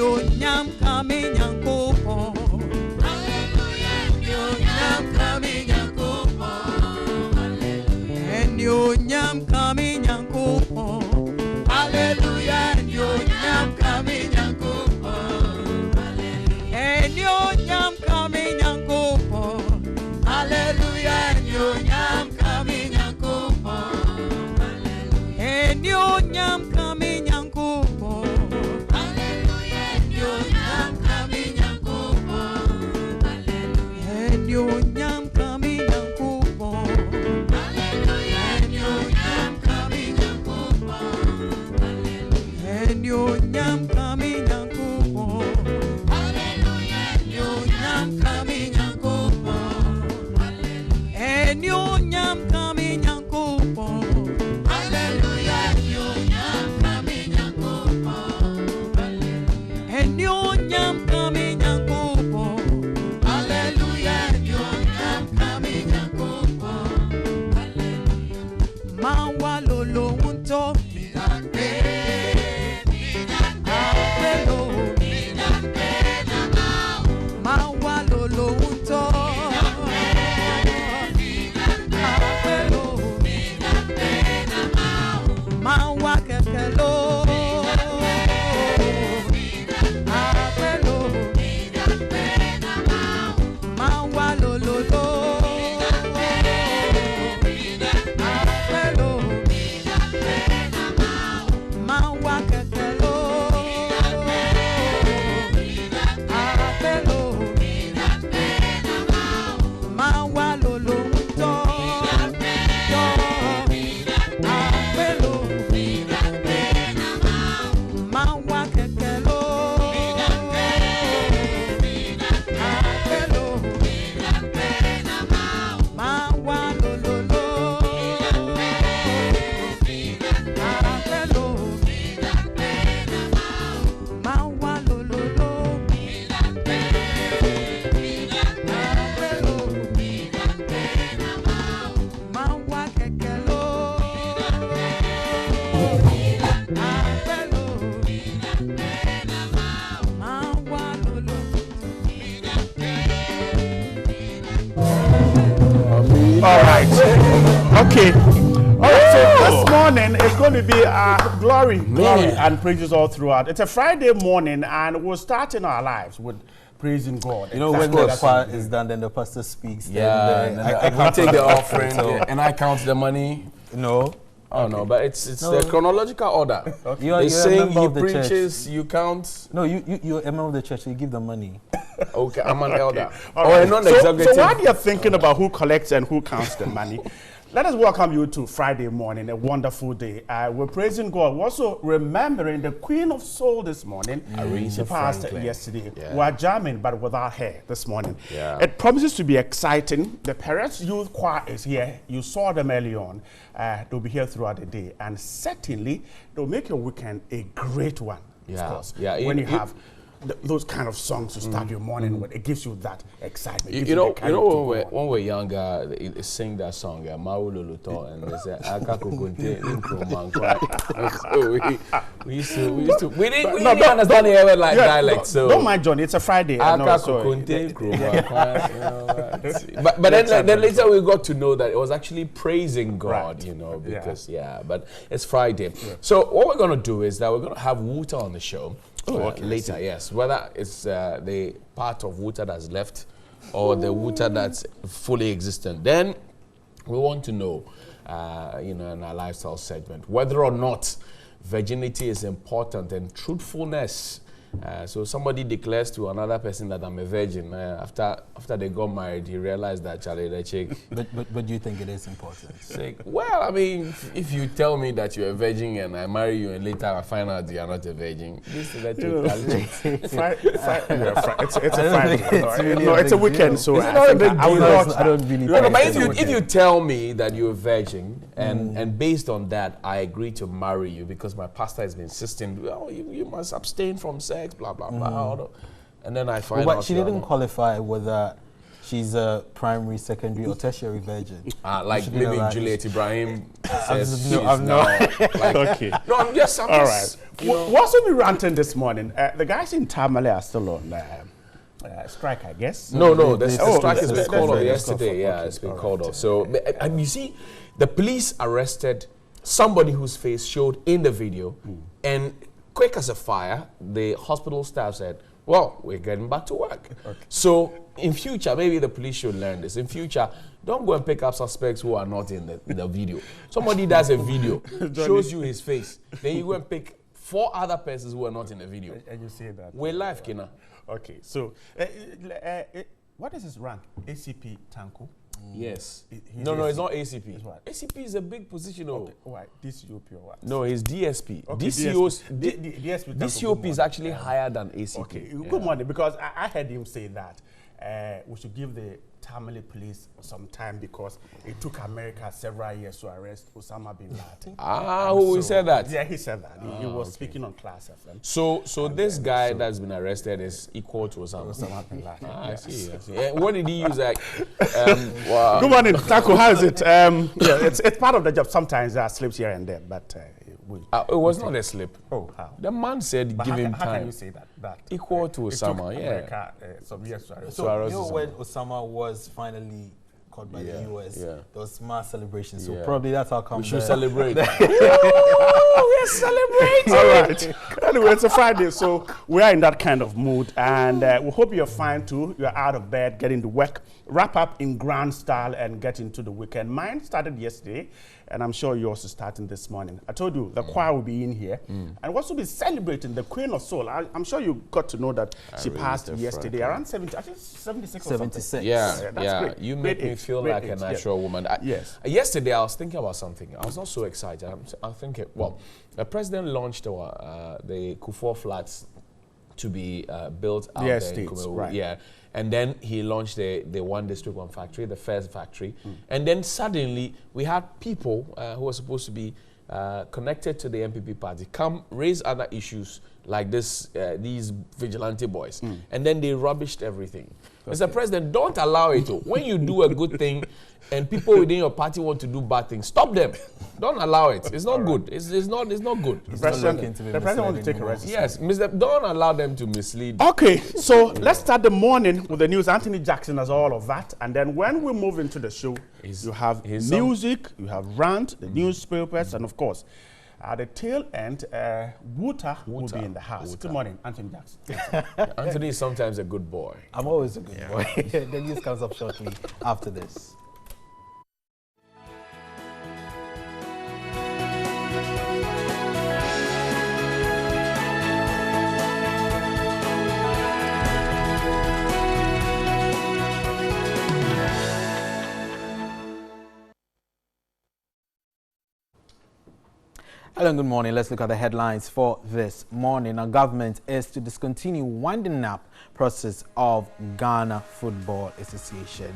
Nyam coming yanko. Hallelujah, nyam coming yanko. And you nyam coming yanko. Hallelujah, nyam coming yanko. And you nyam coming yanko. Hallelujah, nyam coming yanko. And you nyam coming yanko. All right. Okay. All right. So this morning is going to be glory and praises all throughout. It's a Friday morning, and we're starting our lives with praising God. You know, when the choir is done, then the pastor speaks. Yeah, I take the offering and I count the money. No. Oh no, but it's the chronological order. Okay. They sing, he preaches, you count. No, you're a member of the church, so you give the money. Okay, I'm an elder. Right. So while you're thinking about who collects and who counts the money, let us welcome you to Friday morning, a wonderful day. We're praising God. We're also remembering the Queen of Soul this morning. She passed yesterday. Yeah. We're jamming, but without her this morning. Yeah. It promises to be exciting. The Parents Youth Choir is here. You saw them early on. They'll be here throughout the day. And certainly, they'll make your weekend a great one, of course. Yeah. When you have those kind of songs to start your morning with, it gives you that excitement. You know when we're younger, they sing that song, Maululuto, and they say Aka Kukunte we used to we didn't understand the ever like dialect. So don't mind Johnny, it's a Friday. Aka Kukunte but then later we got to know that it was actually praising God, you know, because but it's Friday. Yeah. So what we're gonna do is that we're gonna have Wuta on the show. Later, yes. Whether it's the part of water that's left or the water that's fully existent. Then we want to know, in our lifestyle segment, whether or not virginity is important and truthfulness. So somebody declares to another person that I'm a virgin. After they got married, he realized that Charlie the chick. But do you think it is important? Well, I mean, if you tell me that you're a virgin and I marry you and later I find out you are not a virgin, this is it's a Friday. No, it's a weekend, so I don't really. But if you tell me that you're a virgin and based on that I agree to marry you because my pastor has been insisting, well, you must abstain from sex, blah blah blah, and then I find out. But she didn't qualify whether she's a primary, secondary, or tertiary virgin. Like maybe Juliet Ibrahim says she's I'm now. not. Like, Okay. no, I'm just. All right. What's we ranting this morning? The guys in Tamale are still on strike, I guess. No, the strike has been that's called off right. yesterday. Yeah, Okay, it's been all called right. off. So, and you see, the police arrested somebody whose face showed in the video, and quick as a fire, the hospital staff said, well, we're getting back to work. Okay. So in future, maybe the police should learn this. In future, don't go and pick up suspects who are not in the video. Somebody does a video, shows you his face, then you go and pick 4 other persons who are not in the video. And you say that. We're live, Kina. Okay, so what is his rank? ACP Tanko? Yes. No, it's not ACP. It's what? ACP is a big position. Okay. Why? DCOP or what? No, it's DSP. Okay, DSP DCOP is actually higher than ACP. Okay, good morning, because I heard him say that we should give the Tamale police some time because it took America several years to arrest Osama bin Laden. Who said that? Yeah, he said that. He was speaking on Class FM. So this guy that's been arrested is equal to Osama bin Laden. I see. What did he use? Like, wow. Good morning, Taco. How is it? Yeah, it's part of the job. Sometimes there are slips here and there, but it was not a slip. Oh, how? The man said, But give him how time. can you say that? Equal to Osama, yeah. America, some years to arrest. So you know when Osama was finally caught by the US, yeah. there was mass celebration. So Yeah. probably that's how come We should the- celebrate. We're celebrating. All right. Anyway, it's a Friday, so we are in that kind of mood, and we hope you're fine too. You're out of bed, getting to work, wrap up in grand style, and get into the weekend. Mine started yesterday, and I'm sure yours is starting this morning. I told you the choir will be in here, and we'll also be celebrating the Queen of Soul. I'm sure you got to know that she passed yesterday, around 70, I think 76 or something. 76. Yeah, that's great. You Great make me age, feel great like a age, natural woman. Yes. Yesterday, I was thinking about something. I was not so excited. I'm thinking, well, the president launched the Kufuor flats to be built out there in estates, Kumewu. right. Yeah. And then he launched the one district, one factory, the first factory. And then suddenly we had people who were supposed to be connected to the MPP party come raise other issues like this, these vigilante boys. And then they rubbished everything. Mr. President, don't allow it. When you do a good thing and people within your party want to do bad things, stop them. Don't allow it. It's not good. It's not good. The president wants to take a rest. Yes, don't allow them to mislead. Okay, so let's start the morning with the news. Anthony Jackson has all of that, and then when we move into the show, you have music, you have rant, the newspapers, and of course, at the tail end, Wuta will be in the house. Good morning, Anthony Jackson. Anthony is sometimes a good boy. I'm always a good boy. The news comes up shortly after this. Hello and good morning. Let's look at the headlines for this morning. Our government is to discontinue winding up process of Ghana Football Association.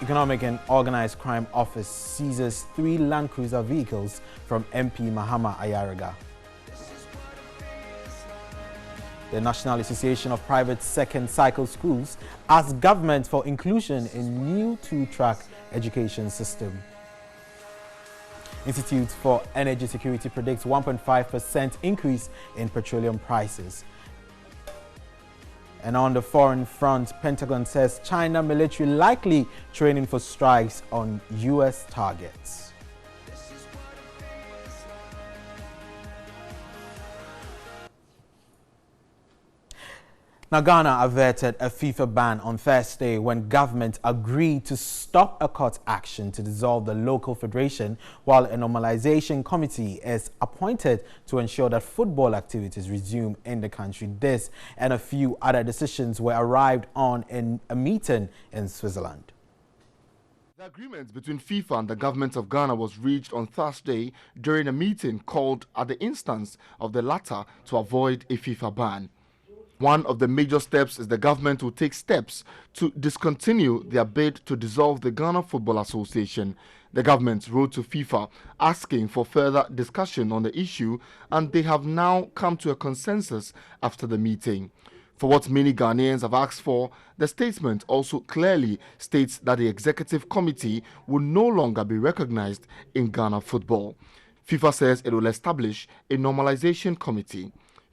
Economic and Organized Crime Office seizes 3 Land Cruiser vehicles from MP Mahama Ayariga. The National Association of Private Second Cycle Schools asks government for inclusion in new 2-track education system. Institute for Energy Security predicts 1.5% increase in petroleum prices. And on the foreign front, Pentagon says China military likely training for strikes on U.S. targets. Now, Ghana averted a FIFA ban on Thursday when government agreed to stop a court action to dissolve the local federation, while a normalization committee is appointed to ensure that football activities resume in the country. This and a few other decisions were arrived on in a meeting in Switzerland. The agreement between FIFA and the government of Ghana was reached on Thursday during a meeting called at the instance of the latter to avoid a FIFA ban. One of the major steps is the government will take steps to discontinue their bid to dissolve the Ghana Football Association. The government wrote to FIFA asking for further discussion on the issue, and they have now come to a consensus after the meeting. For what many Ghanaians have asked for, the statement also clearly states that the executive committee will no longer be recognized in Ghana football. FIFA says it will establish a normalization committee.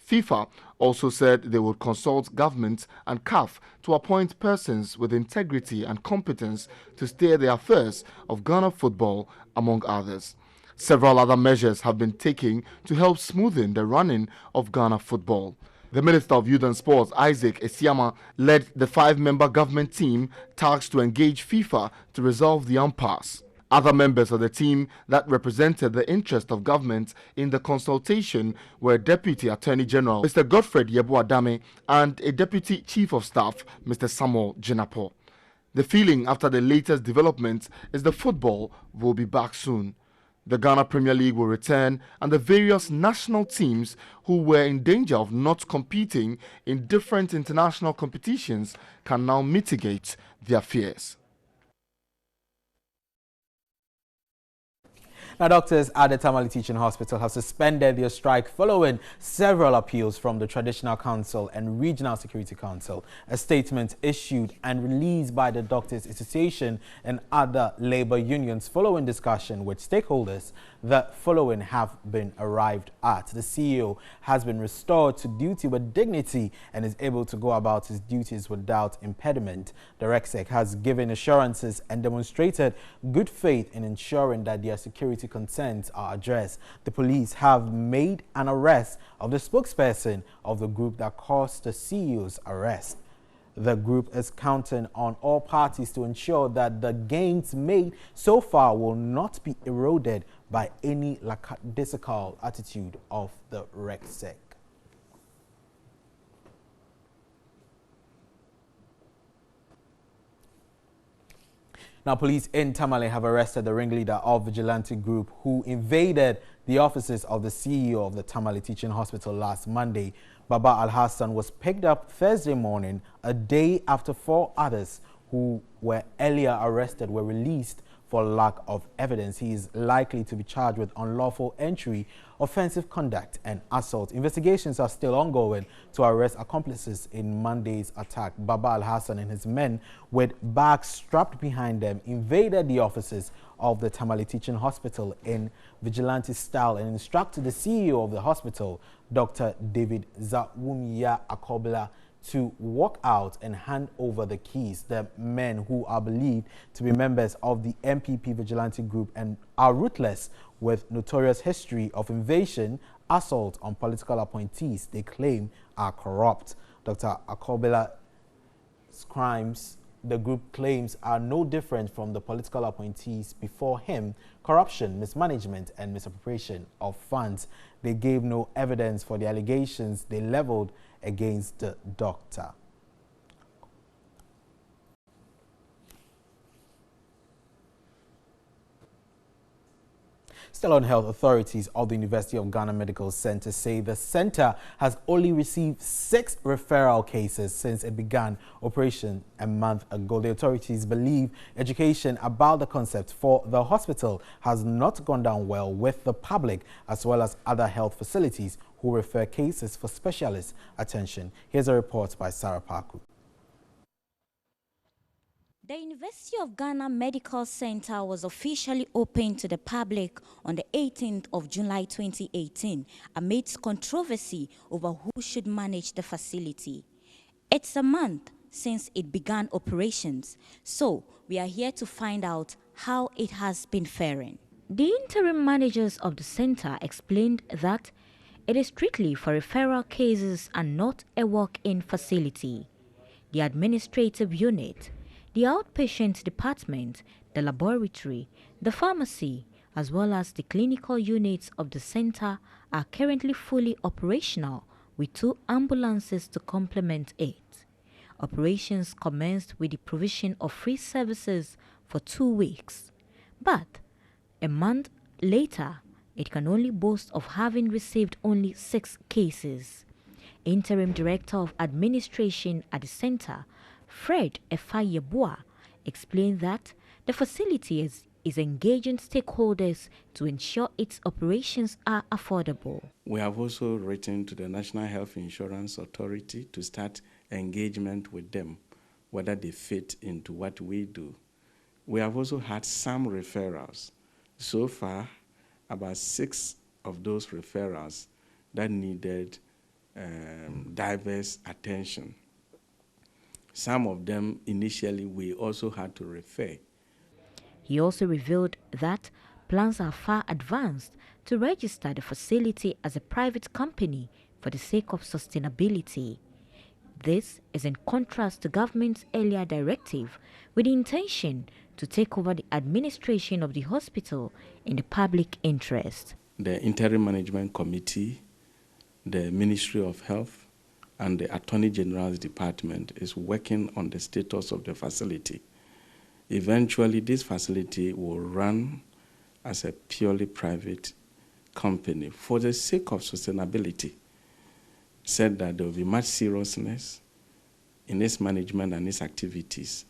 FIFA also said they would consult government and CAF to appoint persons with integrity and competence to steer the affairs of Ghana football, among others. Several other measures have been taken to help smoothen the running of Ghana football. The Minister of Youth and Sports, Isaac Esiama, led the 5-member government team tasked to engage FIFA to resolve the impasse. Other members of the team that represented the interest of government in the consultation were Deputy Attorney General Mr. Godfred Yeboah-Dame and a Deputy Chief of Staff, Mr. Samuel Jinapo. The feeling after the latest developments is the football will be back soon. The Ghana Premier League will return, and the various national teams who were in danger of not competing in different international competitions can now mitigate their fears. Now, doctors at the Tamale Teaching Hospital have suspended their strike following several appeals from the Traditional Council and Regional Security Council. A statement issued and released by the Doctors Association and other labor unions following discussion with stakeholders, the following have been arrived at. The CEO has been restored to duty with dignity and is able to go about his duties without impediment. The RECSEC has given assurances and demonstrated good faith in ensuring that their security concerns are addressed. The police have made an arrest of the spokesperson of the group that caused the CEO's arrest. The group is counting on all parties to ensure that the gains made so far will not be eroded by any lackadaisical attitude of the RECSEC. Now, police in Tamale have arrested the ringleader of vigilante group who invaded the offices of the CEO of the Tamale Teaching Hospital last Monday. Baba Al-Hassan was picked up Thursday morning, a day after 4 others who were earlier arrested were released for lack of evidence. He is likely to be charged with unlawful entry, offensive conduct, and assault. Investigations are still ongoing to arrest accomplices in Monday's attack. Baba Al-Hassan and his men, with bags strapped behind them, invaded the offices of the Tamale Teaching Hospital in vigilante style and instructed the CEO of the hospital, Dr. David Zawumia Akobla, to walk out and hand over the keys. The men, who are believed to be members of the MPP vigilante group and are ruthless with notorious history of invasion, assault on political appointees, they claim are corrupt. Dr. Akobela's crimes, the group claims, are no different from the political appointees before him: corruption, mismanagement, and misappropriation of funds. They gave no evidence for the allegations they leveled against the doctor. Still on health, authorities of the University of Ghana Medical Center say the center has only received 6 referral cases since it began operation a month ago. The authorities believe education about the concept for the hospital has not gone down well with the public as well as other health facilities who refer cases for specialist attention. Here's a report by Sarah Parku. The University of Ghana Medical Center was officially opened to the public on the 18th of July 2018 amidst controversy over who should manage the facility. It's a month since it began operations, so we are here to find out how it has been faring. The interim managers of the center explained that it is strictly for referral cases and not a walk-in facility. The administrative unit, the outpatient department, the laboratory, the pharmacy, as well as the clinical units of the center are currently fully operational with 2 ambulances to complement it. Operations commenced with the provision of free services for 2 weeks. But a month later, it can only boast of having received only 6 cases. Interim Director of Administration at the center, Fred Efayeboa, explained that the facility is engaging stakeholders to ensure its operations are affordable. We have also written to the National Health Insurance Authority to start engagement with them, whether they fit into what we do. We have also had some referrals. So far, about 6 of those referrals that needed diverse attention. Some of them initially we also had to refer. He also revealed that plans are far advanced to register the facility as a private company for the sake of sustainability. This is in contrast to government's earlier directive with the intention to take over the administration of the hospital in the public interest. The Interim Management Committee, the Ministry of Health, and the Attorney General's Department is working on the status of the facility. Eventually, this facility will run as a purely private company for the sake of sustainability. Said that there will be much seriousness in its management and its activities.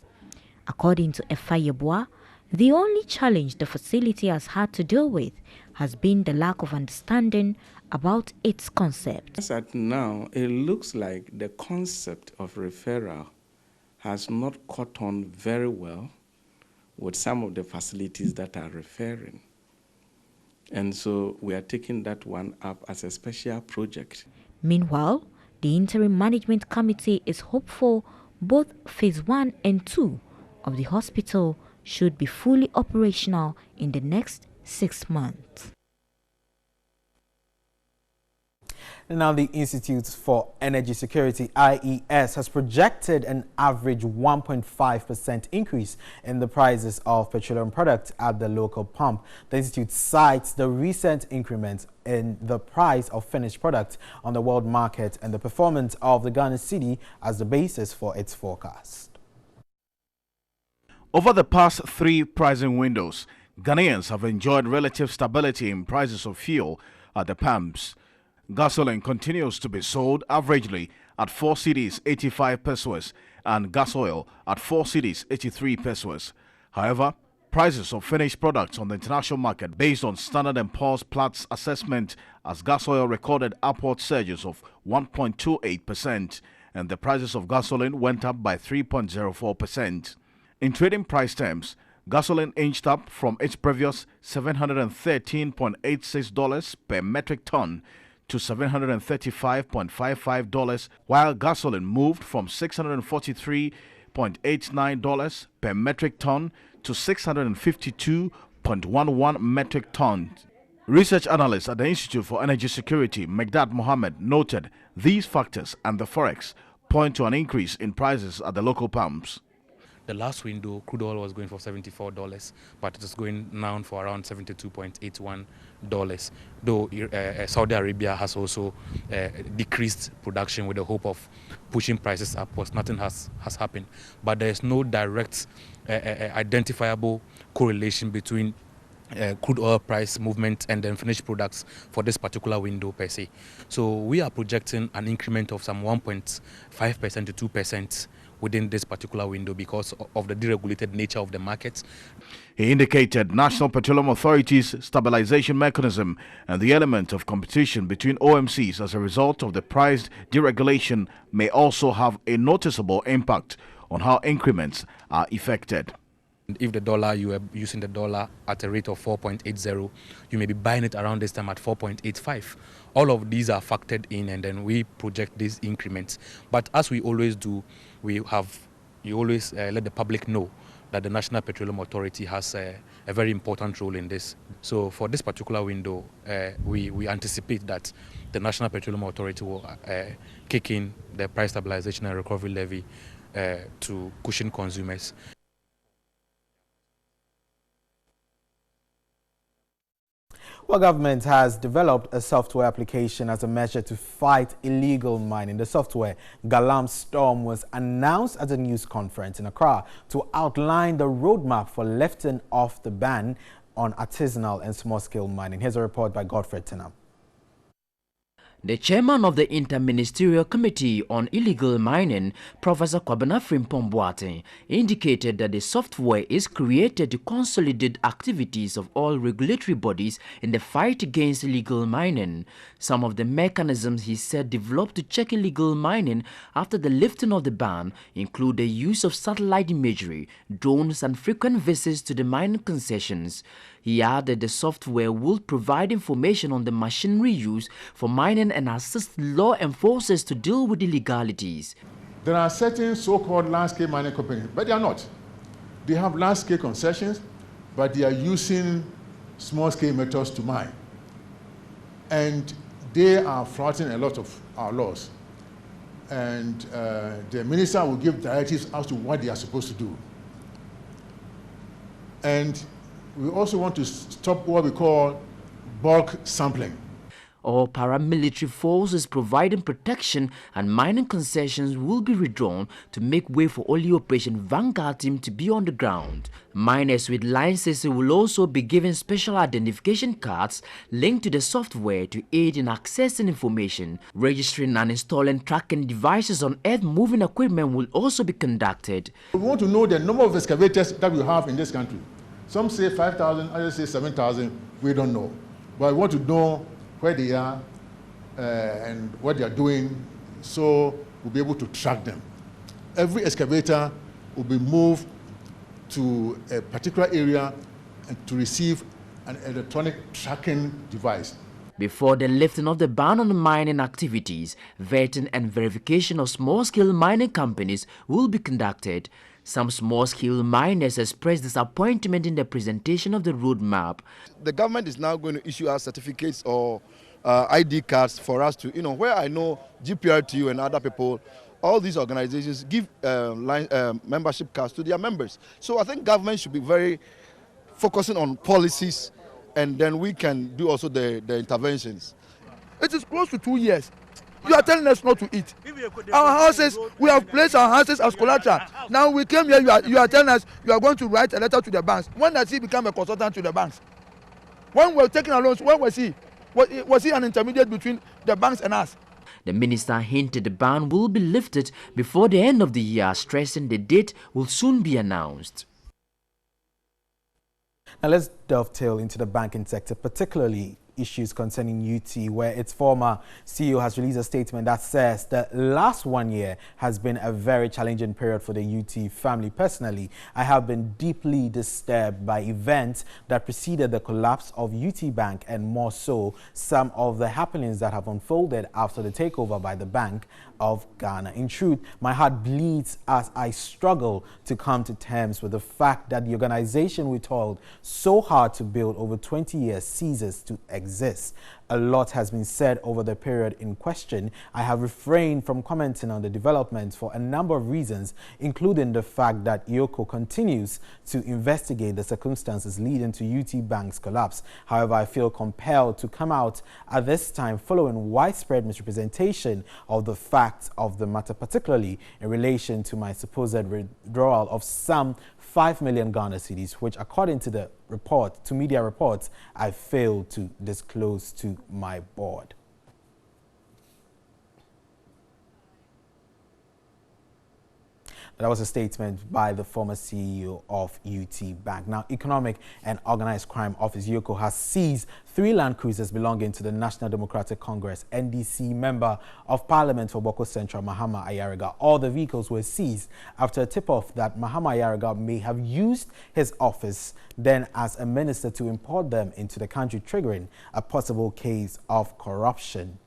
According to Efayeboa, the only challenge the facility has had to deal with has been the lack of understanding about its concept. As at now, it looks like the concept of referral has not caught on very well with some of the facilities that are referring. And so we are taking that one up as a special project. Meanwhile, the Interim Management Committee is hopeful both Phase 1 and 2 of the hospital should be fully operational in the next 6 months. Now, the Institute for Energy Security, IES, has projected an average 1.5% increase in the prices of petroleum products at the local pump. The Institute cites the recent increment in the price of finished products on the world market and the performance of the Ghana cedi as the basis for its forecast. Over the past 3 pricing windows, Ghanaians have enjoyed relative stability in prices of fuel at the pumps. Gasoline continues to be sold averagely at 4 cedis 85 pesos and gas oil at 4 cedis 83 pesos. However, prices of finished products on the international market based on Standard & Poor's Platts assessment as gas oil recorded upward surges of 1.28% and the prices of gasoline went up by 3.04%. In trading price terms, gasoline inched up from its previous $713.86 per metric ton to $735.55, while gasoline moved from $643.89 per metric ton to $652.11 metric tons. Research analyst at the Institute for Energy Security, Megdad Mohammed, noted these factors and the forex point to an increase in prices at the local pumps. The last window, crude oil was going for $74, but it is going now for around $72.81. Though Saudi Arabia has also decreased production with the hope of pushing prices upwards. Nothing has happened. But there is no direct identifiable correlation between crude oil price movement and then finished products for this particular window per se. So we are projecting an increment of some 1.5% to 2% within this particular window because of the deregulated nature of the markets. He indicated National Petroleum Authority's stabilization mechanism and the element of competition between OMCs as a result of the price deregulation may also have a noticeable impact on how increments are effected. If the dollar, you are using the dollar at a rate of 4.80, you may be buying it around this time at 4.85. All of these are factored in and then we project these increments. But as we always do, you always let the public know that the National Petroleum Authority has a very important role in this. So for this particular window, we anticipate that the National Petroleum Authority will kick in the price stabilization and recovery levy to cushion consumers. Well, government has developed a software application as a measure to fight illegal mining. The software, Galam Storm, was announced at a news conference in Accra to outline the roadmap for lifting off the ban on artisanal and small-scale mining. Here's a report by Godfred Tenam. The chairman of the Interministerial Committee on Illegal Mining, Professor Kwabena Frimpong, indicated that the software is created to consolidate activities of all regulatory bodies in the fight against illegal mining. Some of the mechanisms he said developed to check illegal mining after the lifting of the ban include the use of satellite imagery, drones and frequent visits to the mining concessions. He added the software will provide information on the machinery used for mining and assist law enforcers to deal with illegalities. There are certain so-called landscape mining companies, but they are not. They have landscape concessions, but they are using small-scale methods to mine. And they are flouting a lot of our laws. And the minister will give directives as to what they are supposed to do. And we also want to stop what we call bulk sampling. All paramilitary forces providing protection and mining concessions will be withdrawn to make way for only Operation Vanguard team to be on the ground. Miners with licenses will also be given special identification cards linked to the software to aid in accessing information. Registering and installing tracking devices on earth-moving equipment will also be conducted. We want to know the number of excavators that we have in this country. Some say 5,000, others say 7,000, we don't know. But we want to know where they are and what they are doing, so we'll be able to track them. Every excavator will be moved to a particular area and to receive an electronic tracking device. Before the lifting of the ban on the mining activities, vetting and verification of small-scale mining companies will be conducted. Some small-scale miners expressed disappointment in the presentation of the roadmap. The government is now going to issue us certificates or ID cards for us to, where I know GPRTU and other people, all these organizations give membership cards to their members. So I think government should be very focusing on policies, and then we can do also the interventions. It is close to 2 years. You are telling us not to eat. Our houses, we have placed our houses as collateral. Now we came here, you are telling us you are going to write a letter to the banks. When does he become a consultant to the banks? When we were taking our loans, where was he? Was he an intermediate between the banks and us? The minister hinted the ban will be lifted before the end of the year, stressing the date will soon be announced. Now let's dovetail into the banking sector, particularly issues concerning UT, where its former CEO has released a statement that says the last 1 year has been a very challenging period for the UT family. Personally, I have been deeply disturbed by events that preceded the collapse of UT Bank, and more so, some of the happenings that have unfolded after the takeover by the Bank of Ghana. In truth, my heart bleeds as I struggle to come to terms with the fact that the organization we toiled so hard to build over 20 years ceases to exist. A lot has been said over the period in question. I have refrained from commenting on the developments for a number of reasons, including the fact that IOCO continues to investigate the circumstances leading to UT Bank's collapse. However, I feel compelled to come out at this time following widespread misrepresentation of the facts of the matter, particularly in relation to my supposed withdrawal of some 5 million Ghana cedis, which according to the report, to media reports, I failed to disclose to my board. That was a statement by the former CEO of UT Bank. Now, Economic and Organized Crime Office, IOCO, has seized 3 Land Cruisers belonging to the National Democratic Congress NDC member of Parliament for Boko Central, Mahama Ayariga. All the vehicles were seized after a tip-off that Mahama Ayariga may have used his office then as a minister to import them into the country, triggering a possible case of corruption.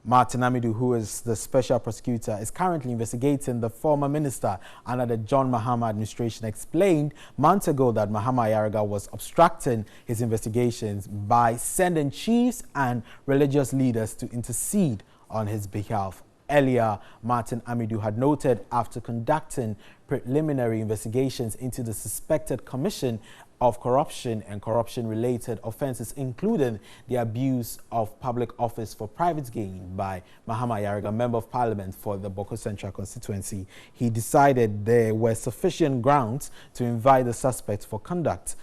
Martin Amidu, who is the special prosecutor, is currently investigating the former minister under the John Mahama administration, explained months ago that Mahama Ayariga was obstructing his investigations by sending chiefs and religious leaders to intercede on his behalf. Earlier, Martin Amidu had noted after conducting preliminary investigations into the suspected commission of corruption and corruption-related offences, including the abuse of public office for private gain by Mahama Ayariga, Member of Parliament for the Boko Central constituency. He decided there were sufficient grounds to invite the suspects for conduct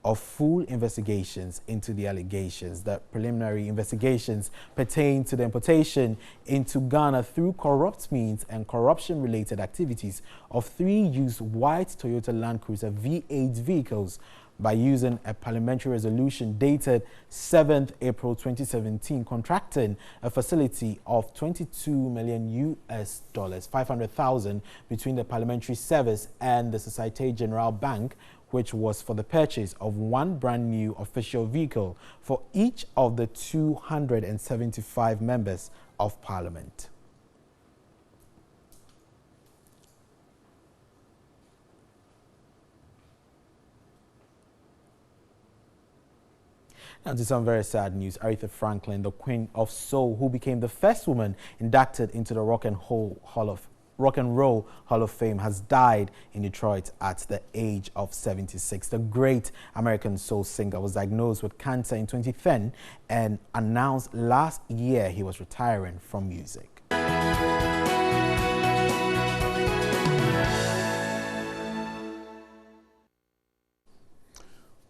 of full investigations into the allegations. The preliminary investigations pertain to the importation into Ghana through corrupt means and corruption-related activities of 3 used white Toyota Land Cruiser V8 vehicles by using a parliamentary resolution dated 7th April 2017, contracting a facility of $22 million US, 500,000 between the Parliamentary Service and the Societe Generale Bank, which was for the purchase of 1 brand new official vehicle for each of the 275 members of Parliament. Now to some very sad news. Aretha Franklin, the Queen of Soul, who became the first woman inducted into the Rock and Roll Hall of Fame, has died in Detroit at the age of 76. The great American soul singer was diagnosed with cancer in 2010 and announced last year he was retiring from music.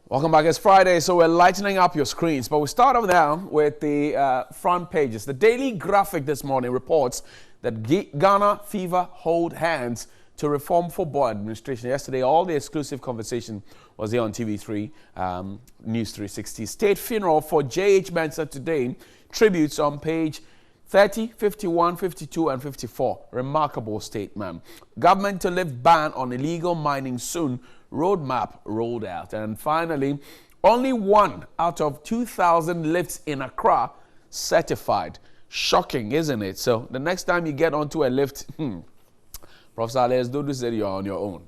Welcome back. It's Friday, so we're lightening up your screens. But we start off now with the front pages. The Daily Graphic this morning reports that Ghana FIFA hold hands to reform football administration. Yesterday, all the exclusive conversation was here on TV3 News 360. State funeral for J.H. Mensah today. Tributes on page 30, 51, 52, and 54. Remarkable statement. Government to lift ban on illegal mining soon. Roadmap rolled out. And finally, only 1 out of 2,000 lifts in Accra certified. Shocking, isn't it? So the next time you get onto a lift, Professor Alex Dodo said you're on your own.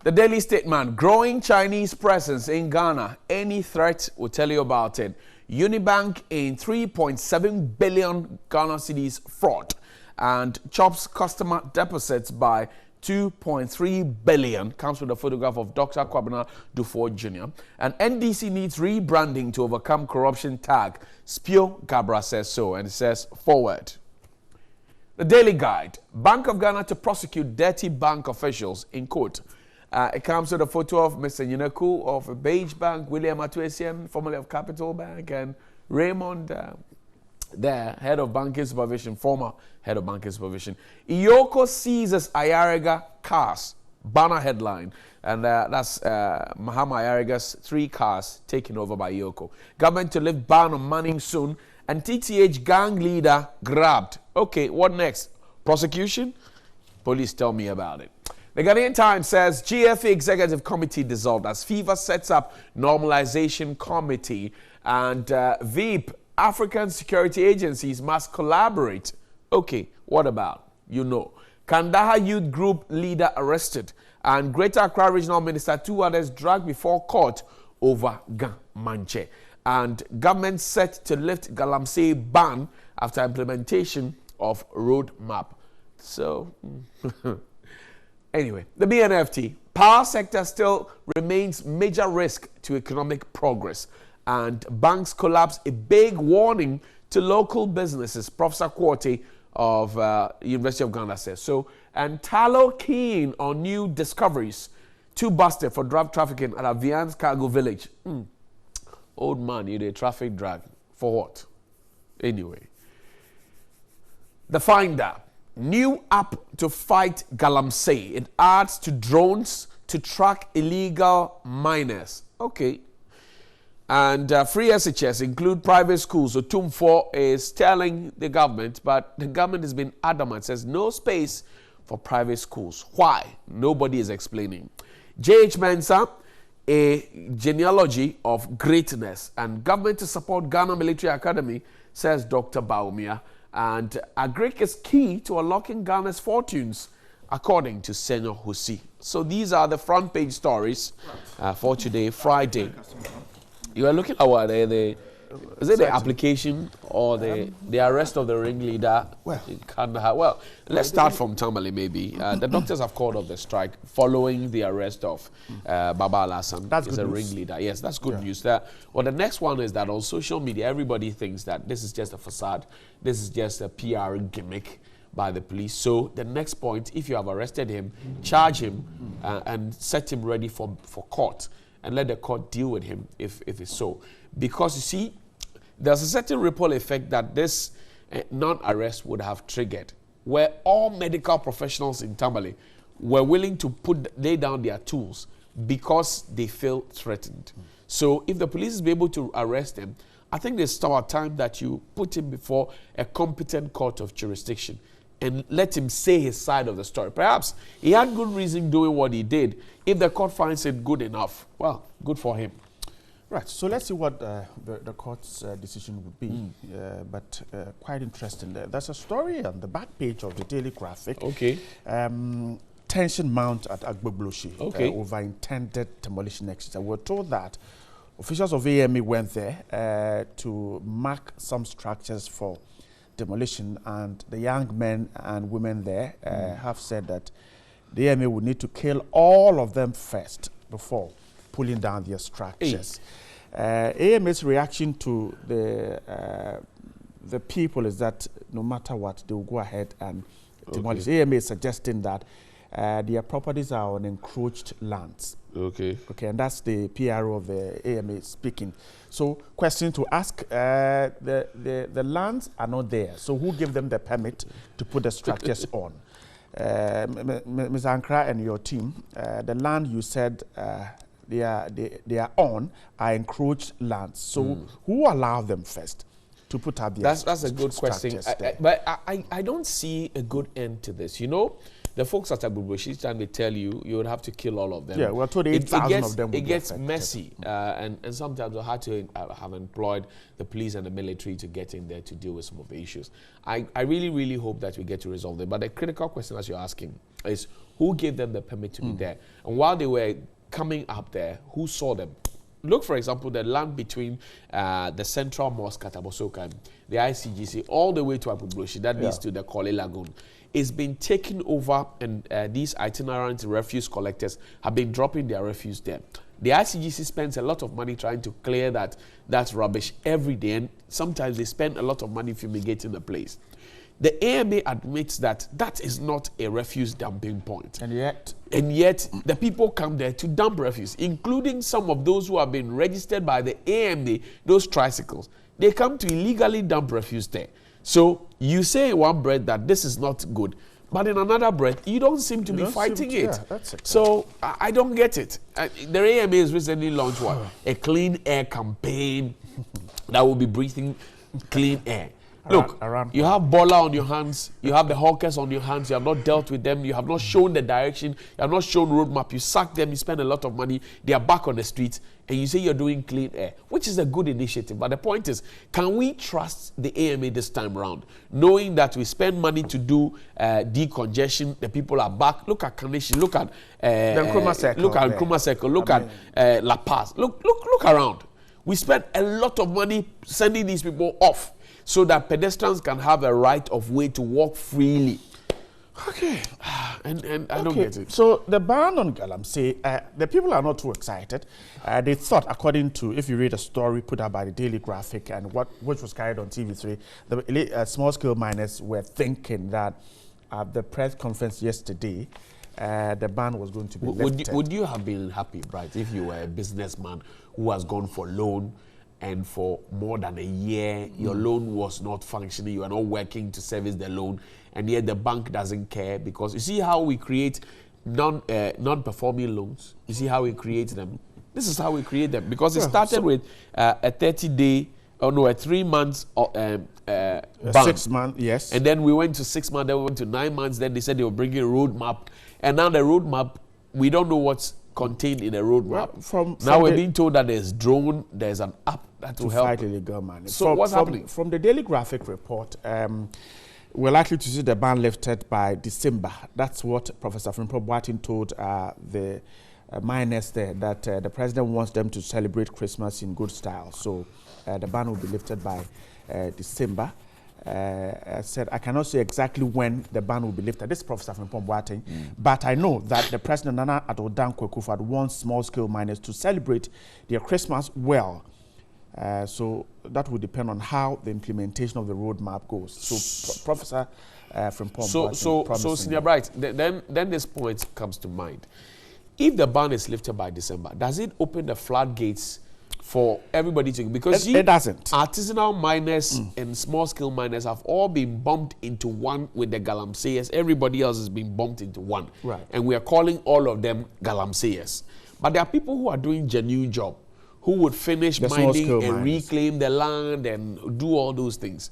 The Daily Statement, growing Chinese presence in Ghana. Any threat, we'll tell you about it. Unibank in 3.7 billion Ghana cedis fraud and chops customer deposits by 2.3 billion. Comes with a photograph of Dr. Kwabena Dufour Jr. And NDC needs rebranding to overcome corruption tag. Spio Gabra says so, and it says forward. The Daily Guide, Bank of Ghana to prosecute dirty bank officials in court. It comes with a photo of Mr. Yineku of a Beige Bank, William Atuesian, formerly of Capital Bank, and Raymond there, head of banking supervision, former head of banking supervision. Iyoko seizes Ayariga cars, banner headline. And that's Mahama Ayariga's 3 cars taken over by Iyoko. Government to lift ban on mining soon. And TTH gang leader grabbed. Okay, what next? Prosecution? Police tell me about it. The Ghanaian Times says GFA Executive Committee dissolved as FIFA sets up normalization committee. And VIP, African security agencies must collaborate. Okay, what about? You know. Kandahar Youth Group leader arrested. And Greater Accra Regional Minister, 2 others dragged before court over Manche. And government set to lift Galamsey ban after implementation of roadmap. So, anyway, the BNFT, power sector still remains major risk to economic progress. And banks collapse, a big warning to local businesses. Professor Quarty of University of Ghana says so. And Talo keen on new discoveries. 2 busted for drug trafficking at Avian's cargo village. Old man, you did traffic drag. For what? Anyway. The Finder. New app to fight Galamsey. It adds to drones to track illegal miners. Okay. And free SHS include private schools. So Tumfo is telling the government, but the government has been adamant, says no space for private schools. Why? Nobody is explaining. J.H. Mensah, a genealogy of greatness, and government to support Ghana Military Academy, says Dr. Baumia. And Agric is key to unlocking Ghana's fortunes, according to Senor Husi. So these are the front page stories for today, Friday. You are looking at what? Is it the application or the arrest of the ringleader in Kandahar? Well, let's start from Tamale maybe. The doctors have called off the strike following the arrest of Baba Alassane. That's good good a news. ringleader. Yes, that's good news. Well, the next one is that on social media, everybody thinks that this is just a facade. This is just a PR gimmick by the police. So the next point, if you have arrested him, charge him and set him ready for court. and let the court deal with him if it's so. Because you see, there's a certain ripple effect that this non-arrest would have triggered, where all medical professionals in Tamale were willing to lay down their tools because they feel threatened. So if the police is able to arrest them, I think there's still a time that you put him before a competent court of jurisdiction and let him say his side of the story. Perhaps he had good reason doing what he did. If the court finds it good enough, well, good for him. Right, so let's see what the court's decision would be. But quite interesting. There's a story on the back page of the Daily Graphic. Okay. Tension mount at Agbogloshi over intended demolition exercise. We're told that officials of AME went there to mark some structures for demolition, and the young men and women there have said that the AME would need to kill all of them first before pulling down their structures. AMA's reaction to the people is that no matter what, they will go ahead and demolish. AMA is suggesting that their properties are on encroached lands. Okay, and that's the PRO of the AMA speaking. So, question to ask: the lands are not there. So, who gave them the permit to put the structures on? Ms. Ankra and your team, the land you said they are on are encroached lands. So, who allowed them first to put up their That's a good question. But I don't see a good end to this. You know, the folks at Agbogboshi, each time they tell you, you would have to kill all of them. Yeah, well, 8,000 of them. It gets messy, and sometimes we had to have employed the police and the military to get in there to deal with some of the issues. I really, really hope that we get to resolve them. But the critical question, as you're asking, is who gave them the permit to be there? And while they were coming up there, who saw them? Look, for example, the land between the Central Mosque at Abosoka and the ICGC all the way to Agbogboshi, that leads to the Kole Lagoon. It's been taken over, and these itinerant refuse collectors have been dropping their refuse there. The ICGC spends a lot of money trying to clear that rubbish every day, and sometimes they spend a lot of money fumigating the place. The AMA admits that that is not a refuse dumping point. And yet the people come there to dump refuse, including some of those who have been registered by the AMA, those tricycles. They come to illegally dump refuse there. So you say in one breath that this is not good, but in another breath, you don't seem to be fighting it. Yeah, that's it. So I don't get it. The AMA has recently launched what? A clean air campaign that will be breathing clean air. Look, you have Bola on your hands, you have the hawkers on your hands, you have not dealt with them, you have not shown the direction, you have not shown roadmap, you sack them, you spend a lot of money, they are back on the streets, and you say you're doing clean air, which is a good initiative. But the point is, can we trust the AMA this time around, knowing that we spend money to do decongestion, the people are back? Look at Kaneshi, look at Nkrumah Circle, look at La Paz, look around. We spend a lot of money sending these people off, so that pedestrians can have a right of way to walk freely. Okay. And I don't get it. So the ban on Galamsey, the people are not too excited. They thought, according to, if you read a story put out by the Daily Graphic and which was carried on TV3, the small-scale miners were thinking that at the press conference yesterday, the ban was going to be lifted. Would you have been happy, Bright, if you were a businessman who has gone for loan, and for more than a year, your loan was not functioning, you are not working to service the loan, and yet the bank doesn't care? Because you see how we create non-performing loans? You see how we create them? This is how we create them. Because it started with a 30-day, a 3 months ban. 6 months, yes. And then we went to 6 months, then we went to 9 months, then they said they were bringing a roadmap. And now the roadmap, we don't know what's contained in a roadmap. Well, now we're being told that there's drone, there's an app that will help fight illegal money. So what's happening? From the Daily Graphic report, we're likely to see the ban lifted by December. That's what Professor Frimpong Boateng told the miners there, that the president wants them to celebrate Christmas in good style. So the ban will be lifted by December. I said I cannot say exactly when the ban will be lifted. This is Professor Frimpong Boateng, but I know that the president Nana Addo Dankwa Akufo-Addo wants small-scale miners to celebrate their Christmas well. So that will depend on how the implementation of the roadmap goes. So Professor Frimpong Boateng. So Senior Bright, then this point comes to mind. if the ban is lifted by December, does it open the floodgates for everybody to, because it doesn't. Artisanal miners and small-scale miners have all been bumped into one with the galamseyers. Everybody else has been bumped into one. Right. And we are calling all of them galamseyers. But there are people who are doing genuine job, who would finish mining and reclaim the land and do all those things.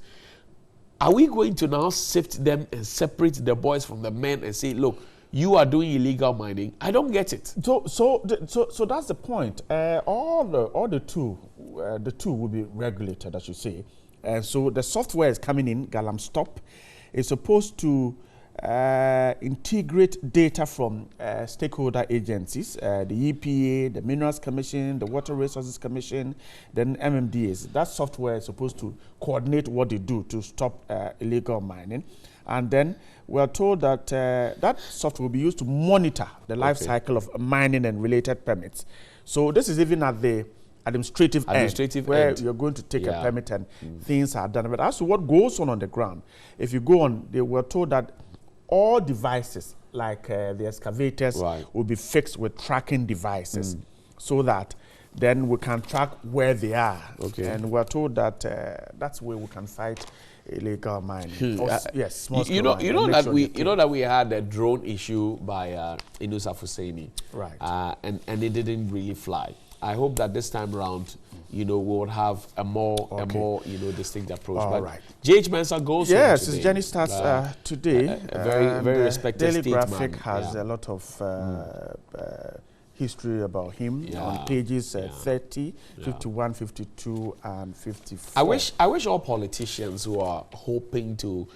Are we going to now sift them and separate the boys from the men and say, look, you are doing illegal mining? I don't get it. So that's the point. All the two will be regulated, as you say. So the software is coming in. Galam Stop is supposed to integrate data from stakeholder agencies, the EPA, the Minerals Commission, the Water Resources Commission, then MMDAs. That software is supposed to coordinate what they do to stop illegal mining. And then we are told that that software will be used to monitor the life cycle of mining and related permits. So this is even at the administrative end, where you're going to take a permit and things are done. But as to what goes on the ground, if you go on, they were told that all devices, like the excavators, will be fixed with tracking devices, so that then we can track where they are. And we're told that that's where we can fight illegal mining. Yes, you know that we had a drone issue by Inusa Husseini, and it didn't really fly. I hope that this time around, we will have a more distinct approach. All but right. JH Mensah goes yes, on his journey starts today. A very respected Daily statesman. Graphic has a lot of history about him on pages 30, 51, 52, and 54. I wish all politicians who are hoping to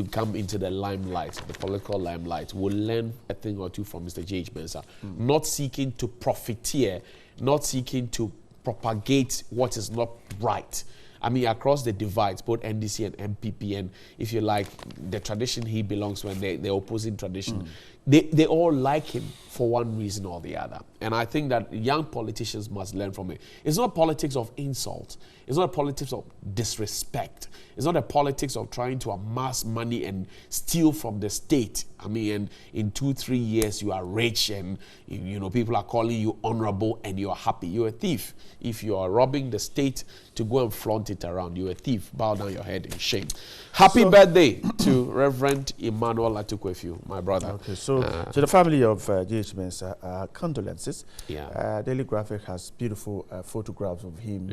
come into the limelight, the political limelight, will learn a thing or two from Mr. J.H. Mensah. Not seeking to profiteer, not seeking to propagate what is not right. I mean, across the divides, both NDC and MPP, and if you like, the tradition he belongs to and the opposing tradition, they all like him for one reason or the other. And I think that young politicians must learn from it. It's not politics of insult. It's not politics of disrespect. It's not a politics of trying to amass money and steal from the state. I mean, and in 2-3 years you are rich and people are calling you honorable and you're happy. You're a thief. If you are robbing the state to go and flaunt it around, you're a thief. Bow down your head in shame. Happy birthday to Reverend Emmanuel Atukwefio, my brother. Okay, so to the family of J.H. Mensah, condolences. Daily Graphic has beautiful photographs of him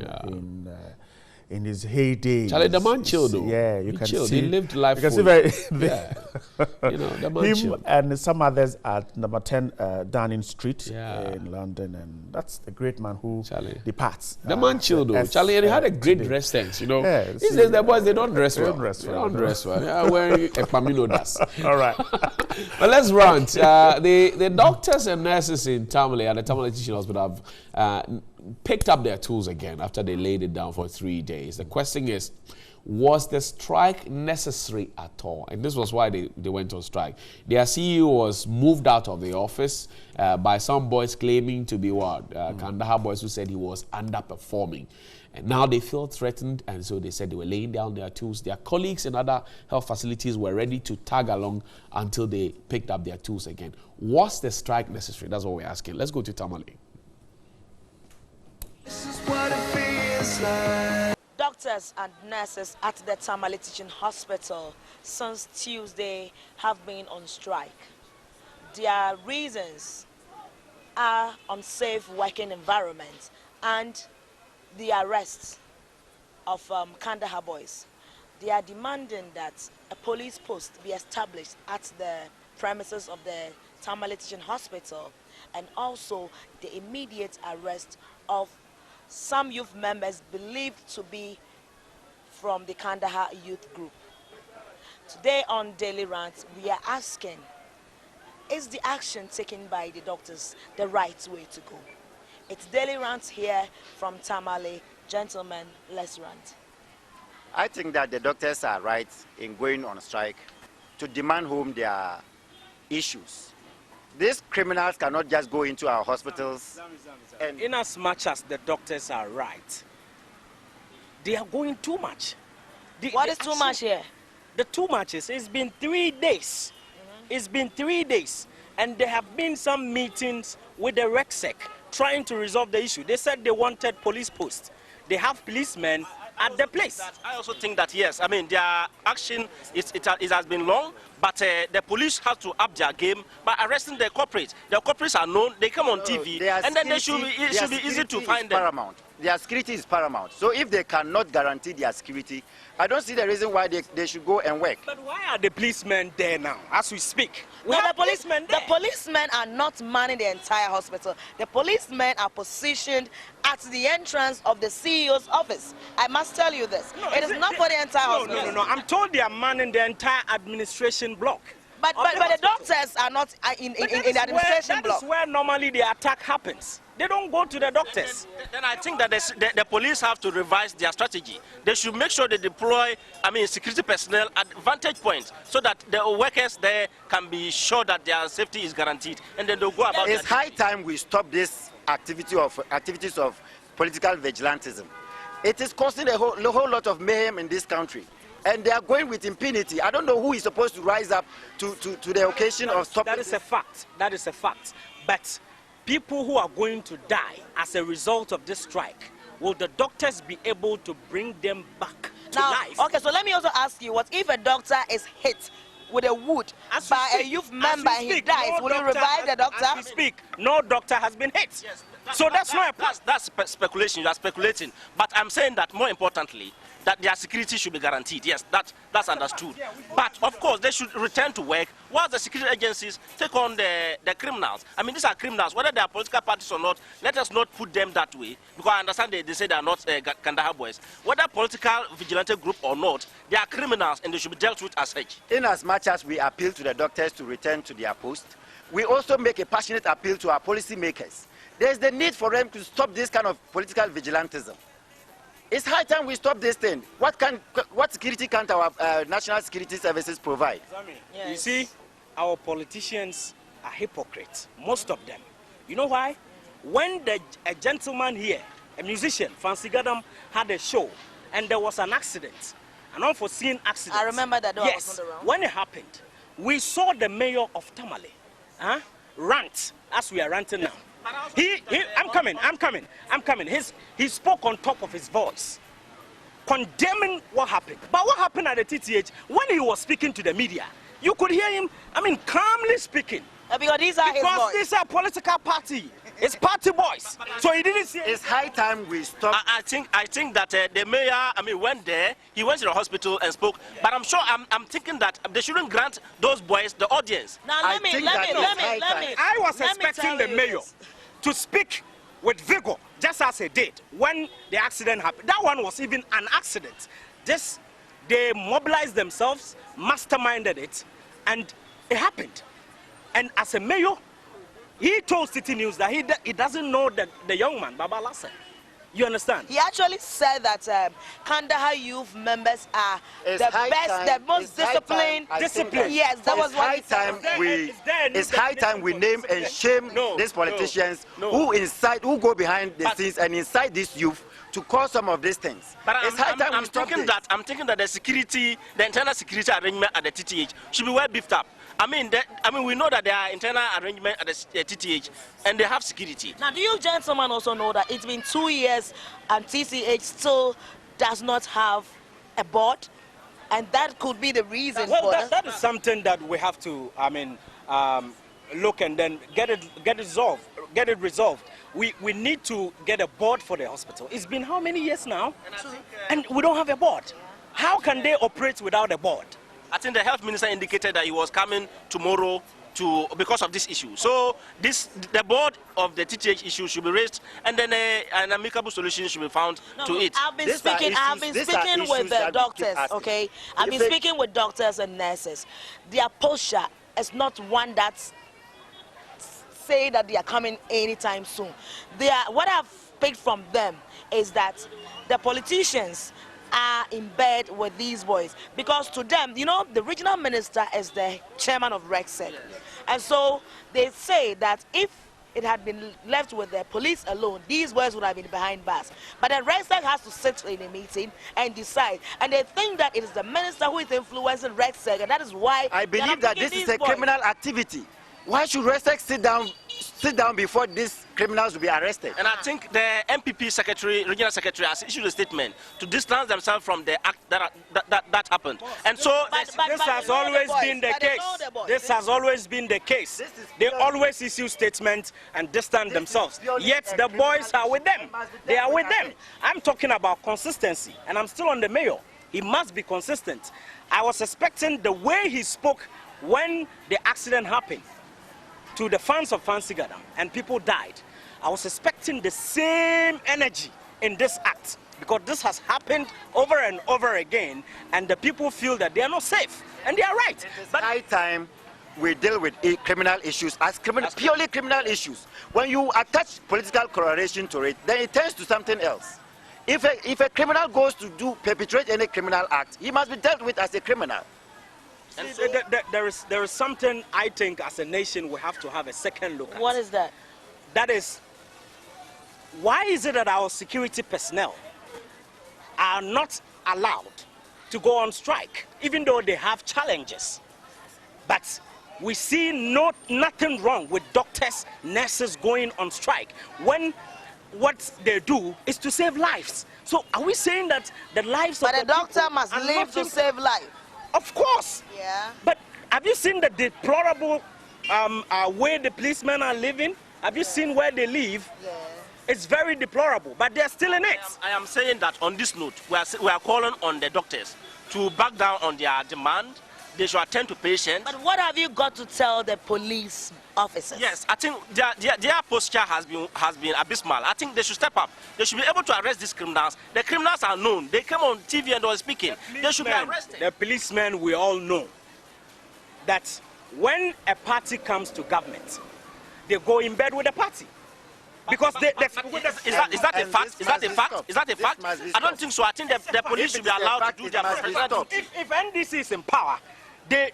in his heyday. Charlie, the man chilled though. Yeah, you can see. He lived life. You can see very the man him chilled. And some others at number 10 Downing Street in London, and that's the great man who departs. The man chilled though. Charlie, and he had a great dress sense. These days the boys, they don't dress well. They don't dress well. They are wearing a Pamino dust. All right. But let's rant. The doctors and nurses in Tamale at the Tamale Teaching Hospital have picked up their tools again after they laid it down for 3 days. The question is, was the strike necessary at all? And this was why they went on strike. Their CEO was moved out of the office by some boys claiming to be Kandahar boys who said he was underperforming. And now they feel threatened, and so they said they were laying down their tools. Their colleagues in other health facilities were ready to tag along until they picked up their tools again. Was the strike necessary? That's what we're asking. Let's go to Tamale. This is what it feels like. Doctors and nurses at the Tamale Teaching Hospital since Tuesday have been on strike. Their reasons are unsafe working environment and the arrest of Kandahar boys. They are demanding that a police post be established at the premises of the Tamale Teaching Hospital, and also the immediate arrest of some youth members believed to be from the Kandahar youth group. Today on Daily Rant, we are asking, is the action taken by the doctors the right way to go? It's Daily Rant here from Tamale. Gentlemen, let's rant. I think that the doctors are right in going on strike to demand home their issues. These criminals cannot just go into our hospitals. And in as much as the doctors are right, they are going too much. What is too much here? The too much is, it's been 3 days. It's been 3 days. And there have been some meetings with the RECSEC trying to resolve the issue. They said they wanted police posts. They have policemen at the place. I also think that, yes, I mean, their action, it has been long, but the police have to up their game by arresting the culprits. The culprits are known, they come on TV, and then it should be easy to find them. Paramount. Their security is paramount. So if they cannot guarantee their security, I don't see the reason why they should go and work. But why are the policemen there now, as we speak? We have the policemen there. The policemen are not manning the entire hospital. The policemen are positioned at the entrance of the CEO's office. I must tell you this. No, it is not for the entire hospital. No. I'm told they are manning the entire administration block. But the doctors are not in the administration block. That is where normally the attack happens. They don't go to the doctors. Then I think that the police have to revise their strategy. They should make sure they deploy, security personnel at vantage points so that the workers there can be sure that their safety is guaranteed, and then they'll go about it. It's high time we stop this activities of political vigilantism. It is causing a whole lot of mayhem in this country. And they are going with impunity. I don't know who is supposed to rise up to the occasion of stopping. That is a fact. That is a fact. But people who are going to die as a result of this strike, will the doctors be able to bring them back to life? Okay, so let me also ask you, what if a doctor is hit with a wood by a youth member and he dies? Will you revive the doctor? As we speak, no doctor has been hit. Yes, so that's not a that's speculation. You are speculating. But I'm saying that more importantly, that their security should be guaranteed. Yes, that's understood. But of course, they should return to work while the security agencies take on the criminals. I mean, these are criminals, whether they are political parties or not. Let us not put them that way, because I understand they say they are not Kandahar boys. Whether political vigilante group or not, they are criminals and they should be dealt with as such. In as much as we appeal to the doctors to return to their post, we also make a passionate appeal to our policy makers. There's the need for them to stop this kind of political vigilantism. It's high time we stop this thing. What security can't our national security services provide? Yes. You see, our politicians are hypocrites, most of them. You know why? When a gentleman here, a musician, Fancy Gadam, had a show and there was an accident, an unforeseen accident. I remember that. Yes, I was around. when it happened, we saw the mayor of Tamale rant as we are ranting now. I'm coming. He spoke on top of his voice, condemning what happened. But what happened at the TTH, when he was speaking to the media, you could hear him, calmly speaking. Because these are his boys. This is a political party. It's party boys. So he didn't say. It's high time we stop. I think that the mayor, went there. He went to the hospital and spoke. But I'm sure, I'm thinking that they shouldn't grant those boys the audience. Now let me. I was expecting the mayor to speak with vigor, just as he did when the accident happened. That one was even an accident. They mobilized themselves, masterminded it, and it happened. And as a mayor, he told City News that he doesn't know the young man, Baba Lasse. You understand? He actually said that Kandahar youth members are the best, the most disciplined. Yes, that was what he said. It's high time we name and shame these politicians who go behind the scenes and incite these youth to cause some of these things. But it's high time we stop this. I'm thinking that the internal security arrangement at the TTH should be well beefed up. We know that there are internal arrangement at the TTH and they have security. Now, do you gentlemen also know that it's been 2 years and TTH still does not have a board? And that could be the reason for that is something that we have to, look and then get it resolved. We need to get a board for the hospital. It's been how many years now? And we don't have a board. How can they operate without a board? I think the health minister indicated that he was coming tomorrow because of this issue. So the board of the TTH issue should be raised, and then an amicable solution should be found to it. I've been speaking with the doctors. Okay, I've been speaking with doctors and nurses. Their posture is not one that's say that they are coming anytime soon. What I've picked from them is that the politicians are in bed with these boys, because to them, the regional minister is the chairman of RECSEC, and so they say that if it had been left with the police alone, these boys would have been behind bars. But the RECSEC has to sit in a meeting and decide, and they think that it is the minister who is influencing RECSEC, and that is why I believe that this is a criminal activity. Why should Resex sit down before these criminals will be arrested? And I think the MPP secretary, regional secretary, has issued a statement to distance themselves from the act that happened. And so this has always been the case. This has always been the case. They always issue statements and distance themselves. Yet the boys are with them. They are with them. I'm talking about consistency, and I'm still on the mayor. He must be consistent. I was expecting the way he spoke when the accident happened to the fans of Fancy Gadam and people died. I was expecting the same energy in this act, because this has happened over and over again, and the people feel that they are not safe, and they are right. But high time we deal with criminal issues as purely criminal issues. When you attach political correlation to it, then it turns to something else. If a criminal goes to perpetrate any criminal act, he must be dealt with as a criminal. And so, there is something I think as a nation we have to have a second look at. What is that? That is, why is it that our security personnel are not allowed to go on strike, even though they have challenges? But we see nothing wrong with doctors, nurses going on strike when what they do is to save lives. So are we saying that the lives of the doctor must live to save life? Of course. Yeah. But have you seen the deplorable way the policemen are living? Have you seen where they live? Yeah. It's very deplorable, but they're still in it. I am saying that on this note, we are calling on the doctors to back down on their demand. They should attend to patients. But what have you got to tell the police officers? Yes, I think their posture has been abysmal. I think they should step up. They should be able to arrest these criminals. The criminals are known. They come on TV and are speaking. They should be arrested. The policemen, we all know that when a party comes to government, they go in bed with the party. Because is that a fact? Is that a fact? Is that a fact? I don't think so. I think the police should be allowed to do their professional. If NDC is in power, they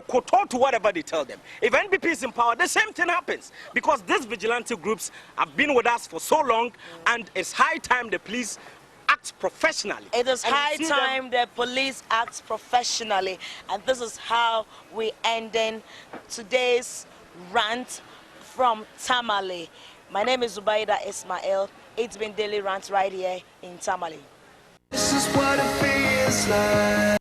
kowtow to whatever they tell them. If NPP is in power, the same thing happens. Because these vigilante groups have been with us for so long, and it's high time the police act professionally. It is high time the police acts professionally. And this is how we end in today's rant from Tamale. My name is Zubaida Ismail. It's been Daily Rant right here in Tamale. This is what it feels like.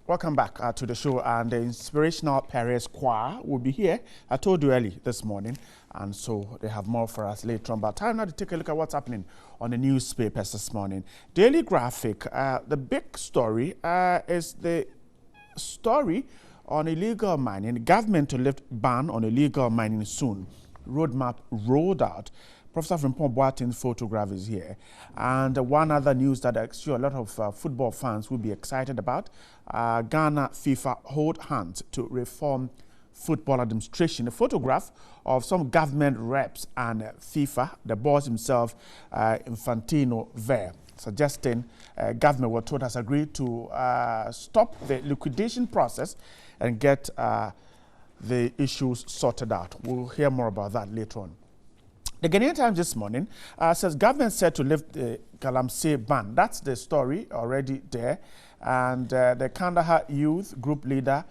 Welcome back to the show, and the Inspirational Paris Choir will be here. I told you early this morning, and so they have more for us later on. But time now to take a look at what's happening on the newspapers this morning. Daily Graphic, the big story is the story on illegal mining. The government to lift ban on illegal mining soon. Roadmap rolled out. Professor Frimpong Boateng's photograph is here. And one other news that I'm sure a lot of football fans will be excited about. Ghana FIFA hold hands to reform football administration. A photograph of some government reps and FIFA, the boss himself, Infantino, there, suggesting government were told has agreed to stop the liquidation process and get the issues sorted out. We'll hear more about that later on. The Ghanaian Times this morning says government set to lift the Galamsey ban. That's the story already there. And the Kandahar youth group leader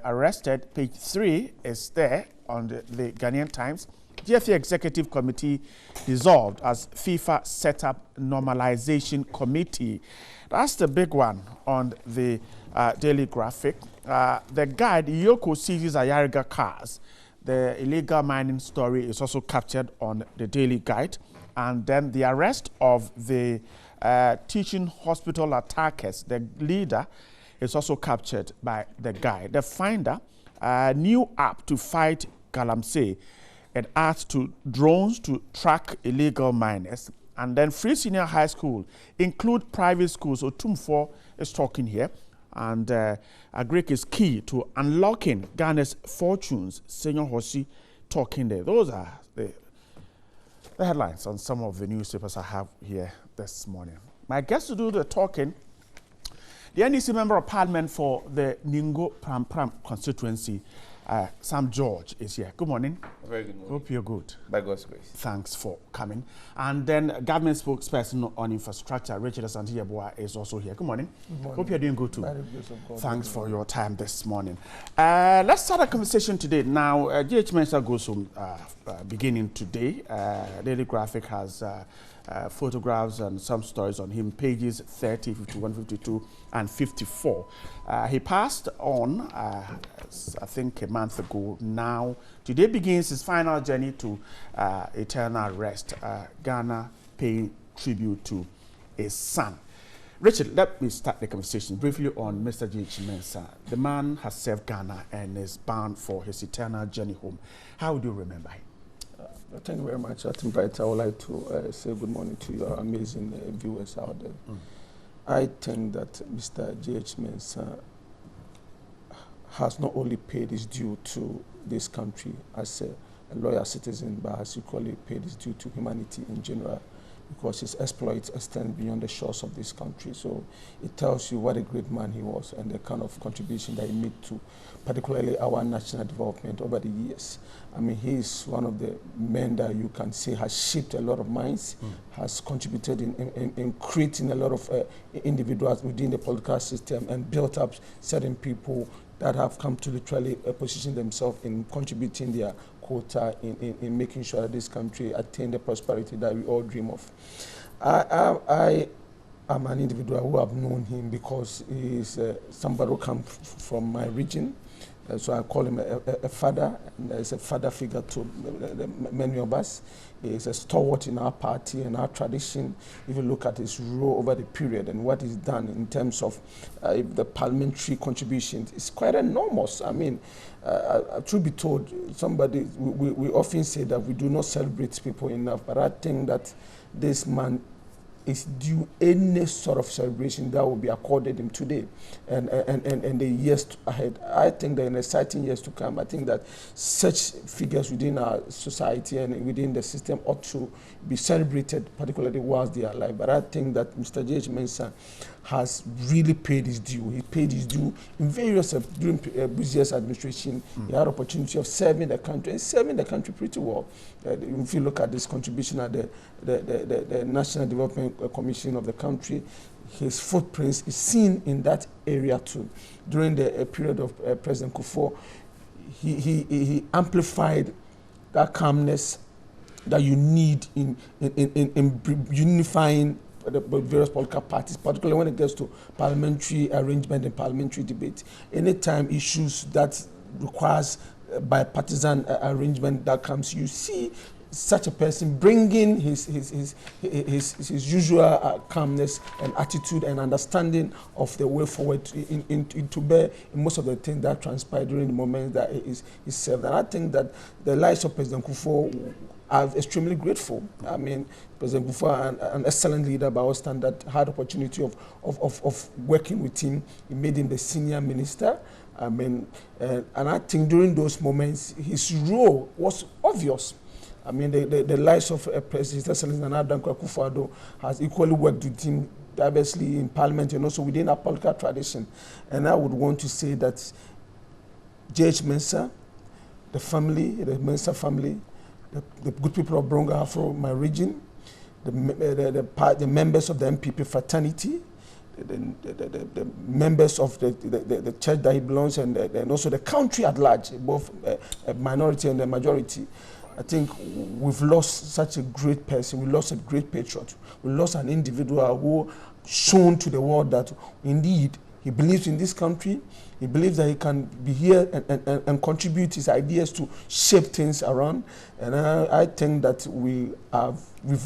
arrested. Page 3 is there on the Ghanaian Times. GFA Executive Committee dissolved as FIFA set up normalization committee. That's the big one on the Daily Graphic. The guide, Yoko seizes Ayariga cars. The illegal mining story is also captured on the Daily Guide. And then the arrest of the teaching hospital attackers, the leader, is also captured by the guide. The Finder, a new app to fight Galamsey. It adds to drones to track illegal miners. And then Free Senior High School include private schools. So Tumfor is talking here. And Agric is key to unlocking Ghana's fortunes. Senior Hoshi talking there. Those are the headlines on some of the newspapers I have here this morning. My guest to do the talking, the NDC Member of Parliament for the Ningo Pram Pram constituency, Sam George, is here. Good morning. Very good morning. Hope you're good. By God's grace. Thanks for coming. And then government spokesperson on infrastructure, Richard Asante-Yeboah, is also here. Good morning. Good morning. Hope you're doing good too. By the grace of God. Thanks for your time this morning. Let's start a conversation today. Now, GH Mensa goes home beginning today. Daily Graphic has photographs and some stories on him, pages 30, 51, 52, and 54. He passed on, I think, a month ago now. Today begins his final journey to eternal rest. Ghana paying tribute to his son. Richard, let me start the conversation briefly on Mr. G.H. Mensah. The man has served Ghana and is bound for his eternal journey home. How would you remember him? Thank you very much. I would like to say good morning to your amazing viewers out there. I think that Mr. G.H. Mensah has not only paid his due to this country as a loyal citizen, but has equally paid his due to humanity in general, because his exploits extend beyond the shores of this country. So it tells you what a great man he was and the kind of contribution that he made to particularly our national development over the years. I mean, he is one of the men that you can say has shaped a lot of minds, has contributed in creating a lot of individuals within the political system and built up certain people that have come to literally position themselves in contributing their quota in making sure that this country attain the prosperity that we all dream of. I am an individual who have known him because he is somebody who comes from my region. So I call him a father, and he's a father figure to many of us. He's a stalwart in our party and our tradition. If you look at his role over the period and what he's done in terms of the parliamentary contributions, it's quite enormous. I mean, truth be told, we often say that we do not celebrate people enough, but I think that this man is due any sort of celebration that will be accorded him today and the years ahead. I think that in exciting years to come, I think that such figures within our society and within the system ought to be celebrated, particularly whilst they are alive. But I think that Mr. J.H. Mensah has really paid his due. He paid his due in various, during Buzia's administration. He had opportunity of serving the country and serving the country pretty well. If you look at this contribution at the National Development Commission of the country, his footprints is seen in that area too. During the period of President Kufuor, he amplified that calmness that you need in unifying the various political parties, particularly when it gets to parliamentary arrangement and parliamentary debate. Anytime issues that requires bipartisan arrangement that comes, you see such a person bringing his usual calmness and attitude and understanding of the way forward into bear in most of the things that transpire during the moment that is served. And I think that the lives of President Kufuor are extremely grateful. I mean, President Kufuor, an excellent leader by our standard, had opportunity of working with him. He made him the senior minister. I mean, and I think during those moments, his role was obvious. I mean, the lives of President Nana Dankwa Akufo-Addo has equally worked with him diversely in Parliament and also within our political tradition. And I would want to say that J.H. Mensah, the family, the Mensah family, the good people of Bronga Afro, my region, the members of the MPP fraternity, the members of the church that he belongs, and also the country at large, both a minority and a majority. I think we've lost such a great person. We lost a great patriot. We lost an individual who shown to the world that indeed he believes in this country. He believes that he can be here and contribute his ideas to shape things around. And I think that we've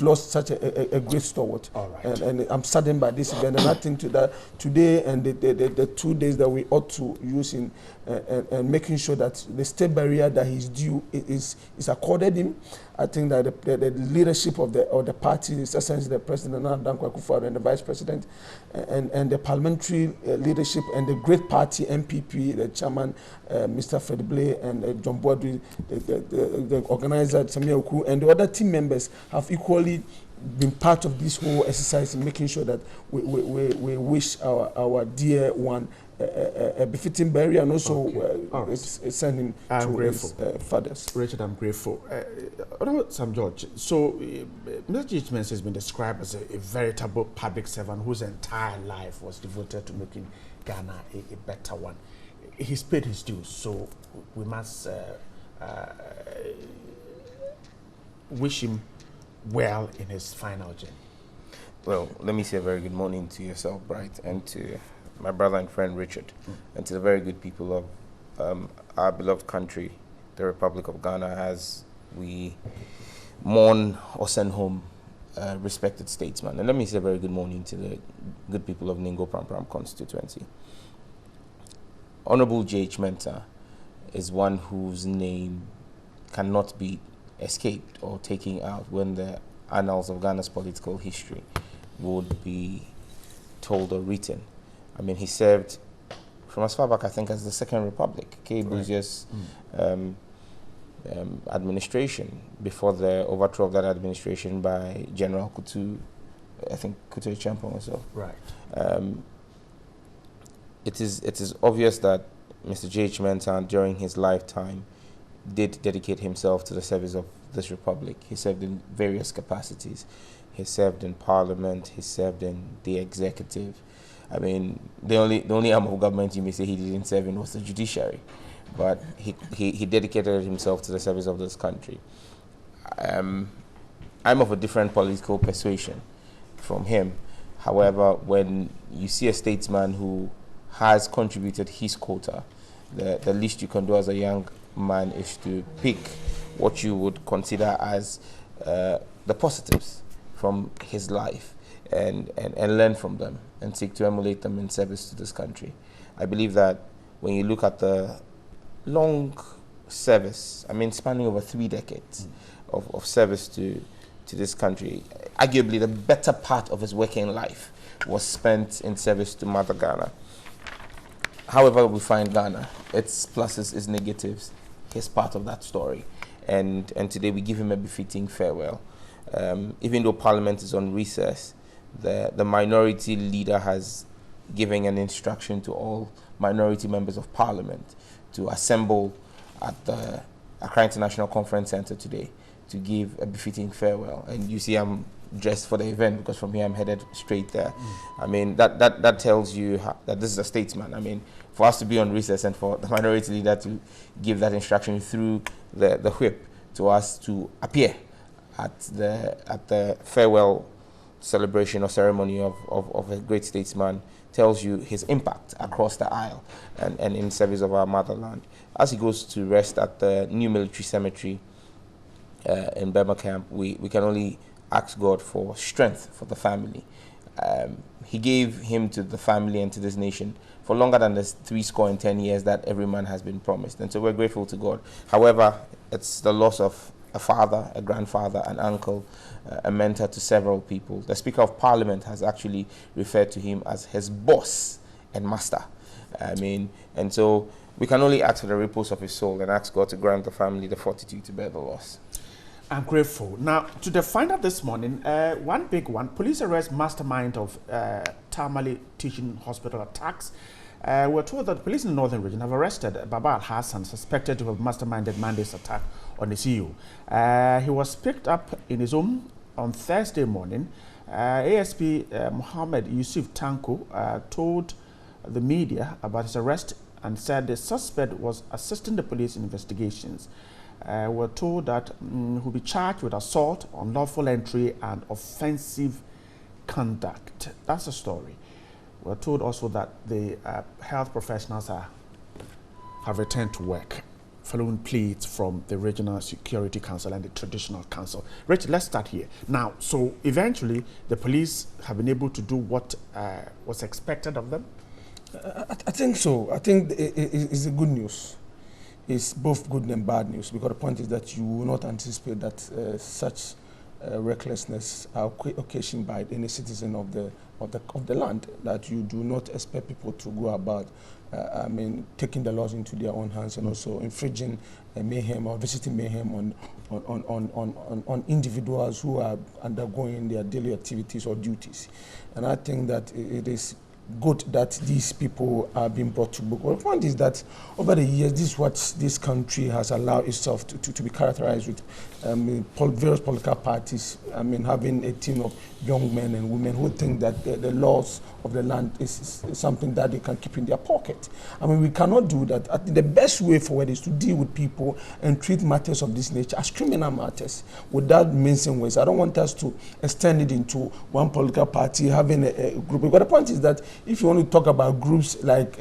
lost such a great stalwart. All right. And I'm saddened by this event. And I think that today and the 2 days that we ought to use in and making sure that the state barrier that he's due is accorded him. I think that the leadership of the party, essentially the president Dankwa Akufo-Addo and the vice president, and the parliamentary leadership and the great party MPP, the chairman Mr. Fred Blay and John Boadri, the organizer Samia Oku, and the other team members have equally been part of this whole exercise in making sure that we wish our dear one a befitting burial and also send him to his fathers. Richard, I'm grateful. Sam George, so Mr. J.H. Mensah has been described as a veritable public servant whose entire life was devoted to making Ghana a better one. He's paid his dues, so we must wish him well in his final journey. Well, let me say a very good morning to yourself, Bright, and to my brother and friend Richard, and to the very good people of our beloved country, the Republic of Ghana, as we mourn or send home respected statesman. And let me say a very good morning to the good people of Ningo Pram constituency. Honorable J.H. Mensah is one whose name cannot be escaped or taken out when the annals of Ghana's political history would be told or written. I mean, he served from as far back, I think, as the Second Republic, K. Buzier's administration, before the overthrow of that administration by General Kutu, I think Kutu Champon or so. Right. It is obvious that Mr. J.H. Mensah, during his lifetime, did dedicate himself to the service of this republic. He served in various capacities. He served in Parliament. He served in the executive. I mean, the only arm of government you may say he didn't serve in was the judiciary, but he dedicated himself to the service of this country. I'm of a different political persuasion from him. However, when you see a statesman who has contributed his quota, the least you can do as a young man is to pick what you would consider as the positives from his life and learn from them and seek to emulate them in service to this country. I believe that when you look at the long service, I mean spanning over 3 decades of service to this country, arguably the better part of his working life was spent in service to Mother Ghana. However we find Ghana, its pluses, its negatives, he's part of that story. And today we give him a befitting farewell. Even though Parliament is on recess, the minority leader has given an instruction to all minority members of Parliament to assemble at the Accra International Conference Center today to give a befitting farewell. And you see I'm dressed for the event because from here I'm headed straight there. I mean, that tells you that this is a statesman. I mean, for us to be on recess and for the minority leader to give that instruction through the whip to us to appear at the farewell celebration or ceremony of a great statesman tells you his impact across the aisle and in service of our motherland. As he goes to rest at the new military cemetery in Burma camp, we can only ask God for strength for the family. He gave him to the family and to this nation for longer than the 70 years that every man has been promised. And so we're grateful to God. However, it's the loss of a father, a grandfather, an uncle, a mentor to several people. The Speaker of Parliament has actually referred to him as his boss and master. And so we can only ask for the repose of his soul and ask God to grant the family the fortitude to bear the loss. I'm grateful. Now, to the find out this morning, one big one, police arrest mastermind of Tamale Teaching Hospital attacks. We're told that police in the Northern Region have arrested Baba Al-Hassan, suspected to have masterminded Monday's attack on the CEO. He was picked up in his home on Thursday morning. ASP Mohammed Yusuf Tanko told the media about his arrest and said the suspect was assisting the police in investigations. We're told that he'll be charged with assault, unlawful entry, and offensive conduct. That's the story. We're told also that the health professionals have returned to work following pleas from the Regional Security Council and the Traditional Council. Rich, let's start here. Now, so eventually the police have been able to do what was expected of them? I think so. I think it's a good news. It's both good and bad news, because the point is that you will not anticipate that such recklessness are occasioned by any citizen of the land, that you do not expect people to go about taking the laws into their own hands and also infringing mayhem or visiting mayhem on individuals who are undergoing their daily activities or duties. And I think that it is good that these people are being brought to book. Well, the point is that over the years, this is what this country has allowed itself to be characterized with various political parties, having a team of young men and women who think that the laws of the land is something that they can keep in their pocket. We cannot do that. I think the best way forward is to deal with people and treat matters of this nature as criminal matters without mincing ways. I don't want us to extend it into one political party having a group. But the point is that if you want to talk about groups like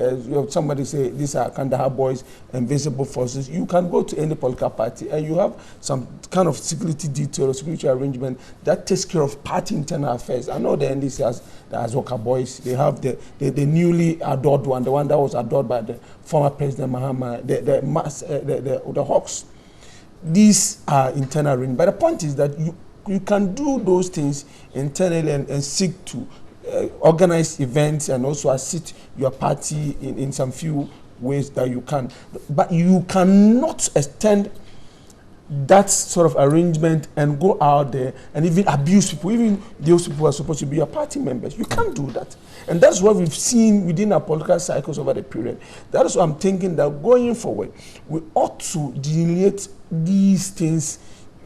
somebody say these are Kandahar boys and visible forces, you can go to any political party and you have some kind of security detail or security arrangement that takes care of party internal affairs. I know the NDC has the Azoka boys. They have the newly adored one, the one that was adored by the former President Mahama, the Hawks. These are internal arrangements. But the point is that you can do those things internally and seek to organize events and also assist your party in some few ways that you can. But you cannot extend that sort of arrangement and go out there and even abuse people, even those people who are supposed to be your party members. You can't do that. And that's what we've seen within our political cycles over the period. That is why I'm thinking that going forward, we ought to delineate these things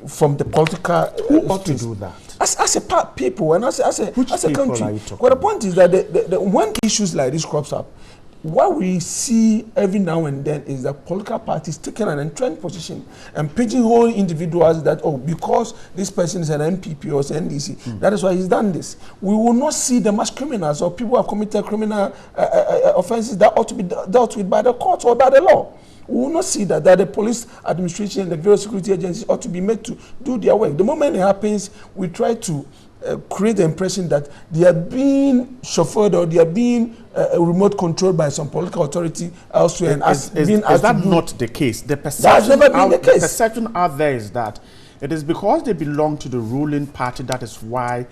from the political Who ought to do that? As a people and as a country. Well, the point is that when issues like this crops up, what we see every now and then is that political parties taking an entrenched position and pigeonhole individuals that, because this person is an MPP or an NDC, that is why he's done this. We will not see them as criminals or people who have committed criminal offenses that ought to be dealt with by the courts or by the law. We will not see that the police administration and the various security agencies ought to be made to do their work. The moment it happens, we try to create the impression that they are being chauffeured or they are being remote controlled by some political authority elsewhere. Is that not the case? The perception that's never been the case. The perception out there is that it is because they belong to the ruling party that is why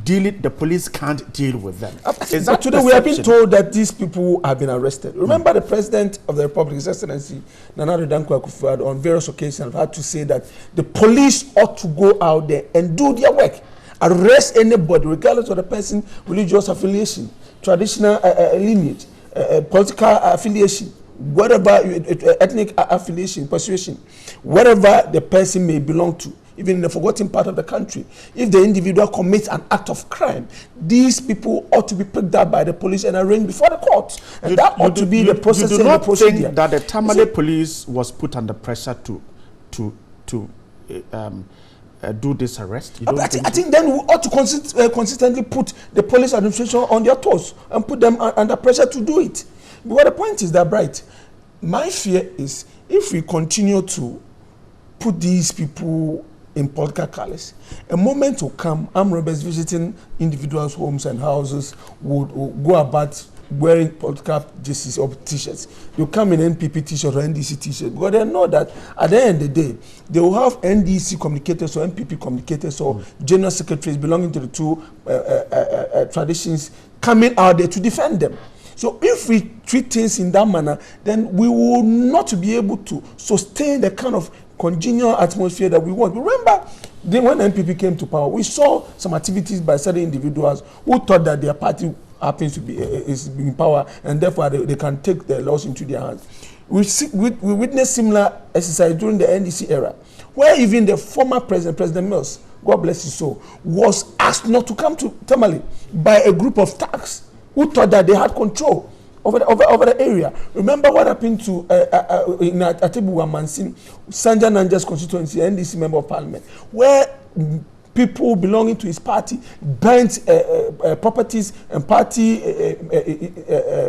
the police can't deal with them. But today we have been told that these people have been arrested. Remember the President of the Republic, His Excellency Nana Addo Dankwa Akufo-Addo, on various occasions had to say that the police ought to go out there and do their work. Arrest anybody, regardless of the person's religious affiliation, traditional lineage, political affiliation, whatever ethnic affiliation, persuasion, whatever the person may belong to, even in the forgotten part of the country. If the individual commits an act of crime, these people ought to be picked up by the police and arraigned before the court. And that ought to be the process and the procedure. You do not think that the Tamale police was put under pressure to do this arrest? I think then we ought to consistently put the police administration on their toes and put them under pressure to do it. But the point is that, Bright, my fear is if we continue to put these people in political colours, a moment will come, armed robbers visiting individuals' homes and houses would go about wearing political jerseys or t-shirts. You come in NPP t-shirt or NDC t-shirt because they know that at the end of the day, they will have NDC communicators or NPP communicators or general secretaries belonging to the two traditions coming out there to defend them. So if we treat things in that manner, then we will not be able to sustain the kind of congenial atmosphere that we want. Remember, when NPP came to power, we saw some activities by certain individuals who thought that their party happens to be is in power and therefore they can take their laws into their hands. We witnessed similar exercise during the NDC era, where even the former President Mills, God bless his soul, was asked not to come to Tamale by a group of thugs who thought that they had control over the area. Remember what happened to in Atebu Wamansin, Sanja Nanja's constituency, NDC member of parliament, where people belonging to his party burnt properties and party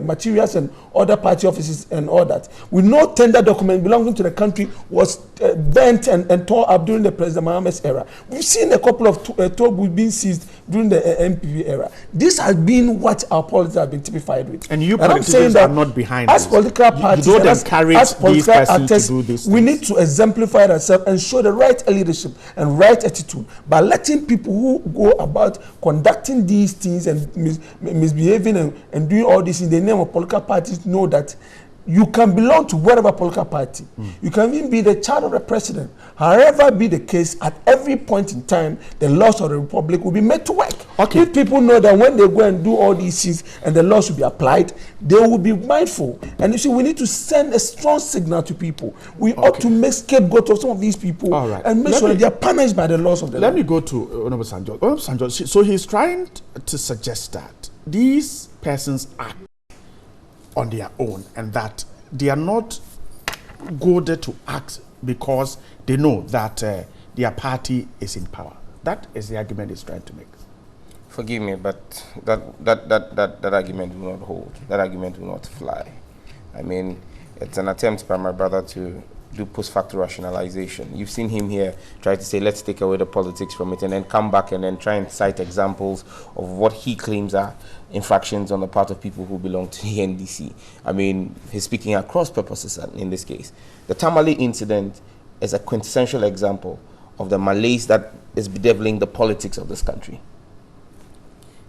materials and other party offices and all that. With no tender document belonging to the country was burnt and tore up during the President Mohammed's era. We've seen a couple of Tobu being seized during the MPP era. This has been what our politics have been typified with. And you politicians are not behind as political parties, you don't encourage these persons to do this. We need to exemplify ourselves and show the right leadership and right attitude by letting people who go about conducting these things and misbehaving and doing all this in the name of political parties know that you can belong to whatever political party. You can even be the child of the president. However be the case, at every point in time, the laws of the republic will be made to work. Okay. If people know that when they go and do all these things and the laws will be applied, they will be mindful. And you see, we need to send a strong signal to people. We ought to make scapegoat of some of these people and make sure that they are punished by the laws of the law. Let me go to Honorable Sanjo. Honorable Sanjo, so he's trying to suggest that these persons act on their own and that they are not goaded to act because they know that their party is in power. That is the argument he's trying to make. Forgive me, but that argument will not hold. That argument will not fly. I mean, it's an attempt by my brother to do post-facto rationalization. You've seen him here try to say, let's take away the politics from it, and then come back and then try and cite examples of what he claims are infractions on the part of people who belong to the NDC. I mean, he's speaking across purposes in this case. The Tamale incident is a quintessential example of the malaise that is bedeviling the politics of this country.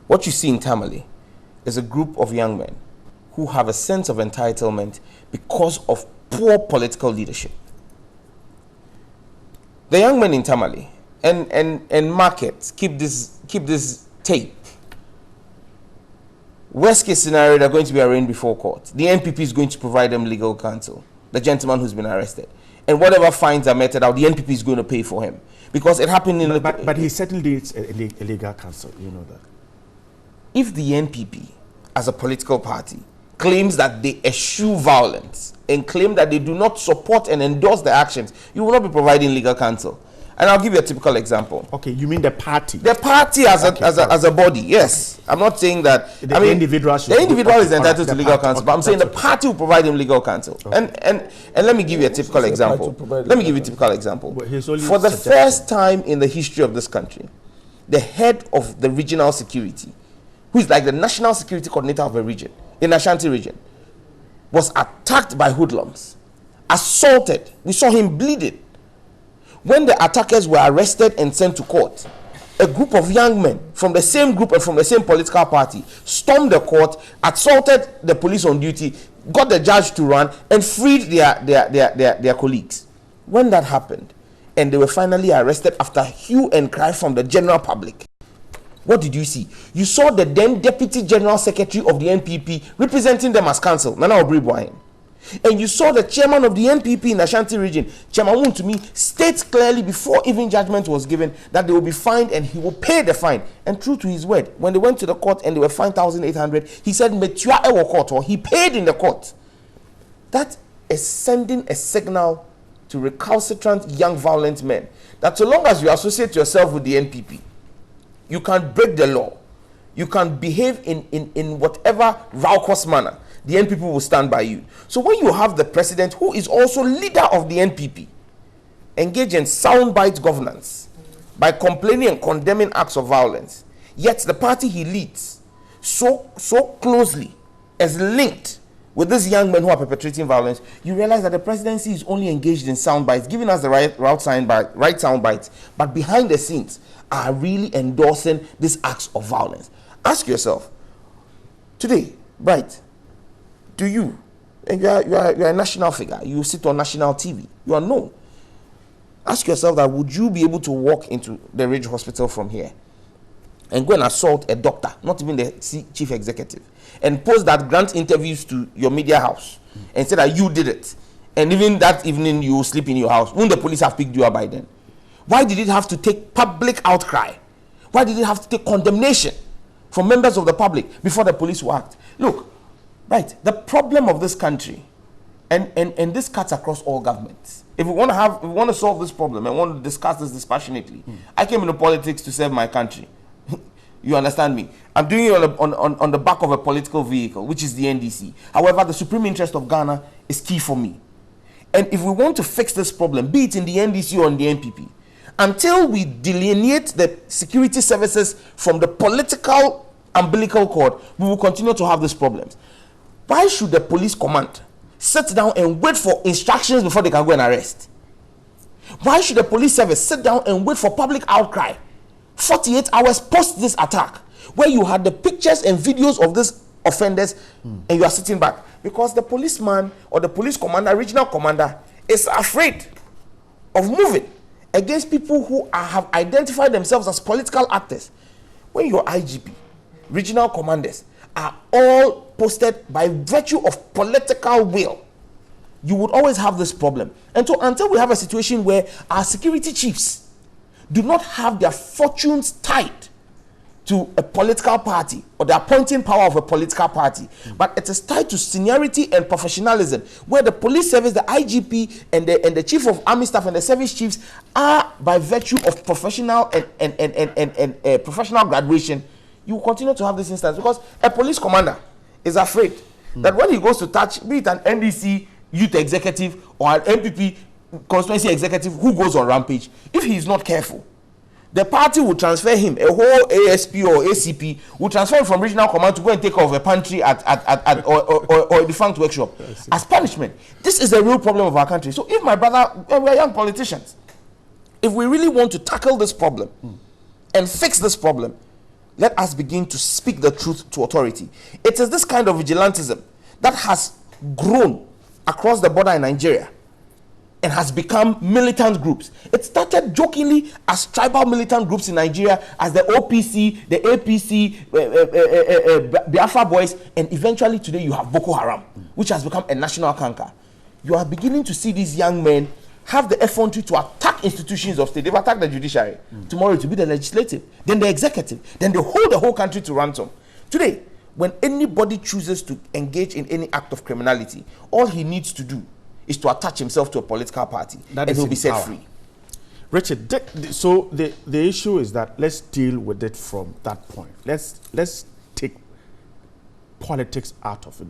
What you see in Tamale is a group of young men who have a sense of entitlement because of poor political leadership. The young men in Tamale and markets keep this tape. Worst case scenario, they're going to be arraigned before court. The NPP is going to provide them legal counsel, the gentleman who's been arrested. And whatever fines are meted out, the NPP is going to pay for him. Because it happened in... But he certainly needs a legal counsel, you know that. If the NPP, as a political party, claims that they eschew violence and claim that they do not support and endorse the actions, you will not be providing legal counsel. And I'll give you a typical example. Okay, you mean the party? The party as a body, yes. I'm not saying that... The individual is entitled to legal counsel, but I'm saying the party will provide him legal counsel. Okay. And let me give you a typical example. Let me give you a typical example. For the first time in the history of this country, the head of the regional security, who is like the national security coordinator of a region, in Ashanti region, was attacked by hoodlums, assaulted. We saw him bleeding. When the attackers were arrested and sent to court, a group of young men from the same group and from the same political party stormed the court, assaulted the police on duty, got the judge to run, and freed their colleagues. When that happened, and they were finally arrested after hue and cry from the general public, what did you see? You saw the then Deputy General Secretary of the NPP representing them as counsel, Nana Obribwain. And you saw the chairman of the NPP in Ashanti region, Chairman Wuntumi, states clearly before even judgment was given that they will be fined and he will pay the fine. And true to his word, when they went to the court and they were fined 1,800, he said, Metua ewo court, or he paid in the court. That is sending a signal to recalcitrant young violent men that so long as you associate yourself with the NPP, you can break the law, you can behave in whatever raucous manner, the NPP will stand by you. So when you have the president, who is also leader of the NPP, engage in soundbite governance by complaining and condemning acts of violence, yet the party he leads so closely is linked with these young men who are perpetrating violence, you realize that the presidency is only engaged in soundbites, giving us the right soundbites, but behind the scenes are really endorsing these acts of violence. Ask yourself, today, right, do you, and you are a national figure, you sit on national TV, you are known. Ask yourself that, would you be able to walk into the Ridge Hospital from here and go and assault a doctor, not even the chief executive, and post that, grant interviews to your media house and say that you did it, and even that evening you will sleep in your house? Wouldn't the police have picked you up by then? Why did it have to take public outcry? Why did it have to take condemnation from members of the public before the police will act? Look, right, the problem of this country, and this cuts across all governments. If we want to solve this problem and want to discuss this dispassionately, I came into politics to serve my country. You understand me? I'm doing it on the back of a political vehicle, which is the NDC. However, the supreme interest of Ghana is key for me. And if we want to fix this problem, be it in the NDC or in the NPP, until we delineate the security services from the political umbilical cord, we will continue to have these problems. Why should the police command sit down and wait for instructions before they can go and arrest? Why should the police service sit down and wait for public outcry 48 hours post this attack, where you had the pictures and videos of these offenders and you are sitting back? Because the policeman or the police commander, regional commander, is afraid of moving against people who have identified themselves as political actors. When your IGP, regional commanders are all posted by virtue of political will, you would always have this problem. And so until we have a situation where our security chiefs do not have their fortunes tied to a political party or the appointing power of a political party, but it is tied to seniority and professionalism, where the police service, the IGP, and the chief of army staff and the service chiefs are by virtue of professional and professional graduation, you will continue to have this instance, because a police commander is afraid that when he goes to touch, be it an NDC youth executive or an MPP constituency executive who goes on rampage, if he is not careful, the party will transfer him, a whole ASP or ACP will transfer him from regional command to go and take over a pantry or a defunct workshop as punishment. This is the real problem of our country. So if my brother, we are young politicians, if we really want to tackle this problem and fix this problem, let us begin to speak the truth to authority. It is this kind of vigilantism that has grown across the border in Nigeria and has become militant groups. It started jokingly as tribal militant groups in Nigeria, as the OPC, the APC, Biafra boys, and eventually today you have Boko Haram, which has become a national canker. You are beginning to see these young men have the effrontery to attack institutions of state. They've attacked the judiciary. Tomorrow it will be the legislative, then the executive, then they hold the whole country to ransom. Today, when anybody chooses to engage in any act of criminality, all he needs to do is to attach himself to a political party, and he'll be set free. Richard, so the issue is that let's deal with it from that point. Let's take politics out of it.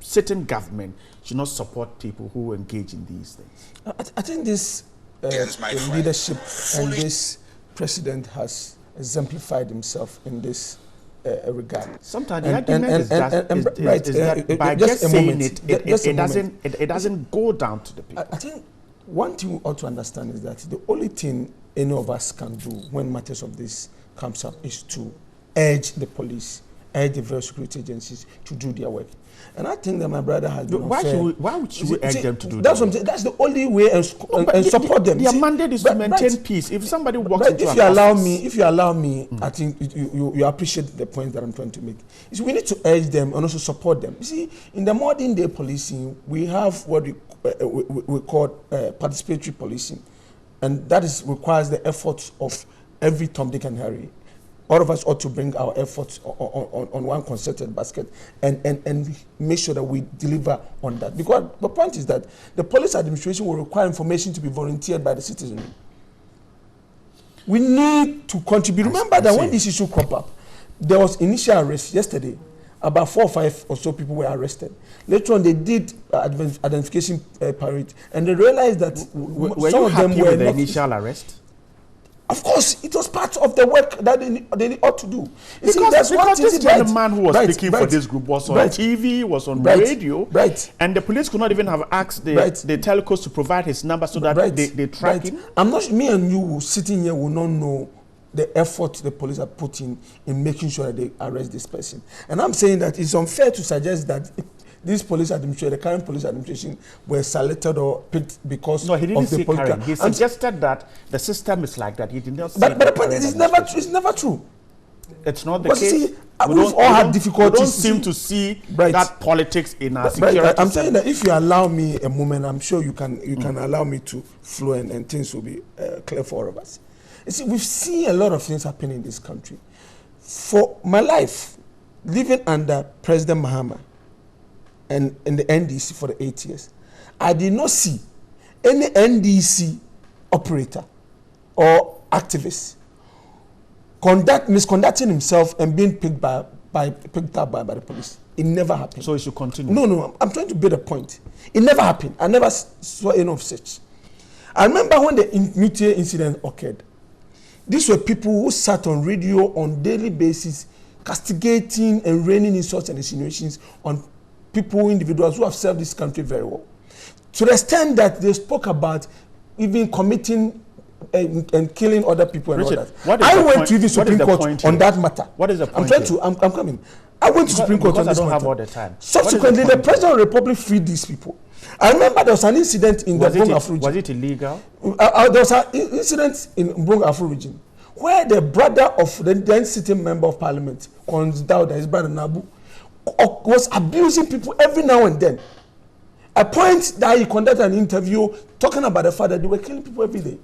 Sitting government should not support people who engage in these things. I think this leadership and this president has exemplified himself in this regard. Sometimes the argument is that by just saying it doesn't go down to the people. I think one thing we ought to understand is that the only thing any of us can do when matters of this comes up is to urge the police, urge the various security agencies to do their work. And I think that my brother has been why should we urge them to do that? That's the only way, and support them. Their mandate is to maintain peace. If somebody walks into if you allow me, I think you appreciate the point that I'm trying to make. You see, we need to urge them and also support them. You see, in the modern day policing, we have what we call participatory policing, and that requires the efforts of every Tom, Dick, and Harry. all of us ought to bring our efforts on one concerted basket and make sure that we deliver on that. Because the point is that the police administration will require information to be volunteered by the citizen. We need to contribute. Remember that when this issue cropped up, there was initial arrest yesterday. About 4 or 5 or so people were arrested. Later on, they did identification parade, and they realized that some of them were with the initial arrest. Of course, it was part of the work that they ought to do. Because this gentleman who was speaking for this group was on TV, was on radio, and the police could not even have asked the telcos to provide his number so that they track him. I'm not. Me and you sitting here will not know the effort the police are putting in making sure that they arrest this person. And I'm saying that it's unfair to suggest that this police administration, the current police administration, were selected or picked because he didn't of the political. He suggested that the system is like that. He did not. But the point is, it's never true. It's not the but case. See, we've all had difficulties. We don't seem to see that politics in our security. I'm saying that if you allow me a moment, I'm sure you can allow me to flow and things will be clear for all of us. You see, we've seen a lot of things happen in this country. For my life, living under President Mahama and in the NDC for the 8 years, I did not see any NDC operator or activist misconducting himself and being picked up by the police. It never happened. So it should continue. No, I'm trying to build a point. It never happened. I never saw any of such. I remember when the nuclear incident occurred. These were people who sat on radio on daily basis, castigating and raining insults and insinuations on people, individuals who have served this country very well. To the extent that they spoke about even committing and killing other people and Richard, all that. I went to the Supreme Court on that matter. What is the point? I'm coming. I went to Supreme Court on this matter. I don't have all the time. Subsequently, the President of the Republic freed these people. I remember there was an incident in the Brong Afro region. Was it illegal? There was an incident in Brong Afro region where the brother of the then sitting member of parliament, his brother Nabu, was abusing people every now and then. A point that he conducted an interview talking about the fact that they were killing people every day.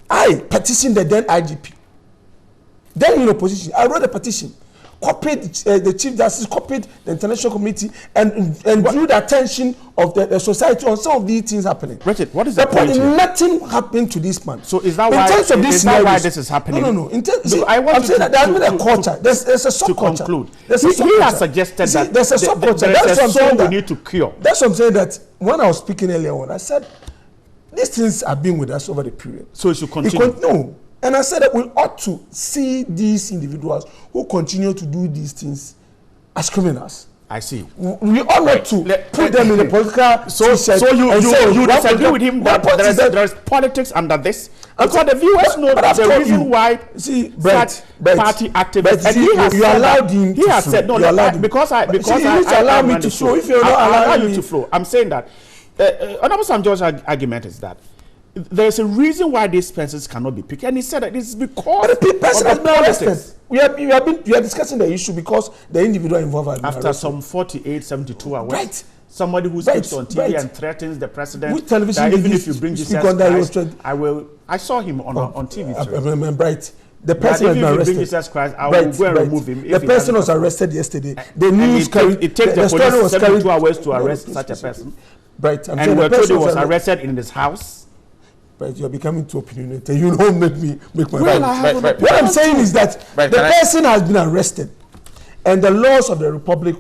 I petitioned the then IGP. Then in opposition, I wrote a petition, copied the Chief Justice, copied the International Committee, and drew the attention of the society on some of these things happening. Richard, what is the point here? Nothing happened to this man. So is that why this is happening? No. I'm saying that there's been a culture. There's a subculture. To conclude, he has suggested that there's a subculture. There's a soul we need to cure. That's what I'm saying. That when I was speaking earlier on, I said these things have been with us over the period. So it should continue. No. And I said that we ought to see these individuals who continue to do these things as criminals. I see. We ought not to put them in the political. So you disagree with him that there is politics under this? Because the viewers know that the reason why party activists and you allowed him. He has said no. Because I allow me to flow. If you allow you to flow, I'm saying that. Honorable Sam George's argument is that there's a reason why these persons cannot be picked, and he said that it's because the person has been arrested. We are discussing the issue because the individual involved has been after arrested. Some 48, 72 hours. Right. Somebody who speaks on TV and threatens the president. Which television that even if you bring Jesus Christ, I saw him on TV. Right. The person has been arrested. If you bring Jesus Christ, I will go and remove him. The person was arrested yesterday. The news carried. It takes the police 72 hours to arrest such a person. Right. And we're told he was arrested in his house. Right, you're becoming too opinionated. You don't make my point. What I'm saying is that the person has been arrested, and the laws of the republic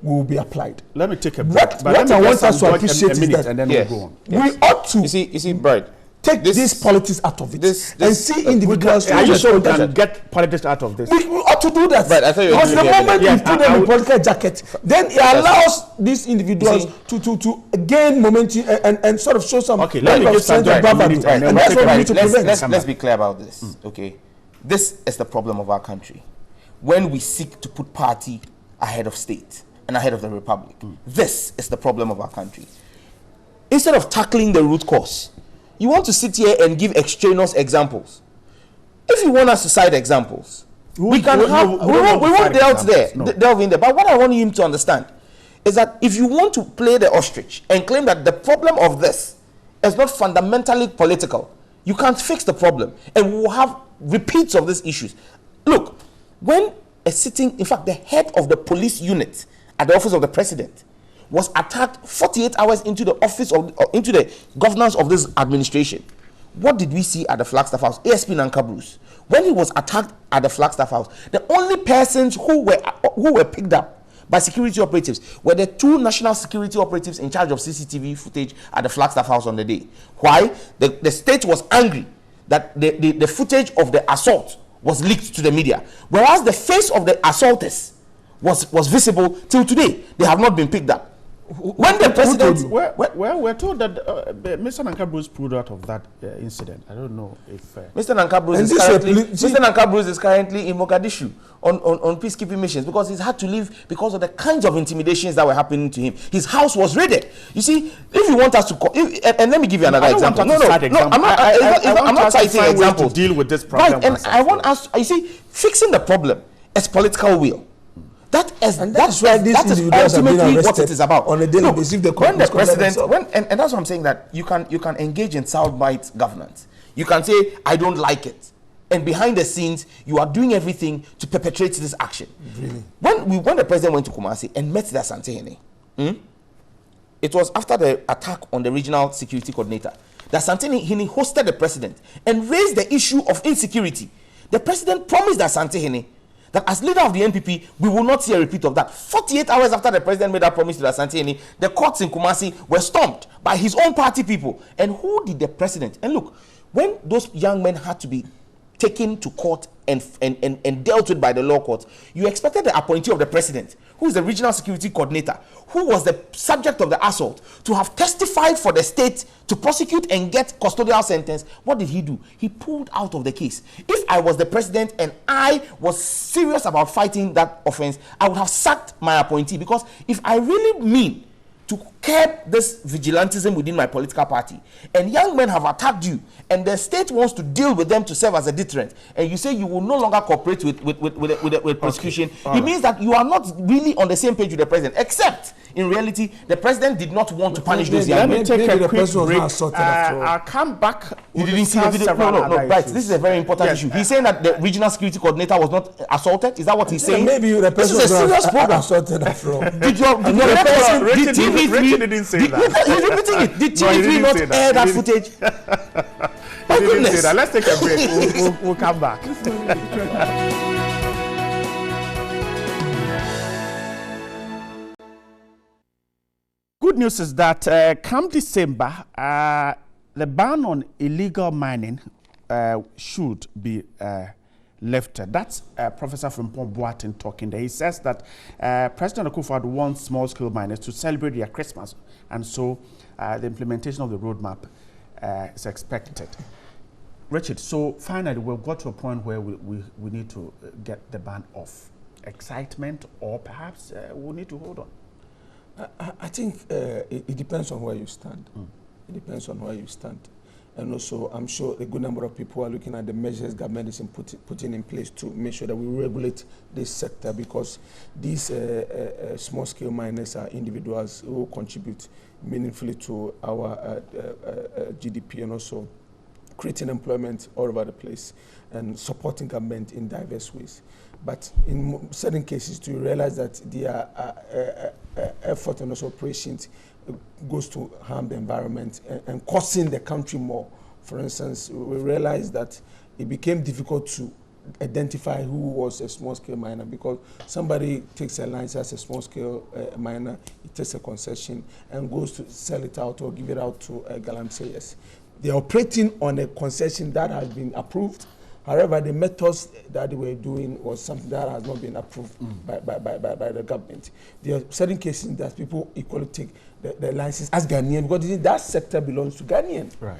will be applied. Let me take a break. What I want us to appreciate is that and then we'll go on. We ought to. You see, Bright. Take this politics out of it and see individuals. Are you sure we can get politics out of this? We ought to do that. Right, I thought you were because the moment you put them in political jacket, then it allows these individuals to gain momentum and sort of show some. Okay, let me give some bravado. And that's what we need to prevent. Let's be clear about this. Okay, this is the problem of our country. When we seek to put party ahead of state and ahead of the republic, this is the problem of our country. Instead of tackling the root cause, you want to sit here and give extraneous examples. If you want us to cite examples, we can have. We won't delve in there. But what I want you to understand is that if you want to play the ostrich and claim that the problem of this is not fundamentally political, you can't fix the problem, and we will have repeats of these issues. Look, when a sitting, in fact, the head of the police unit at the office of the president was attacked 48 hours into the office of, into the governance of this administration, what did we see at the Flagstaff House? ASP Nanka Bruce. When he was attacked at the Flagstaff House, the only persons who were picked up by security operatives were the 2 national security operatives in charge of CCTV footage at the Flagstaff House on the day. Why? The state was angry that the footage of the assault was leaked to the media, whereas the face of the assaulters was visible till today. They have not been picked up. When the president, we're told that Mr. Nanka Bruce pulled out of that incident. I don't know if Mr. Nanka Bruce is currently in Mogadishu on peacekeeping missions because he's had to leave because of the kinds of intimidations that were happening to him. His house was raided. You see, if you want us to and let me give you another example. I'm not citing examples to deal with this problem. Right, and I want us, you see, fixing the problem is political will. That's why these individuals are being arrested what it is about on a daily basis. When the president, and that's what I'm saying, that you can engage in soundbite governance. You can say I don't like it, and behind the scenes you are doing everything to perpetrate this action. Really? When the president went to Kumasi and met the Asante Hene, it was after the attack on the regional security coordinator that Asante Hene hosted the president and raised the issue of insecurity. The president promised the Asante Hene that as leader of the NPP, we will not see a repeat of that. 48 hours after the president made that promise to the Asante Hene, the courts in Kumasi were stormed by his own party people. And who did the president? And look, when those young men had to be taken to court and dealt with by the law courts, you expected the appointee of the president, who is the regional security coordinator, who was the subject of the assault, to have testified for the state to prosecute and get custodial sentence. What did he do? He pulled out of the case. If I was the president and I was serious about fighting that offense, I would have sacked my appointee, because if I really mean to curb this vigilantism within my political party, and young men have attacked you, and the state wants to deal with them to serve as a deterrent, and you say you will no longer cooperate with prosecution, it means that you are not really on the same page with the president, except in reality the president did not want to punish those young men. Let me take a quick break. I'll come back. You didn't see the video? No, right. This is a very important issue. He's saying that the regional security coordinator was not assaulted. Is that what he's saying? Maybe the this is a serious program. Assaulted after all. Did TV3? Didn't say that. He's repeating it. Did TV3 not air that footage? My goodness. Let's take a break. We'll come back. Good news is that come December, the ban on illegal mining should be lifted. That's Professor Frimpong Boateng talking there. He says that President Akufo-Addo wants small-scale miners to celebrate their Christmas, and so the implementation of the roadmap is expected. Richard, so finally we've got to a point where we need to get the ban off. Excitement, or perhaps we need to hold on? I think it depends on where you stand. It depends on where you stand. And also, I'm sure a good number of people are looking at the measures government is putting in place to make sure that we regulate this sector, because these small-scale miners are individuals who contribute meaningfully to our GDP, and also creating employment all over the place and supporting government in diverse ways. But in certain cases, to realize that their effort and also operations goes to harm the environment and costing the country more. For instance, we realized that it became difficult to identify who was a small-scale miner, because somebody takes a license as a small-scale miner, he takes a concession and goes to sell it out or give it out to galamseyers. They are operating on a concession that has been approved. However, the methods that they were doing was something that has not been approved by the government. There are certain cases that people equally take the license as Ghanaian, because that sector belongs to Ghanaian. Right.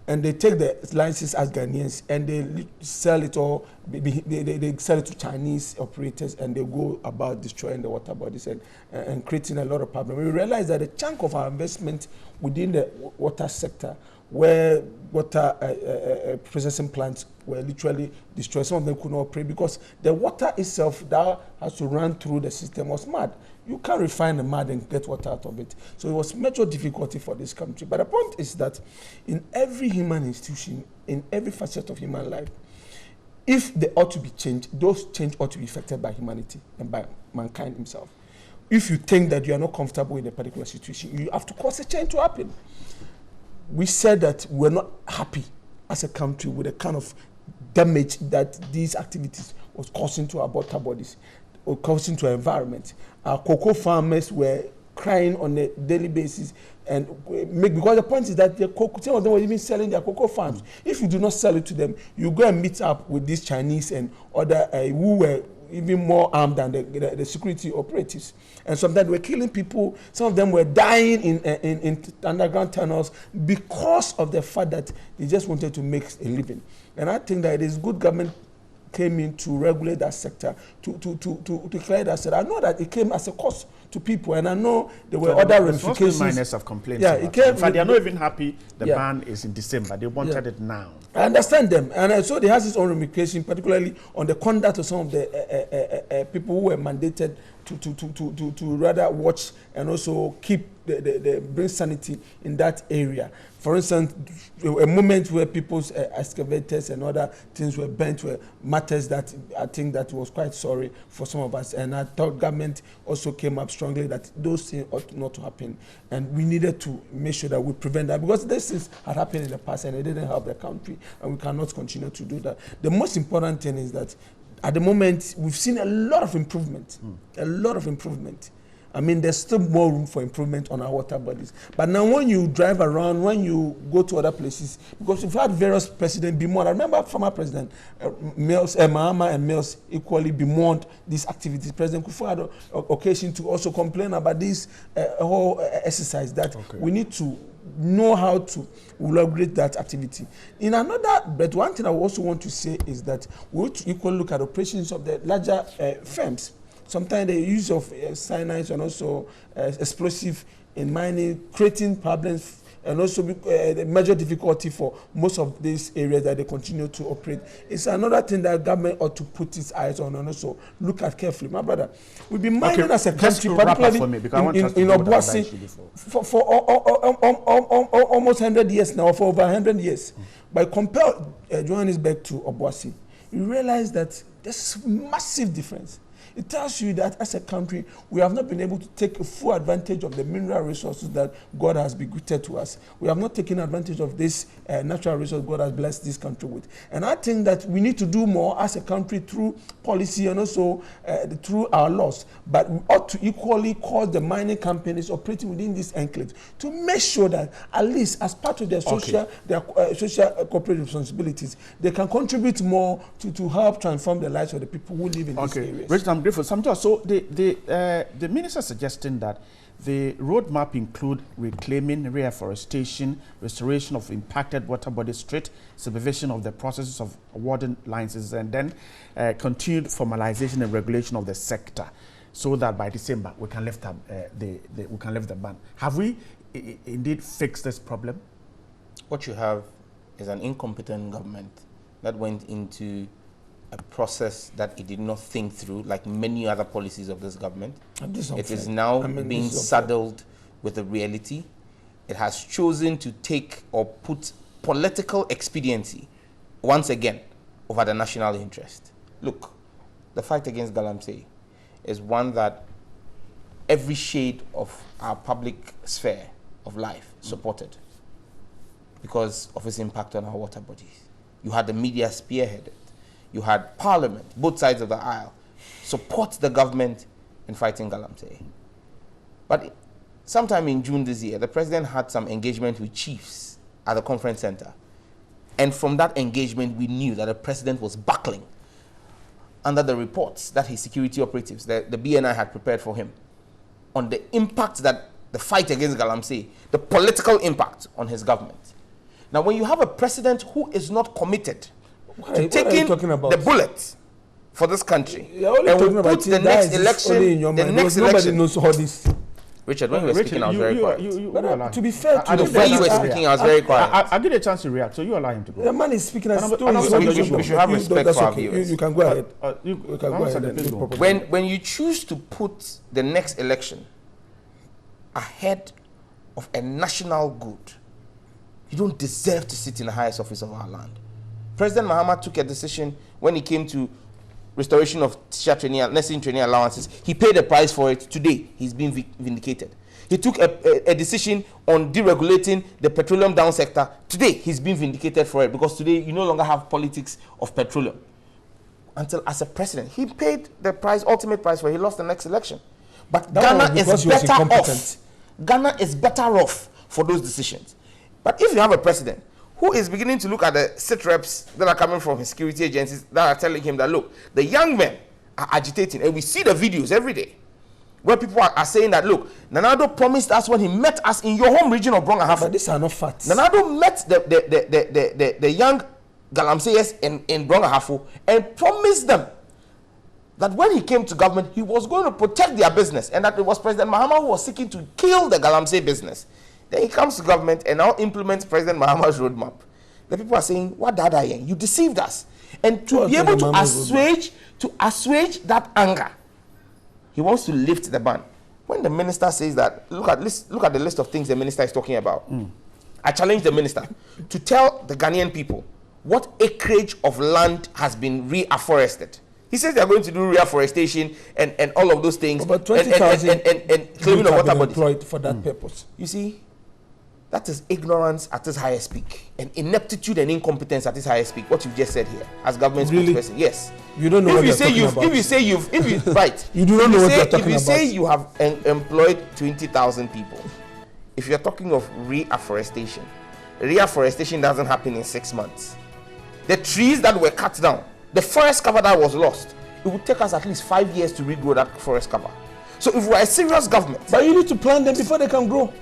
And they take the license as Ghanaians and they sell it, or they sell it to Chinese operators, and they go about destroying the water bodies and creating a lot of problems. We realize that a chunk of our investment within the water sector, where water processing plants were literally destroyed. Some of them could not operate because the water itself that has to run through the system was mud. You can't refine the mud and get water out of it. So it was major difficulty for this country. But the point is that in every human institution, in every facet of human life, if they ought to be changed, those change ought to be effected by humanity and by mankind himself. If you think that you are not comfortable in a particular situation, you have to cause a change to happen. We said that we're not happy as a country with the kind of damage that these activities was causing to our water bodies, or causing to our environment. Our cocoa farmers were crying on a daily basis, and because the point is that some of them were even selling their cocoa farms. If you do not sell it to them, you go and meet up with these Chinese and other who were even more armed than the security operatives. And sometimes they were killing people. Some of them were dying in underground tunnels because of the fact that they just wanted to make a living. And I think that it is good government came in to regulate that sector, to declare that sector. I know that it came as a cost to people, and I know there were other ramifications. Miners have complained. Yeah, it came. In fact, they are not even happy the ban is in December. They wanted it now. I understand them, and so they has its own ramification, particularly on the conduct of some of the people who were mandated to rather watch and also keep the bring sanity in that area. For instance, a moment where people's excavators and other things were burnt were matters that I think that was quite sorry for some of us. And I thought government also came up strongly that those things ought not to happen. And we needed to make sure that we prevent that, because these things had happened in the past and it didn't help the country, and we cannot continue to do that. The most important thing is that at the moment, we've seen a lot of improvement, a lot of improvement. I mean, there's still more room for improvement on our water bodies. But now when you drive around, when you go to other places, because we've had various presidents bemoan. I remember former President Mahama and Mills equally bemoaned these activities. President Kufuor had an occasion to also complain about this whole exercise, that we need to know how to regulate that activity. In another, but one thing I also want to say is that we need to equally look at operations of the larger firms. Sometimes the use of cyanides and also explosive in mining, creating problems, and also the major difficulty for most of these areas that they continue to operate. It's another thing that government ought to put its eyes on and also look at carefully. My brother, we've been mining as a country, particularly in Obuasi, for almost 100 years now, for over 100 years. But compare Johannesburg to Obuasi, you realize that there's massive difference. It tells you that as a country, we have not been able to take a full advantage of the mineral resources that God has bequeathed to us. We have not taken advantage of this natural resource God has blessed this country with. And I think that we need to do more as a country through policy and also through our laws. But we ought to equally cause the mining companies operating within these enclaves to make sure that at least as part of their social, social corporate responsibilities, they can contribute more to help transform the lives of the people who live in these areas. Richard, I'm grateful. So the minister suggesting that the roadmap include reclaiming, reforestation, restoration of impacted water bodies, strict supervision of the processes of awarding licenses, and then continued formalization and regulation of the sector, so that by December we can lift up we can lift the ban. Have we indeed fixed this problem? What you have is an incompetent government that went into a process that it did not think through, like many other policies of this government. It is now being saddled with a reality. It has chosen to take or put political expediency once again over the national interest. Look, the fight against galamsey is one that every shade of our public sphere of life supported because of its impact on our water bodies. You had the media spearheaded. You had Parliament, both sides of the aisle, support the government in fighting galamsey. But sometime in June this year, the president had some engagement with chiefs at the conference center. And from that engagement, we knew that the president was buckling under the reports that his security operatives, the BNI, had prepared for him on the impact that the fight against galamsey, the political impact on his government. Now, when you have a president who is not committed to taking the bullet for this country, and we put the next election, nobody knows all this. Richard, when you were speaking, I was very quiet. To be fair to the way you were speaking, I was very quiet. I did a chance to react, so you allow him to go. The man is speaking as we should have respect for our viewers. You can go ahead. You can go ahead. When you choose to put the next election ahead of a national good, you don't deserve to sit in the highest office of our land. President Mahama took a decision when it came to restoration of teacher training and nursing training allowances. He paid the price for it. Today, he's been vindicated. He took a decision on deregulating the petroleum down sector. Today, he's been vindicated for it because today you no longer have politics of petroleum. Until as a president, he paid the price, ultimate price for it. He lost the next election. But Ghana is better off. Ghana is better off for those decisions. But if you have a president who is beginning to look at the sit reps that are coming from his security agencies that are telling him that, look, the young men are agitating, and we see the videos every day where people are saying that, look, Nanado promised us when he met us in your home region of Brong-Ahafo. But these are not facts. Nanado met the young Galamseyers in Brong-Ahafo and promised them that when he came to government, he was going to protect their business, and that it was President Mahama who was seeking to kill the Galamsey business. Then he comes to government and now implements President Mahama's roadmap. The people are saying, what did I You deceived us. And to be able to assuage that anger, he wants to lift the ban. When the minister says that, look at the list of things the minister is talking about. I challenge the minister to tell the Ghanaian people what acreage of land has been reafforested. He says they are going to do reforestation and all of those things. About 20,000 and claiming of water bodies employed for that purpose. You see, that is ignorance at its highest peak, and ineptitude and incompetence at its highest peak. What you've just said here, as government spokesperson, yes. You don't know what you're talking about. If you say you've, right? You do not know what you're talking about. If you say you have employed 20,000 people, if you're talking of reforestation doesn't happen in 6 months. The trees that were cut down, the forest cover that was lost, it would take us at least 5 years to regrow that forest cover. So if we're a serious government, but you need to plant them before they can grow.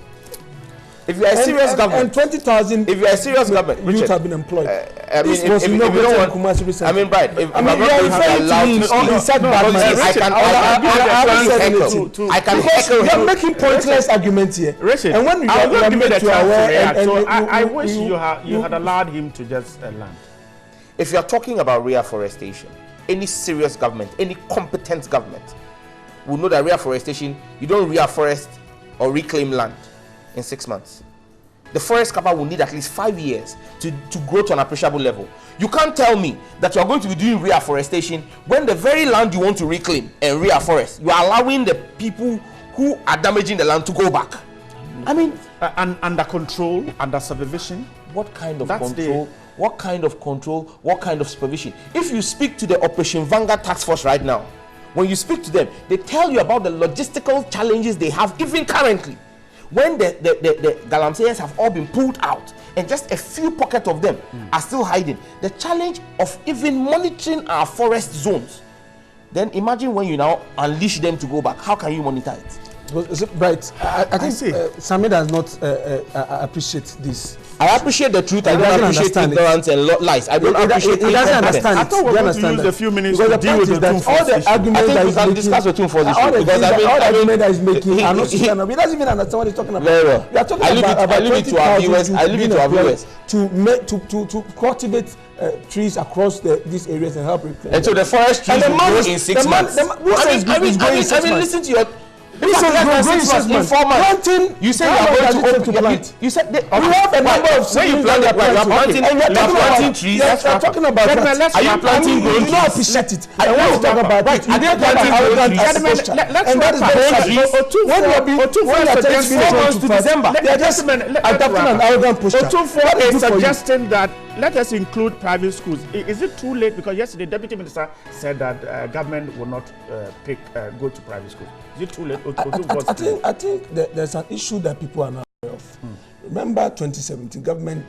If you are a serious government, and 20,000, if you are a serious government, youth have been employed. I mean, if you don't want, I mean, right? If I'm not going to have allowed to speak, I can echo. You are making pointless arguments here. And when you are made to aware, so I wish you had allowed him to just land. If you are talking about reforestation, any serious government, any competent government will know that reforestation, you don't reforest or reclaim land in 6 months. The forest cover will need at least 5 years to grow to an appreciable level. You can't tell me that you are going to be doing reforestation when the very land you want to reclaim and reforest, you are allowing the people who are damaging the land to go back. I mean, under control, under supervision. What kind of control? What kind of control? What kind of supervision? If you speak to the Operation Vanguard Task Force right now, when you speak to them, they tell you about the logistical challenges they have even currently. When the Galamseyers have all been pulled out and just a few pockets of them are still hiding, the challenge of even monitoring our forest zones, then imagine when you now unleash them to go back. How can you monitor it? Right. I think Samir does not appreciate this. I appreciate the truth. I don't appreciate ignorance and lies. I don't appreciate it. He doesn't understand it. I thought we were going to use a few minutes to deal with the Toon all the arguments that we can discuss the Toon Force issue. All the argument that he's making are not sustainable. He doesn't even understand what he's talking about. Very well. We are talking about I leave it to our viewers. I leave it to our viewers to cultivate trees across these areas and help reclaim. And so the forest trees will grow in 6 months. I mean, listen to your. This is going 6 months. Planting. You said you are going to plant. You said we have a number of when you plant planting trees. Yes, we are talking about that. Are you planting grown trees? You don't appreciate it. I want to talk about it. Are they planting grown trees? And that is when you are telling me 4 months to December, they are just adopting an arrogant posture. Otunfor is suggesting that let us include private schools. Is it too late? Because yesterday the deputy minister said that government will not go to private schools. Is it too late? I think there's an issue that people are not aware of. Remember 2017, government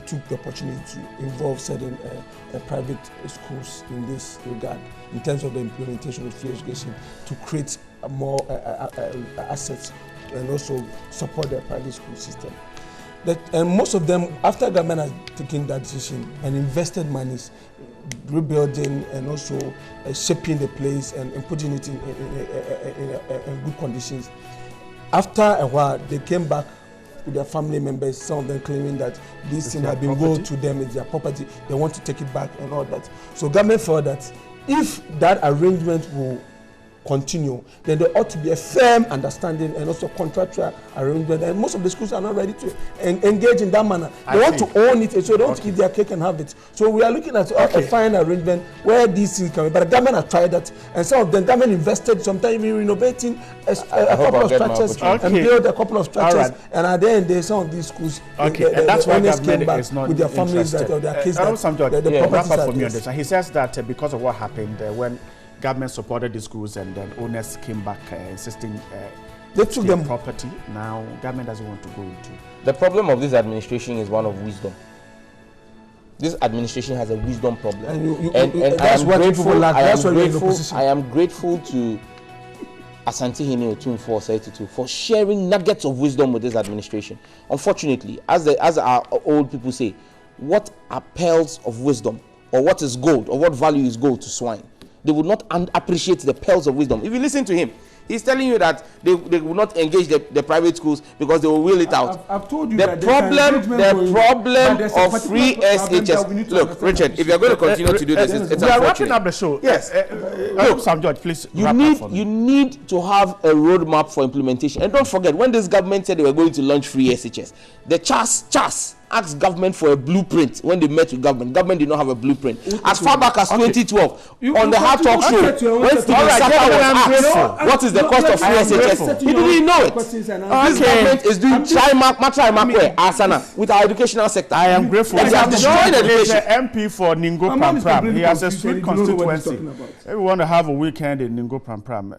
took the opportunity to involve certain private schools in this regard, in terms of the implementation of free education, to create more assets and also support the private school system. And most of them, after government has taken that decision and invested monies, rebuilding and also shaping the place and putting it in good conditions. After a while, they came back with their family members, some of them claiming that this thing had been willed to them, it's their property, they want to take it back and all that. So government felt that if that arrangement will continue, then there ought to be a firm understanding and also contractual arrangement. And most of the schools are not ready to engage in that manner. They want to own it, so they want to eat their cake and have it. So we are looking at a fine arrangement where these things can be. But the government has tried that, and some of them government invested sometime in renovating a couple of structures and build a couple of structures. And at the end, some of these schools, and that's why government is not with their families that or their kids. He says that because of what happened when government supported the schools and then owners came back insisting they took them property. Now government doesn't want to go into. The problem of this administration is one of wisdom. This administration has a wisdom problem, and that's what people lack. I am grateful to Asante Hene Otumfuo Osei for sharing nuggets of wisdom with this administration. Unfortunately, as our old people say, what are pearls of wisdom, or what is gold, or what value is gold to swine? They would not appreciate the pearls of wisdom. If you listen to him, he's telling you that they will not engage the private schools because they will wheel it out. I've told you the that problem of free SHS. Look, Richard, if you are going to continue to do this, it's we are wrapping up the show. Yes. Look, Sam George, please. You need to have a roadmap for implementation. And don't forget, when this government said they were going to launch free SHS, the CHAS asked government for a blueprint when they met with government. Government did not have a blueprint. As far back as 2012, on the Hard Talk Show, when Stephen Saka was asked what is the cost of free SHS, he didn't know it. This government is doing Asana with our educational sector. I am grateful. He has destroyed education. MP for Ningo Pram Pram. He has a sweet constituency. If we want to have a weekend in Ningo Pram Pram,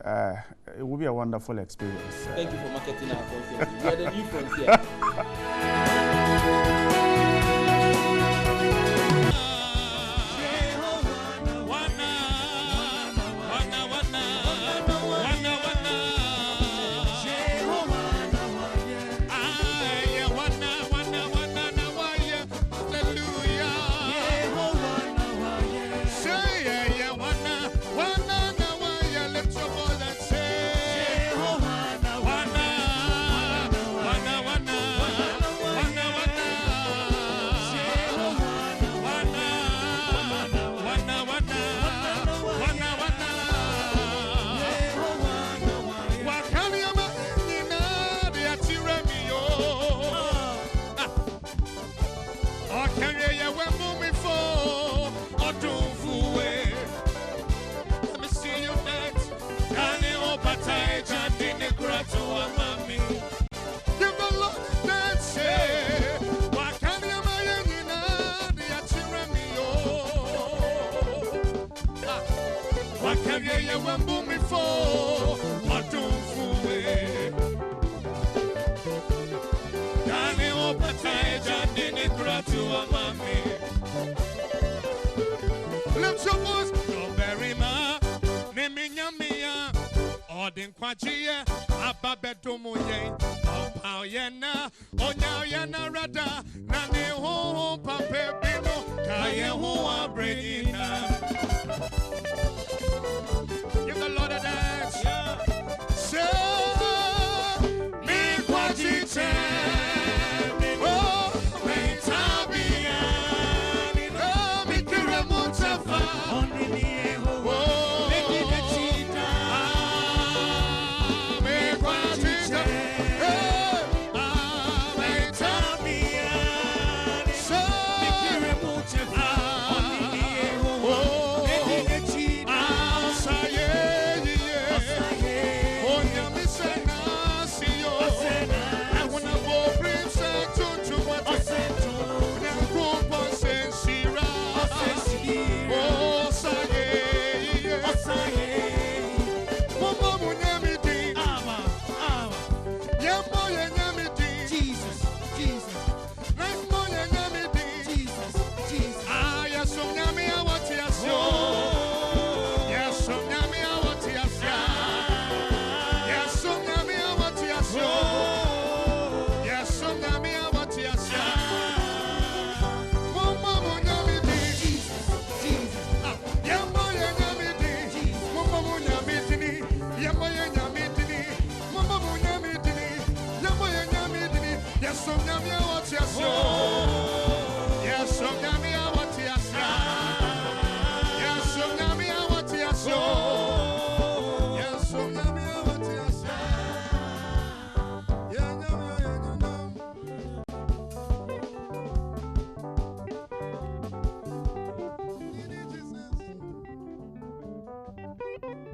it will be a wonderful experience. Thank you for marketing our content. We are the new frontier.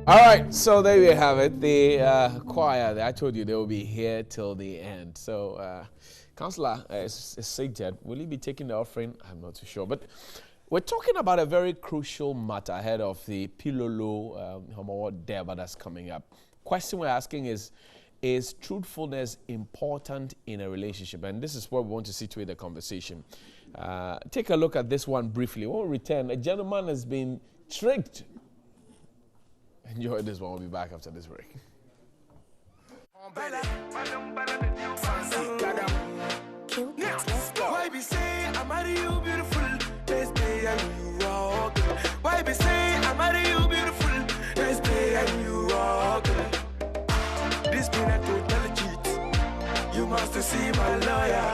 All right, so there you have it. The choir, I told you they will be here till the end. So, Councillor Sigted, will he be taking the offering? I'm not too sure. But we're talking about a very crucial matter ahead of the Pilolo Homo Deba that's coming up. Question we're asking is truthfulness important in a relationship? And this is where we want to situate the conversation. Take a look at this one briefly. We'll return. A gentleman has been tricked. Enjoy this one. We'll be back after this break. Why be say I marry you beautiful? Let's play and you are ugly. Why be say I marry you beautiful? Let's play and you are ugly. This been a total cheat. You must see my lawyer.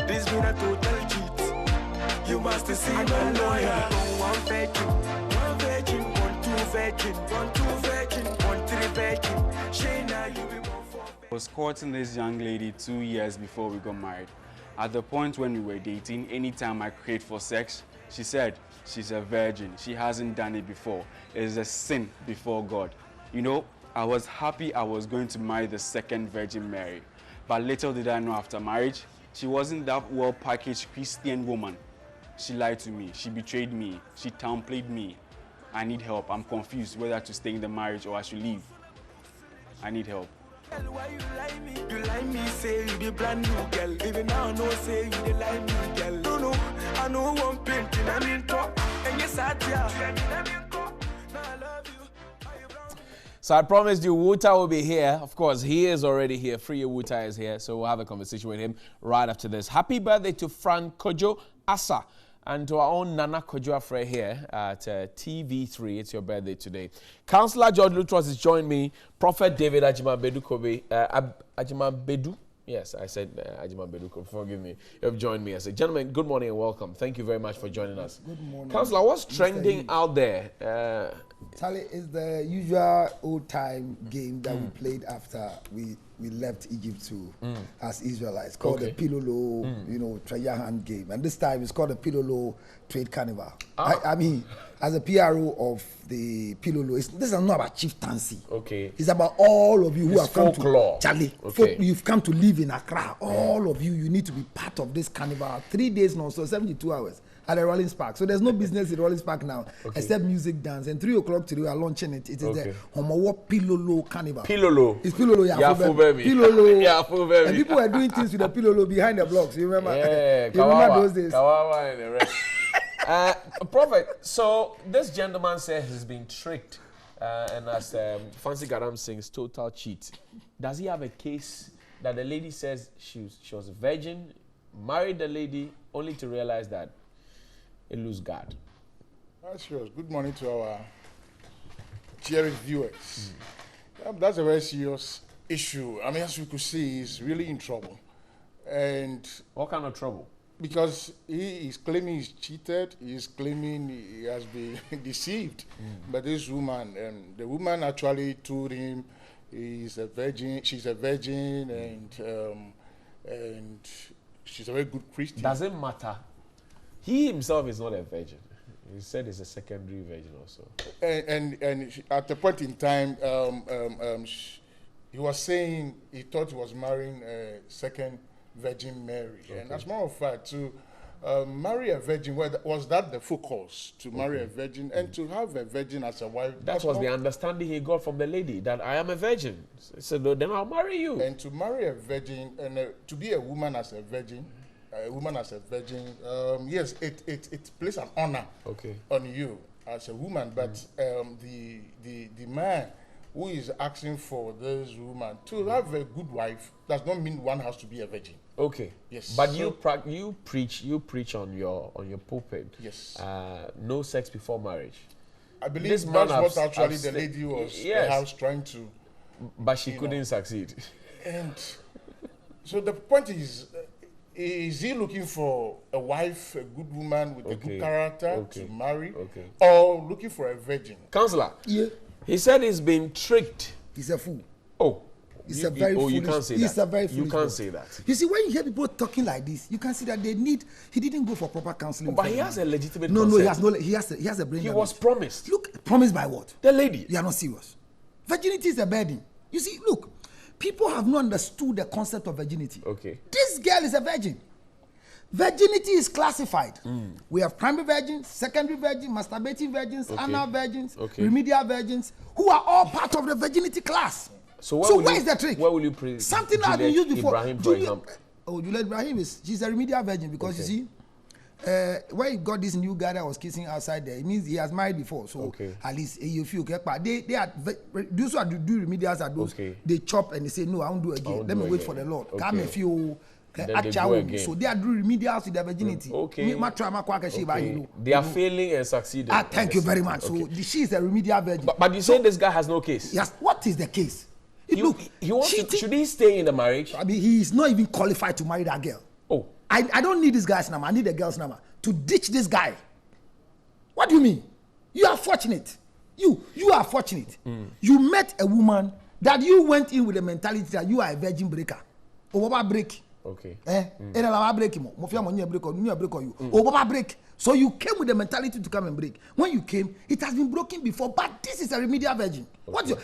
This been a total cheat. You must see my lawyer. One virgin, one virgin, one two virgin, one two virgin, one three virgin. Shayna, you be more for. I was courting this young lady 2 years before we got married. At the point when we were dating, anytime I craved for sex, she said she's a virgin. She hasn't done it before. It is a sin before God. You know, I was happy I was going to marry the second Virgin Mary. But little did I know after marriage, she wasn't that well-packaged Christian woman. She lied to me. She betrayed me. She downplayed me. I need help. I'm confused whether to stay in the marriage or I should leave. I need help. Why you lie me? You lie me, say you the brand new girl. Even now, no say you the lie me, girl. No, I know one painting, I mean talk. And yes, I love you. So I promised you Wuta will be here. Of course, he is already here. Free Wuta is here. So we'll have a conversation with him right after this. Happy birthday to Frank Kojo Asa. And to our own Nana Kojo Afre here at TV3. It's your birthday today. Councillor George Lutros has joined me. Prophet David Ajimabedu Kobe. Ajimabedu? Yes, I said Ajimabedu Kobe. Forgive me. You have joined me. I said, gentlemen, good morning and welcome. Thank you very much for joining us. Good morning. Councillor, what's trending out there? Charlie, it's the usual old-time game that we played after we left Egypt as Israelites, called the Pilolo, treasure hunt game. And this time it's called the Pilolo Trade Carnival. I mean, as a PRO of the Pilolo, this is not about chieftaincy. Okay. It's about all of you who have come to Charlie. Okay. You've come to live in Accra. All of you, you need to be part of this carnival. 3 days non, so 72 hours. At the Rollins Park. So there's no business in Rollins Park now, except music, dance. And 3 o'clock today we are launching it. It is the Homowo Pilolo Carnival. Pilolo. It's Pilolo, yeah. Pilolo. And people are doing things with the Pilolo behind the blocks. You remember? Yeah, you remember those days? Kawawa and the rest. Prophet, so this gentleman says he's been tricked. And as Fancy Garam sings, total cheat. Does he have a case that the lady says she was a virgin, married the lady, only to realize that it lose God? That's yours. Good morning to our cherished viewers. That's a very serious issue. I mean, as you could see, he's really in trouble. And what kind of trouble? Because he is claiming he's cheated. He's claiming he has been deceived by this woman. And the woman actually told him he's a virgin. She's a virgin, and she's a very good Christian. Does it matter? He himself is not a virgin. He said he's a secondary virgin also. And at the point in time, he was saying he thought he was marrying a second Virgin Mary. And as a matter of fact, to marry a virgin, was that the focus? To marry a virgin and to have a virgin as a wife? That was the understanding he got from the lady, that I am a virgin. He said, no, then I'll marry you. And to marry a virgin, and to be a woman as a virgin, yes, it places an honor on you as a woman, but the man who is asking for this woman to have a good wife does not mean one has to be a virgin. Okay. Yes. But so you preach on your pulpit. Yes. No sex before marriage. I believe that's what actually the lady was perhaps trying to. But she couldn't succeed. And so the point is he looking for a wife, a good woman with a good character to marry, or looking for a virgin? Councillor, he said he's been tricked. He's a fool. Oh, he's a very foolish. You can't say that. He's a very foolish. You can't say that. You see, when you hear people talking like this, you can see that he didn't go for proper counseling. But he has a legitimate consent. No, he has a brain. He was promised. Look, promised by what? The lady. You are not serious. Virginity is a burden. You see, look, people have not understood the concept of virginity. Okay. This girl is a virgin. Virginity is classified. We have primary virgins, secondary virgins, masturbating virgins, anal virgins, remedial virgins, who are all part of the virginity class. So where is the trick? Where will you something that has been used before? Ibrahim, for example? Oh, Juliet Ibrahim she's a remedial virgin because you see, when he got this new guy that was kissing outside there, it means he has married before. So at least you feel okay. But they are those who are do remedials are those they chop and they say no, I won't do it again. Let me wait for the Lord. Come if you. So they are doing remedials with their virginity. They are failing and succeeding. Thank you very much. So she is a remedial virgin. But you say this guy has no case? Yes. What is the case? Should he stay in the marriage? I mean, he is not even qualified to marry that girl. Oh. I don't need this guy's number. I need the girl's number to ditch this guy. What do you mean? You are fortunate. You are fortunate. You met a woman that you went in with the mentality that you are a virgin breaker. Or what break? Okay. Break. So you came with the mentality to come and break. When you came, it has been broken before, but this is a remedial virgin.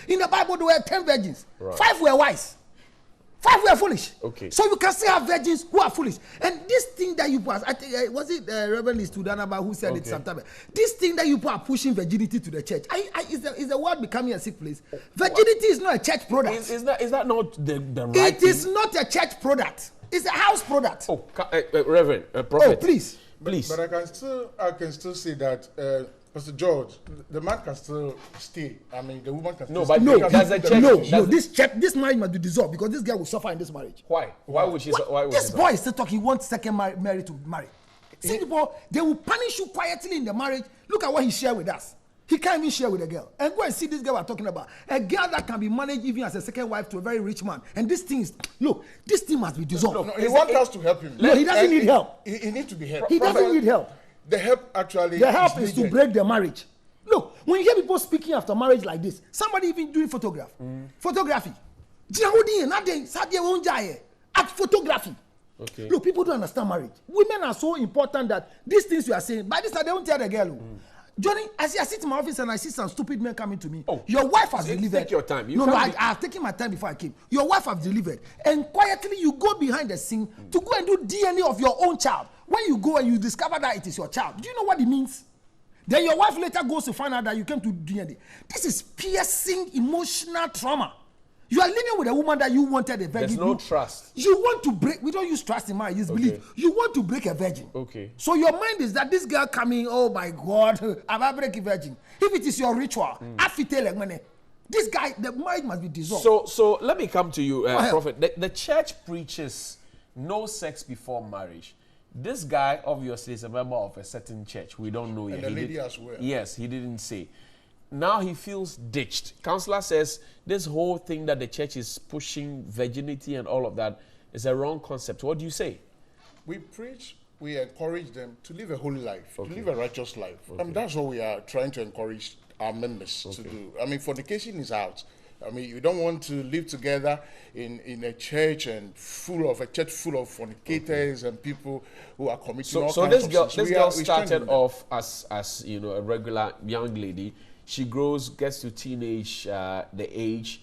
In the Bible there were 10 virgins. Right. 5 were wise. 5 were foolish. Okay. So you can still have virgins who are foolish. And this thing that you put, I think, was it Reverend Studanaba who said it sometime? This thing that you put are pushing virginity to the church. Is the world becoming a sick place? Virginity is not a church product. Is that not the right It is not a church product. It's a house product. Oh, Reverend, Prophet. Oh, please. But I can still say that Pastor George, the man can still stay. I mean, the woman can still stay. This marriage must be dissolved because this girl will suffer in this marriage. Why? Why would she? This boy is still talking. He wants second Mary to marry. See, they will punish you quietly in the marriage. Look at what he shared with us. He can't even share with a girl. And go and see this girl we're talking about. A girl that can be managed even as a second wife to a very rich man. And this thing is, look, this thing must be dissolved. No, he wants us to help him. No, he doesn't need help. He needs to be helped. He doesn't need help. The help actually is to break the marriage. Look, when you hear people speaking after marriage like this, somebody even doing photography. At photography. Okay. Look, people don't understand marriage. Women are so important that these things you are saying, by this time they don't tell the girl. Johnny, I sit in my office and I see some stupid men coming to me. Oh, your wife has delivered. Take your time. I have taken my time before I came. Your wife has delivered. And quietly you go behind the scene to go and do DNA of your own child. When you go and you discover that it is your child, do you know what it means? Then your wife later goes to find out that you came to DNA. This is piercing emotional trauma. You are living with a woman that you wanted a virgin. There's no trust. You want to break. We don't use trust in marriage. It's belief. You want to break a virgin. Okay. So your mind is that this girl coming. Oh my God, I'm a break a virgin. If it is your ritual, this guy, the marriage must be dissolved. So let me come to you, Prophet. The church preaches no sex before marriage. This guy obviously is a member of a certain church. We don't know yet. And the lady as well. Yes, he didn't say. Now he feels ditched. Counselor says this whole thing that the church is pushing virginity and all of that is a wrong concept. What do you say? We preach, we encourage them to live a holy life, to live a righteous life. I mean, that's what we are trying to encourage our members to do. I mean, fornication is out. I mean, you don't want to live together in a church and full of fornicators and people who are committing all kinds of sins. This girl started off as you know, a regular young lady. She grows, gets to teenage the age,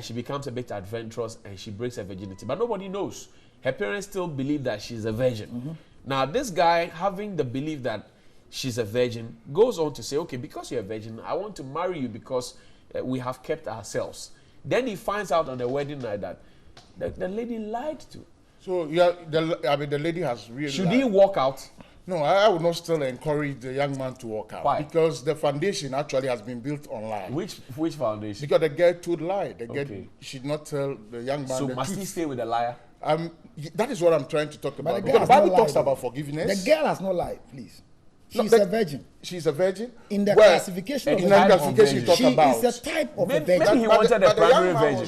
she becomes a bit adventurous and she breaks her virginity. But nobody knows. Her parents still believe that she's a virgin. Now this guy, having the belief that she's a virgin, goes on to say, okay, because you're a virgin, I want to marry you because we have kept ourselves. Then he finds out on the wedding night that the lady lied to. So the lady has really Should he walk out? No, I would not still encourage the young man to walk out. Why? Because the foundation actually has been built online. Which foundation? Because the girl told lie. The girl should not tell the young man so the must truth. He stay with the liar? That is what I'm trying to talk about. Because the Bible talks about forgiveness. The girl has not lied, please. She's a virgin. She's a virgin? In the classification of the classification you talk about. She is a type of a virgin. Maybe he wanted a primary virgin.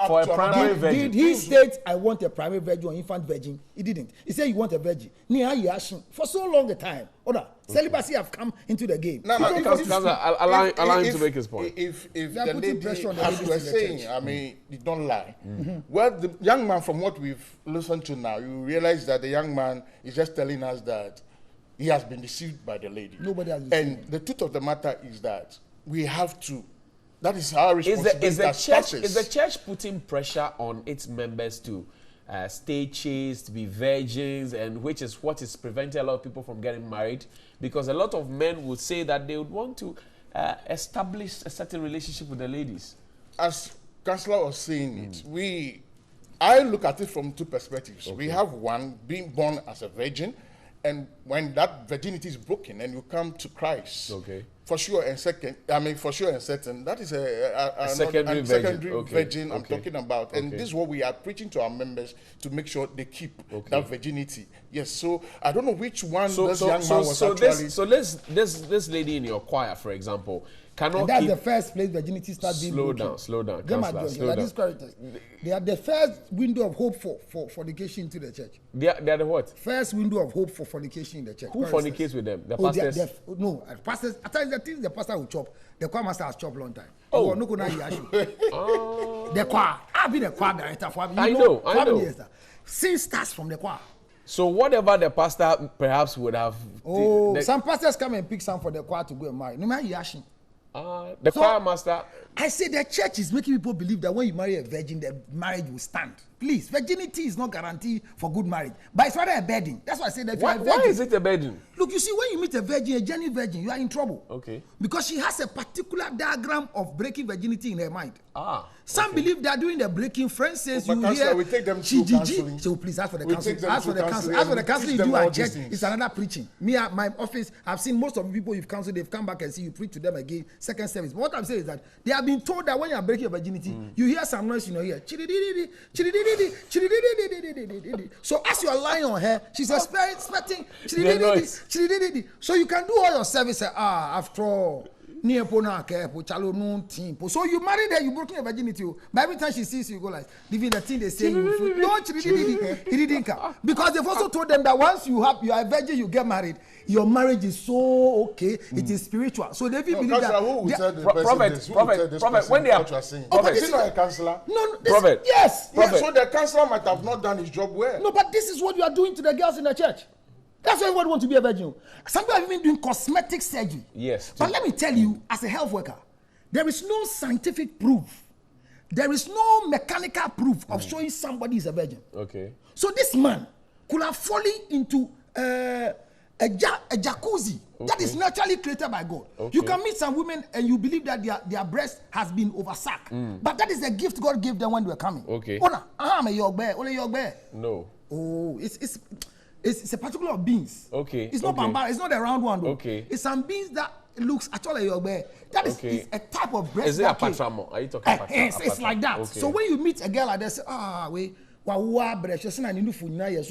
For a primary virgin. Did he state, I want a primary virgin or infant virgin? He didn't. He said, you want a virgin. For so long a time. Celibacy have come into the game. Allow him to make his point. If the lady, as you were saying, I mean, you don't lie. Well, the young man, from what we've listened to now, you realize that the young man is just telling us that he has been deceived by the lady. Nobody has deceived. And the truth of the matter is that we have to That is our responsibility. Is the church putting pressure on its members to stay chaste, be virgins, and which is what is preventing a lot of people from getting married? Because a lot of men would say that they would want to establish a certain relationship with the ladies. As Councillor was saying it, I look at it from two perspectives. We have one, being born as a virgin, and when that virginity is broken and you come to Christ, for sure and certain, that is a secondary virgin I'm talking about. And this is what we are preaching to our members to make sure they keep that virginity. Yes, so I don't know which one this young man was actually... So this lady in your choir, for example, cannot and that's keep... the first place virginity starts being broken. Slow down. They are the first window of hope for fornication to the church. They are the what? First window of hope for fornication in the church. Who fornicates with them? The pastors? No, pastors. At times the things the pastor will chop, the choir master has chopped long time. The choir. I've been a choir director for I know. years. Sin starts from the choir. So whatever the pastor perhaps would have... some pastors come and pick some for the choir to go and marry. No matter yashing. The choir master... I say the church is making people believe that when you marry a virgin, the marriage will stand. Please, virginity is not guaranteed for good marriage. But it's rather a burden. That's why I say that if you are a virgin... Why is it a burden? Look, you see, when you meet a virgin, a genuine virgin, you are in trouble. Okay. Because she has a particular diagram of breaking virginity in her mind. Some believe that during the breaking, friends says you hear... we take them through counseling. So please ask for the counseling. Ask for the counseling. Ask for the counseling you do at church. It's another preaching. Me at my office, I've seen most of the people you've counseled, they've come back and see you preach to them again, second service. But what I'm saying is that they have been told that when you are breaking your virginity, you hear some noise, you know, here. So as you are lying on her, she's expecting. So you can do all your service. After all. So you married her, you broke your virginity. But every time she sees you, go like, leaving the thing they say, because they've also told them that once you are a virgin, you get married, your marriage is so okay, it is spiritual. So they believe that. Prophet, when they are saying, is he not a counselor? No, Prophet. Yes. So the counselor might have not done his job well. No, but this is what you are doing to the girls in the church. That's why everybody wants to be a virgin. Some people have even doing cosmetic surgery. Yes. But let me tell you, as a health worker, there is no scientific proof. There is no mechanical proof of showing somebody is a virgin. Okay. So this man could have fallen into a jacuzzi that is naturally created by God. Okay. You can meet some women and you believe that their breast has been oversucked. But that is the gift God gave them when they were coming. Okay. No. Oh, it's a particular beans. Okay. It's not bambara. It's not a round one. Though. Okay. It's some beans that looks actually your bear. That is it's a type of breast. Is it a patramo? Are you talking about? It's like that. Okay. So when you meet a girl like this, so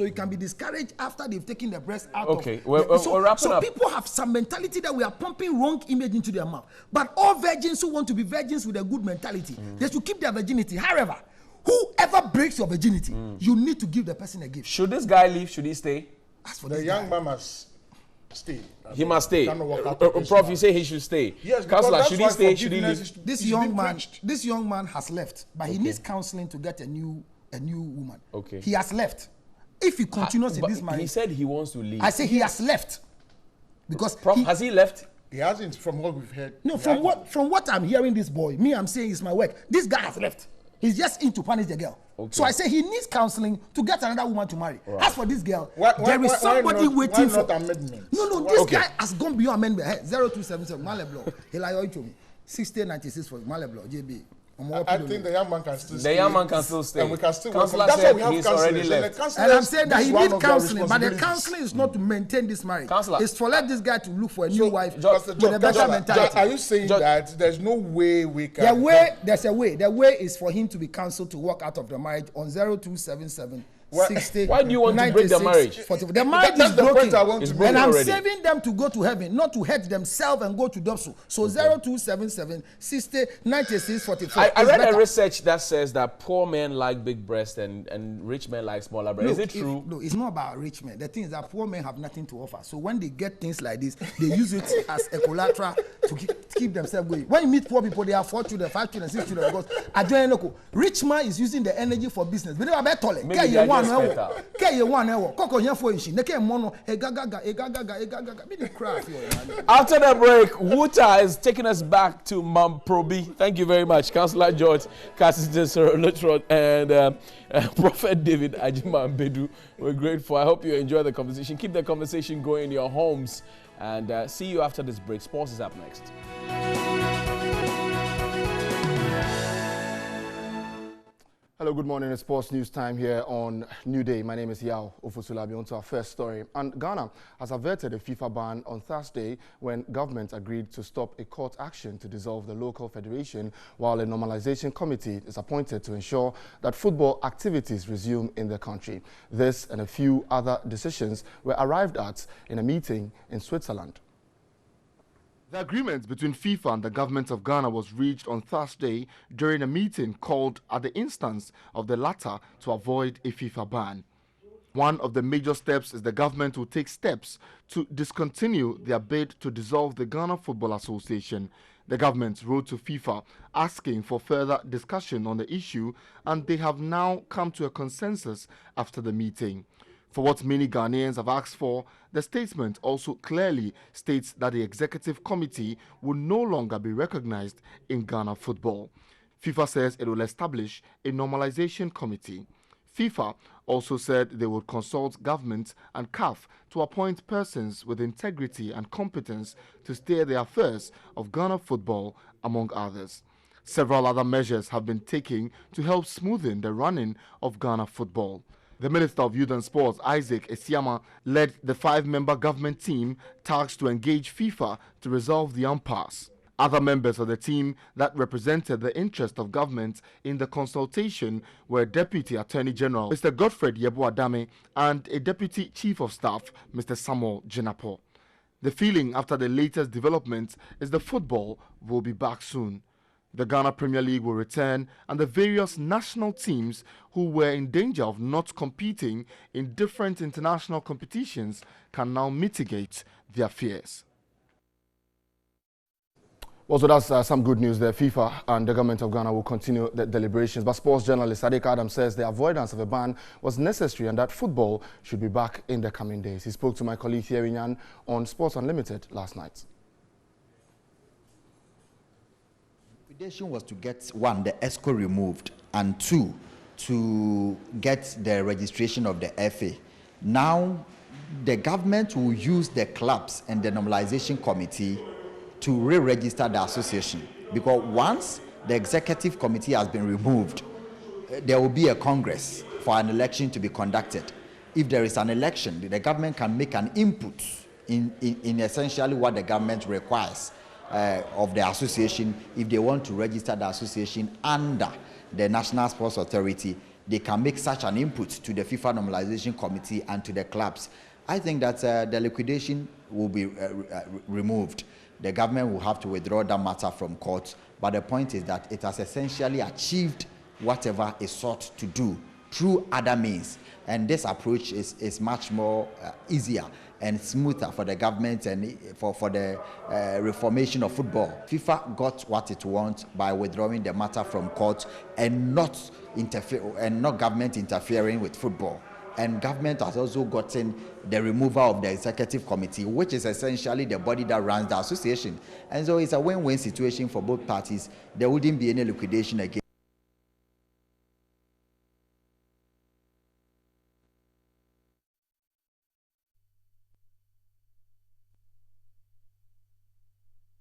you can be discouraged after they've taken the breast out of. So people have some mentality that we are pumping wrong image into their mouth. But all virgins who want to be virgins with a good mentality, they should keep their virginity. However, whoever breaks your virginity, you need to give the person a gift. Should this guy leave? Should he stay? As for the young man must stay. He must stay. Prof, you say he should stay. Yes, Counselor, should he stay? Should he leave? This young man has left, but he needs counseling to get a new woman. Okay. He has left. If he continues in this marriage, he said he wants to leave. I say he has left because Prof, has he left? He hasn't, from what we've heard. No, from what I'm hearing, this boy, I'm saying it's my work. This guy has left. He's just in to punish the girl. Okay. So I say he needs counseling to get another woman to marry. Right. As for this girl, there is somebody waiting for. No, this guy has gone beyond amendment. Hey, 0277 Maleblo. Helayo to me. 6096 for Maleblo. JB. I think the young man can still stay. The young man can still stay. And we can still Counselor said he's already left. And I'm saying that he needs counseling, but the counseling is not to maintain this marriage. Counselor. It's for let this guy to look for a new wife with a better mentality. Are you saying that there's no way we can... There's a way. The way is for him to be counseled to walk out of the marriage on 0277 60. Why do you want to break the marriage? 40. The marriage is broken. And I'm already saving them to go to heaven, not to hurt themselves and go to Dobsu. So 0277 60 96 44. I read a research that says that poor men like big breasts and rich men like smaller breasts. Is it true? No, it's not about rich men. The thing is that poor men have nothing to offer. So when they get things like this, they use it as a collateral to keep themselves going. When you meet poor people, they have 4 children, 5 children, 6 children. Because rich man is using the energy for business. But they are better. one ewo. Ke ye one ewo. Koko yen fo nshi. Ne ke mono egaga. Me the craft. After the break, Wuta is taking us back to Mam Probi. Thank you very much, Councillor George, Cassius Luttrod, and Prophet David Ajima Bedu. We're grateful. I hope you enjoy the conversation. Keep the conversation going in your homes, and see you after this break. Sports is up next. Hello, good morning. It's Sports News Time here on New Day. My name is Yao Ofusulabi. On to our first story. And Ghana has averted a FIFA ban on Thursday when government agreed to stop a court action to dissolve the local federation, while a normalization committee is appointed to ensure that football activities resume in the country. This and a few other decisions were arrived at in a meeting in Switzerland. The agreement between FIFA and the government of Ghana was reached on Thursday during a meeting called at the instance of the latter to avoid a FIFA ban. One of the major steps is the government will take steps to discontinue their bid to dissolve the Ghana Football Association. The government wrote to FIFA asking for further discussion on the issue, and they have now come to a consensus after the meeting. For what many Ghanaians have asked for, the statement also clearly states that the executive committee will no longer be recognized in Ghana football. FIFA says it will establish a normalization committee. FIFA also said they would consult government and CAF to appoint persons with integrity and competence to steer the affairs of Ghana football, among others. Several other measures have been taken to help smoothen the running of Ghana football. The Minister of Youth and Sports, Isaac Esiama, led the 5-member government team tasked to engage FIFA to resolve the impasse. Other members of the team that represented the interest of government in the consultation were Deputy Attorney General Mr. Godfred Yeboah-Dame and a Deputy Chief of Staff, Mr. Samuel Jinapo. The feeling after the latest development is the football will be back soon. The Ghana Premier League will return, and the various national teams who were in danger of not competing in different international competitions can now mitigate their fears. Also, that's some good news there. FIFA and the government of Ghana will continue the deliberations. But sports journalist Sadiq Adam says the avoidance of a ban was necessary and that football should be back in the coming days. He spoke to my colleague Thierry Nyan on Sports Unlimited last night. Was to get, one, the ESCO removed, and two, to get the registration of the FA. Now, the government will use the clubs and the normalization committee to re-register the association, because once the executive committee has been removed, there will be a congress for an election to be conducted. If there is an election, the government can make an input in essentially what the government requires of the association. If they want to register the association under the National Sports Authority, they can make such an input to the FIFA Normalization Committee and to the clubs. I think that the liquidation will be removed. The government will have to withdraw that matter from court, but the point is that it has essentially achieved whatever it sought to do through other means, and this approach is much more easier and smoother for the government and for the reformation of football. FIFA got what it wants by withdrawing the matter from court and not government interfering with football. And government has also gotten the removal of the executive committee, which is essentially the body that runs the association. And so it's a win-win situation for both parties. There wouldn't be any liquidation again.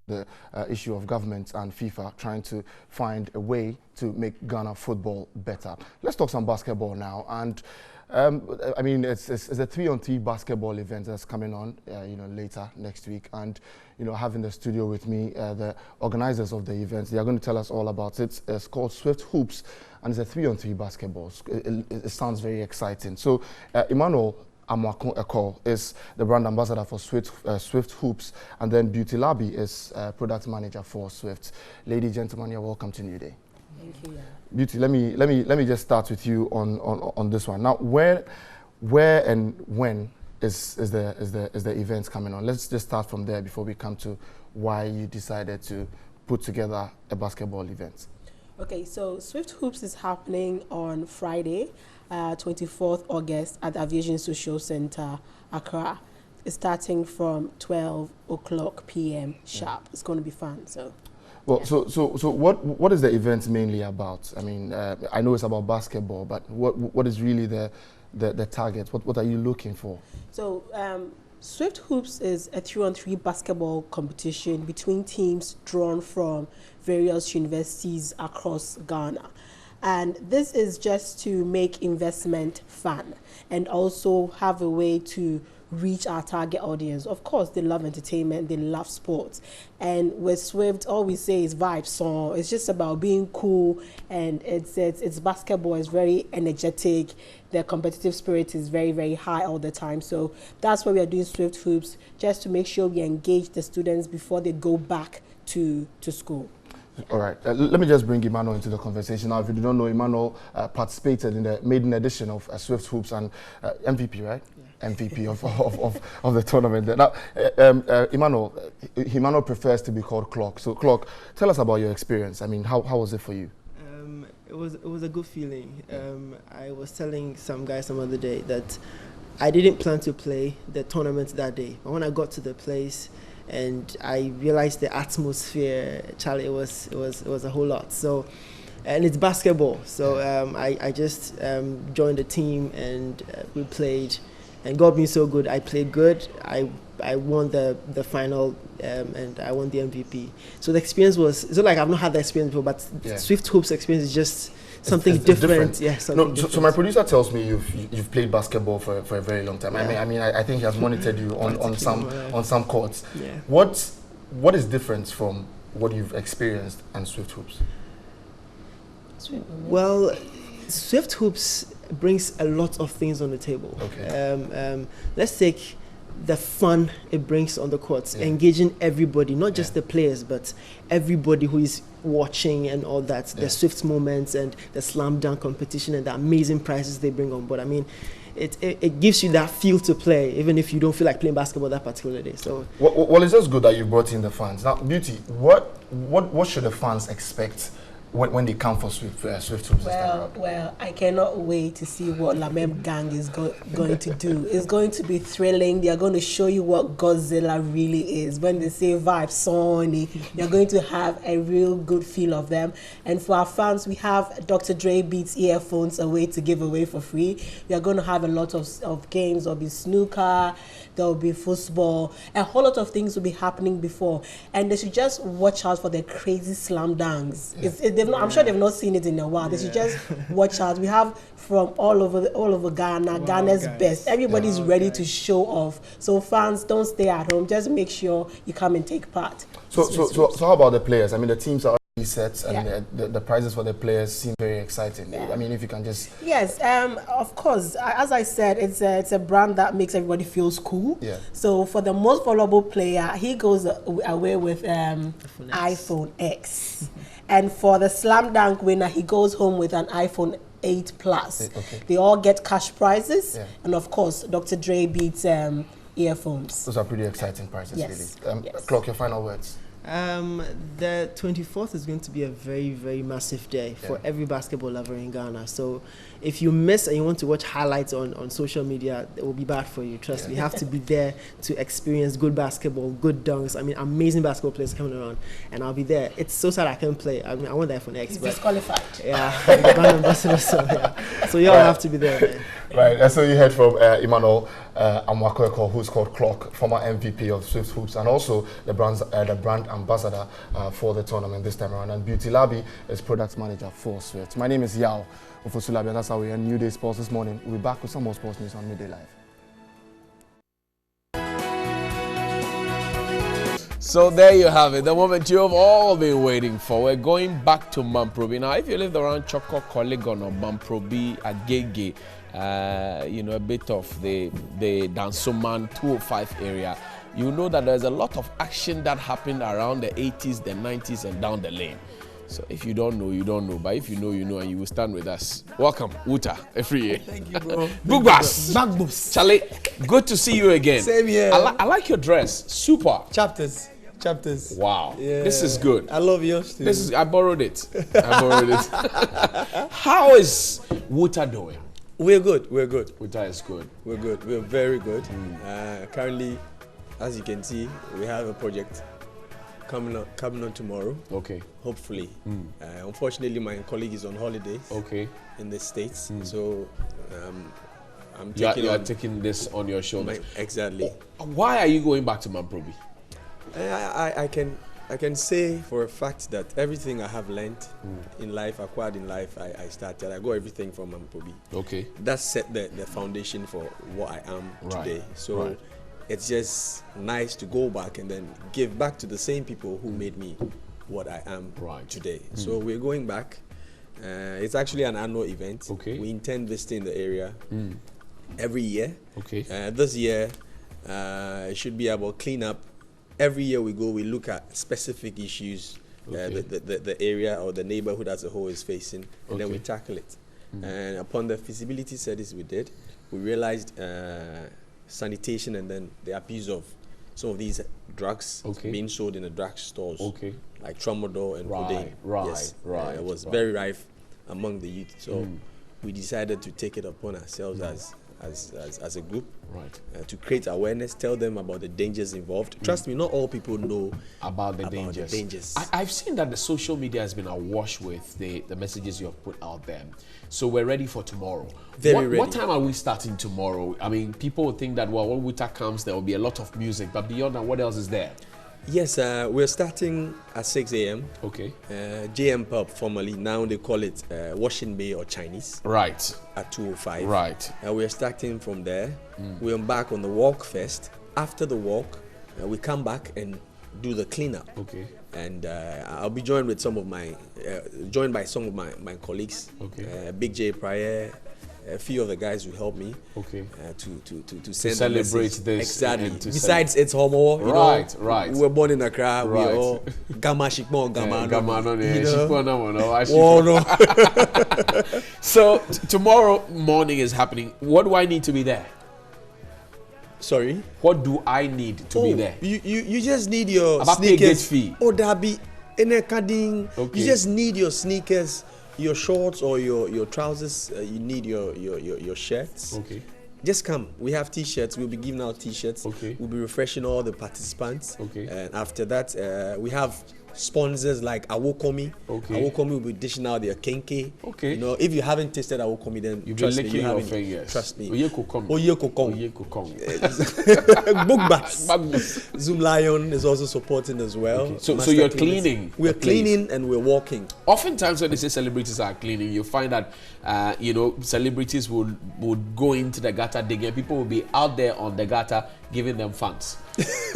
The issue of government and FIFA trying to find a way to make Ghana football better. Let's talk some basketball now. And I mean, it's a 3-on-3 basketball event that's coming on, later next week. And, having the studio with me, the organizers of the event, they are going to tell us all about it. It's called Swift Hoops, and it's a 3-on-3 basketball. It sounds very exciting. So, Emmanuel Amwako is the brand ambassador for Swift Hoops, and then Beauty Labi is product manager for Swift. Ladies, gentlemen, you're welcome to New Day. Thank you. Yeah. Beauty, let me just start with you on this one. Now, where and when is the event coming on? Let's just start from there before we come to why you decided to put together a basketball event. Okay, so Swift Hoops is happening on Friday 24th August at the Aviation Social Center, Accra. It's starting from 12 o'clock p.m. sharp. It's going to be fun. So. Well, yeah. so what is the event mainly about? I mean, I know it's about basketball, but what is really the target? What are you looking for? So Swift Hoops is a 3-on-3 basketball competition between teams drawn from various universities across Ghana. And this is just to make investment fun and also have a way to reach our target audience. Of course, they love entertainment, they love sports. And with Swift, all we say is vibe song. It's just about being cool, and it's basketball. It's very energetic. The competitive spirit is very, very high all the time. So that's why we are doing Swift Hoops, just to make sure we engage the students before they go back to school. All right, let me just bring Emmanuel into the conversation. Now, if you do not know, Emmanuel participated in the maiden edition of Swift Hoops and MVP, right? Yeah. MVP of the tournament. Now, Emmanuel prefers to be called Clock. So, Clock, tell us about your experience. I mean, how was it for you? It was a good feeling. I was telling some guys some other day that I didn't plan to play the tournament that day, but when I got to the place and I realized the atmosphere, Charlie, it was a whole lot. So, and it's basketball. So I just joined the team and we played, and God being so good, I played good. I won the final and I won the MVP. So the experience was, it's not like I've not had the experience before, but Swift Hoops experience is just something different. Yeah, something different. So my producer tells me you've played basketball for a very long time. Yeah. I think he has monitored you on some courts. Yeah. What is different from what you've experienced and Swift Hoops? Well, Swift Hoops brings a lot of things on the table. Okay. Let's take the fun it brings on the courts, engaging everybody, not just the players, but everybody who is watching and all that, the Swift moments and the slam dunk competition and the amazing prizes they bring on board. I mean, it gives you that feel to play, even if you don't feel like playing basketball that particular day. So, well, it's just good that you brought in the fans. Now, Beauty, what should the fans expect when they come for Swift Hoops? Well, I cannot wait to see what Lamem Gang is going to do. It's going to be thrilling. They are going to show you what Godzilla really is. When they say vibe, Sony, you're going to have a real good feel of them. And for our fans, we have Dr. Dre Beats earphones away to give away for free. We are going to have a lot of games. There'll be snooker, there'll be football, a whole lot of things will be happening before. And they should just watch out for the crazy slam dunks. I'm sure they've not seen it in a while. They should just watch out. We have from all over Ghana, Ghana's best. Everybody's ready to show off. So fans, don't stay at home. Just make sure you come and take part. So how about the players? I mean, the teams are already set, and the prizes for the players seem very exciting. I mean, if you can just... Yes, of course. As I said, it's a brand that makes everybody feels cool. Yeah. So for the most valuable player, he goes away with iPhone X. And for the slam dunk winner, he goes home with an iPhone 8 Plus. Okay. They all get cash prizes, and of course, Dr. Dre Beats earphones. Those are pretty exciting prizes, really. Yes. Clock, your final words. The 24th is going to be a very, very massive day for every basketball lover in Ghana. So if you miss and you want to watch highlights on social media, it will be bad for you. Trust me, you have to be there to experience good basketball, good dunks. I mean, amazing basketball players coming around, and I'll be there. It's so sad I can't play. I mean, I want the iPhone X. He's disqualified. Yeah, I'm the brand ambassador, so you all have to be there, man. Right, and so you heard from Emmanuel Amwakweko, who's called Clock, former MVP of Swift Hoops, and also the brand ambassador for the tournament this time around. And Beauty Labi is product manager for Swift. My name is Yao Ofosulabi, and that's how we end New Day Sports this morning. We'll be back with some more sports news on Midday Live. So there you have it, the moment you've all been waiting for. We're going back to Mamprobi. Now, if you live around Choko, Kolegon, or Mamprobi, Agege, a bit of the Dansoman 205 area, you know that there's a lot of action that happened around the 80s, the 90s, and down the lane. So if you don't know, you don't know. But if you know, you know, and you will stand with us. Welcome, Uta, every year. Thank you, bro. Bugbas. Bagbus. Charlie, good to see you again. Same here. I like your dress. Super. Chapters. Wow. Yeah. This is good. I love yours too. I borrowed it. How is Uta doing? We're good. We're good. Wuta is good. We're good. We're very good. Currently, as you can see, we have a project coming on tomorrow. Okay. Hopefully. Unfortunately, my colleague is on holidays. Okay. In the States, so I'm taking this on your shoulders. Exactly. Why are you going back to Mamprobi? I can say for a fact that everything I have learned in life, acquired in life, I started. I got everything from Mamprobi. Okay. That set the foundation for what I am today. So it's just nice to go back and then give back to the same people who made me what I am today. So we're going back. It's actually an annual event. Okay. We intend visiting the area every year. Okay. This year, it should be about cleanup. Every year we go, we look at specific issues the area or the neighborhood as a whole is facing, and then we tackle it. And upon the feasibility studies we did, we realized sanitation and then the abuse of some of these drugs being sold in the drug stores, like tramadol and codeine. It was very rife among the youth. So we decided to take it upon ourselves as a group to create awareness, tell them about the dangers involved. Trust me, not all people know about the dangers. I've seen that the social media has been awash with the messages you have put out there. So we're ready for tomorrow. Very ready. What time are we starting tomorrow? I mean, people would think that, well, when winter comes, there will be a lot of music. But beyond that, what else is there? Yes, we're starting at 6 a.m. Okay. JM Pub, formerly, now they call it Washing Bay or Chinese. Right. At 2:05. Right. We're starting from there. We embark on the walk first. After the walk, we come back and do the cleanup. Okay. And I'll be joined with some of my, by some of my colleagues. Okay. Big J Prior, a few of the guys who help me. Okay. To celebrate this. Exactly. Besides, it's homo. Right. We were born in Accra. We are all Gamma Shikmo, Gamma. So tomorrow morning is happening. What do I need to be there? Sorry? What do I need to be there? You just need your sneakers. Gate fee. Oh, Dabi. You just need your sneakers, your shorts or your trousers. You need your shirts. Okay. Just come. We have t-shirts. We'll be giving out t-shirts. Okay. We'll be refreshing all the participants. Okay. And after that, we have sponsors like Awokomi. Okay. Awokomi will be dishing out their kenke. Okay. You know, if you haven't tasted Awokomi, then you've been licking your fingers. Trust me. Oyekokong. Bookbats. Zoom Lion is also supporting as well. Okay. So you're cleaning. We're cleaning and we're walking. Oftentimes when they say celebrities are cleaning, you find that celebrities would go into the gutter digging. People will be out there on the gutter giving them funds.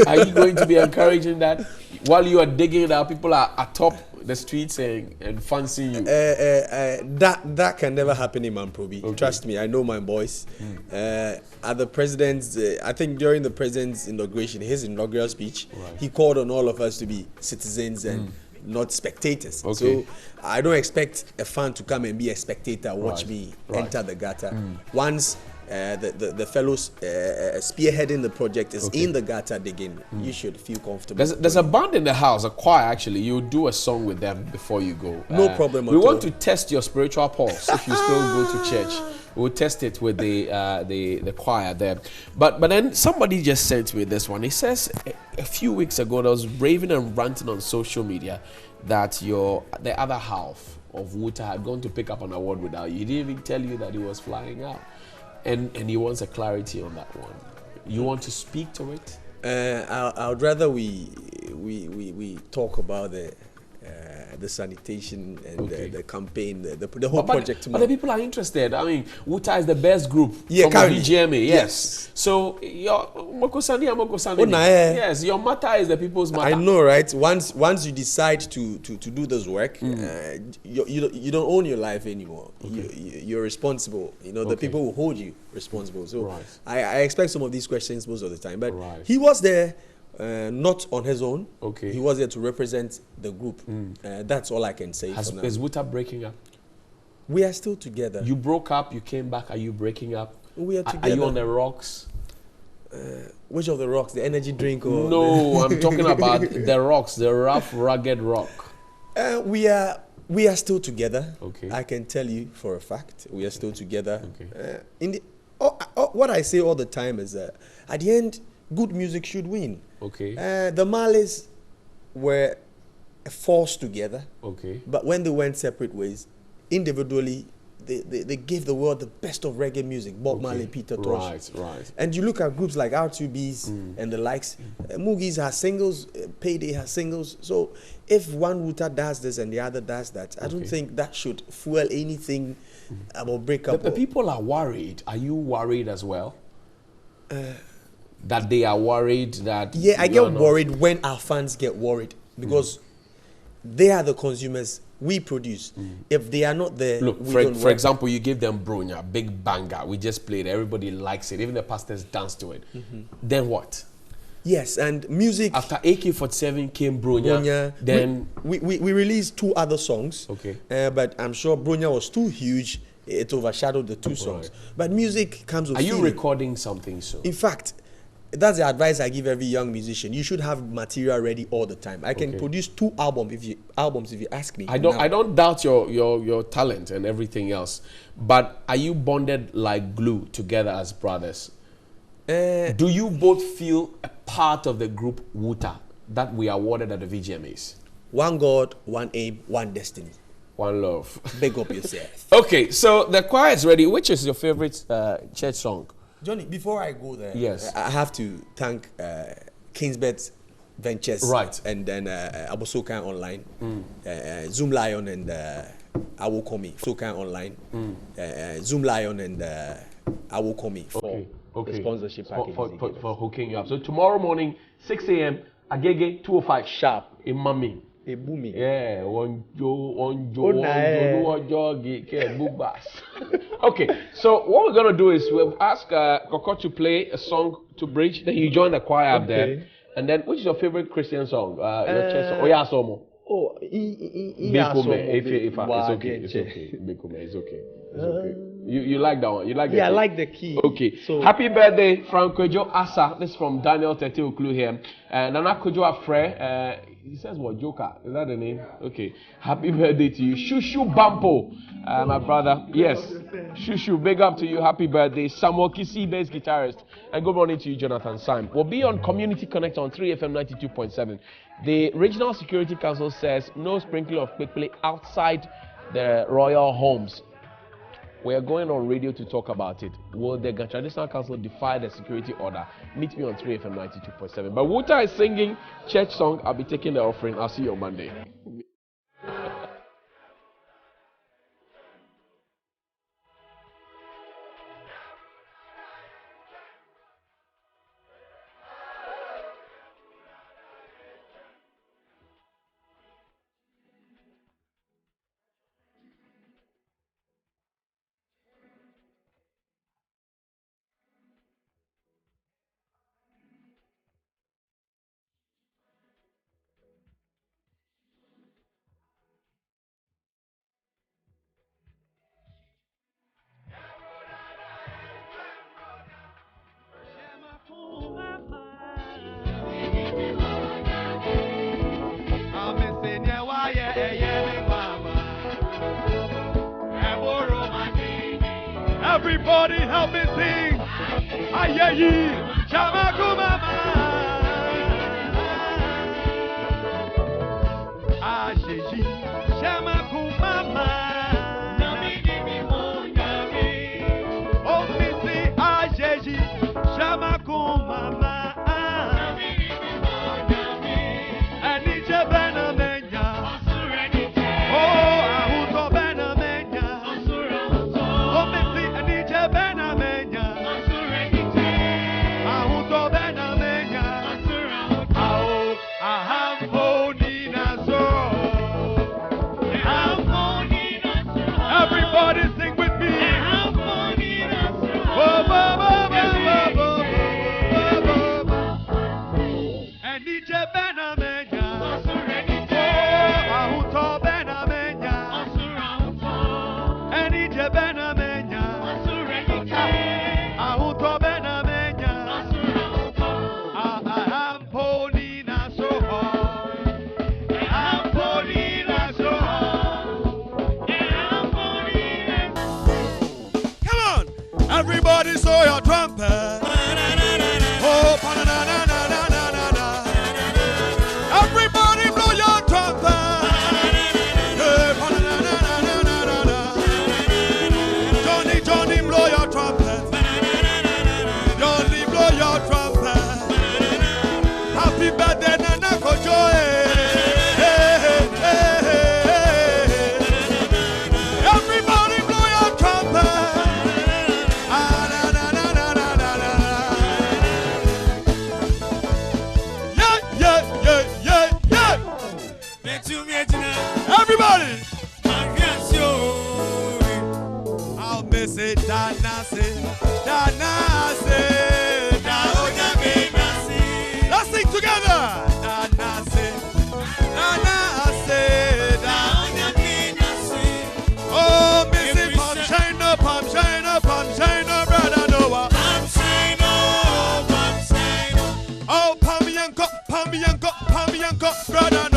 Are you going to be encouraging that while you are digging it out? People are atop the streets and fancying you. That can never happen in Mamprobi. Okay. Trust me, I know my boys. At the president's, I think during the president's inauguration, his inaugural speech, he called on all of us to be citizens and not spectators. Okay. So I don't expect a fan to come and be a spectator, watch me enter the gutter. Once the fellows spearheading the project is in the gutter digging, you should feel comfortable. There's a band in the house, a choir actually. You do a song with them before you go. No problem at all. We want to test your spiritual pulse if you still go to church. We'll test it with the choir there. But then somebody just sent me this one. He says a few weeks ago, I was raving and ranting on social media that the other half of Wuta had gone to pick up an award without you. He didn't even tell you that he was flying out. And he wants a clarity on that one. You want to speak to it? I'd rather we talk about the sanitation and the campaign, the whole project. But the people are interested. I mean, Wuta is the best group from the VGMA. Yes. So your Mokosani. Yes, your matter is the people's matter. I know, right? Once you decide to do this work, you don't own your life anymore. You're responsible. You know, the people will hold you responsible. So I expect some of these questions most of the time. But he was there. Not on his own. Okay. He was there to represent the group. That's all I can say. Is Wuta breaking up? We are still together. You broke up, you came back. Are you breaking up? We are together. Are you on the rocks? Which of the rocks? The energy drink or? No, I'm talking about the rocks, the rough, rugged rock. We are We are still together. Okay. I can tell you for a fact we are still together. Okay. What I say all the time is at the end, good music should win. Okay. The Marleys were forced together. Okay. But when they went separate ways, individually, they gave the world the best of reggae music. Bob Marley, Peter Tosh. Right. And you look at groups like R2Bs and the likes. Moogie's has singles, Payday has singles. So if one Wuta does this and the other does that, I don't think that should fuel anything about breakup. The people are worried. Are you worried as well? That they are worried that... Yeah, I get worried when our fans get worried because they are the consumers we produce. If they are not there, look, we don't for example, you give them Bronya, big banger. We just played it. Everybody likes it. Even the pastors dance to it. Then what? Yes, and music. After AK-47 came Bronya, then we released 2 other songs. Okay. But I'm sure Bronya was too huge. It overshadowed the 2 songs. But music comes with Are you feeling. recording something soon? In fact, that's the advice I give every young musician. You should have material ready all the time. I can produce 2 albums if you ask me. I don't doubt your talent and everything else, but are you bonded like glue together as brothers? Do you both feel a part of the group Wuta that we awarded at the VGMAs? One God, one aim, one destiny. One love. Big up yourself. Okay, so the choir is ready. Which is your favorite church song? Johnny, before I go there, yes, I have to thank Kingsbet Ventures, right, and then Abosokan Online, Zoom Lion and Awokomi, Sokan Online, Zoom Lion and Awokomi for the sponsorship package for hooking you up. So tomorrow morning, 6 a.m. Agege 205 sharp in Mami. Yeah, okay, so what we're gonna do is we'll ask Koko to play a song to bridge. Then you join the choir up there. And then, which is your favorite Christian song? Your church song? Oya Somo. Oh, it's okay. It's okay. It's okay. It's okay. You like that one? You like? Yeah, I like the key. Okay. So happy birthday, Frank Kojo Asa. This is from Daniel Tete Oklu here. Nana Kojo Afre. He says what? Joker. Is that the name? Okay. Happy birthday to you, Shushu Bampo, my brother. Yes, Shushu. Big up to you. Happy birthday, Samuel Kisi, bass guitarist. And good morning to you, Jonathan Syme. We'll be on Community Connect on 3FM 92.7. The Regional Security Council says no sprinkling of quick play outside the royal homes. We are going on radio to talk about it. Will the Traditional Council defy the security order? Meet me on 3FM 92.7. But Wuta is singing church song. I'll be taking the offering. I'll see you on Monday. Everybody help me sing. Ayeyi, Chamaku Mama. Ayeyi, Chamaku Mama. Oh, Missy, Ayeyi, Chamaku Mama. Anija Benamenya. Oh, Ahuto Benamenya. Oh, Missy, Anija Benamenya. Ahuto Benamenya. Oh, Ahampo Ninazo. Everybody sing with me. Oh, ba, ba, ba, ba, ba, ba, ba, ba. Anija Benamenya. Oh, Ahuto Benamenya. Anija Benamenya. Ahuto Benamenya. Ahampo Ninazo. Ahampo Ninazo. Everybody saw your trumpet. Oh, pa-na-na-na-na-na-na-na. Everybody blow your trumpet. Hey, pa-na-na-na-na-na-na-na. Johnny, Johnny, blow your trumpet. Johnny, blow your trumpet. Happy birthday, Nana Kojo. Everybody blow your trumpet. Everybody! I'll miss it, Danase. Let's sing together. Danase. Oh, miss it, Pam Shiner, brother Noah. Oh, Pam Yanko, brother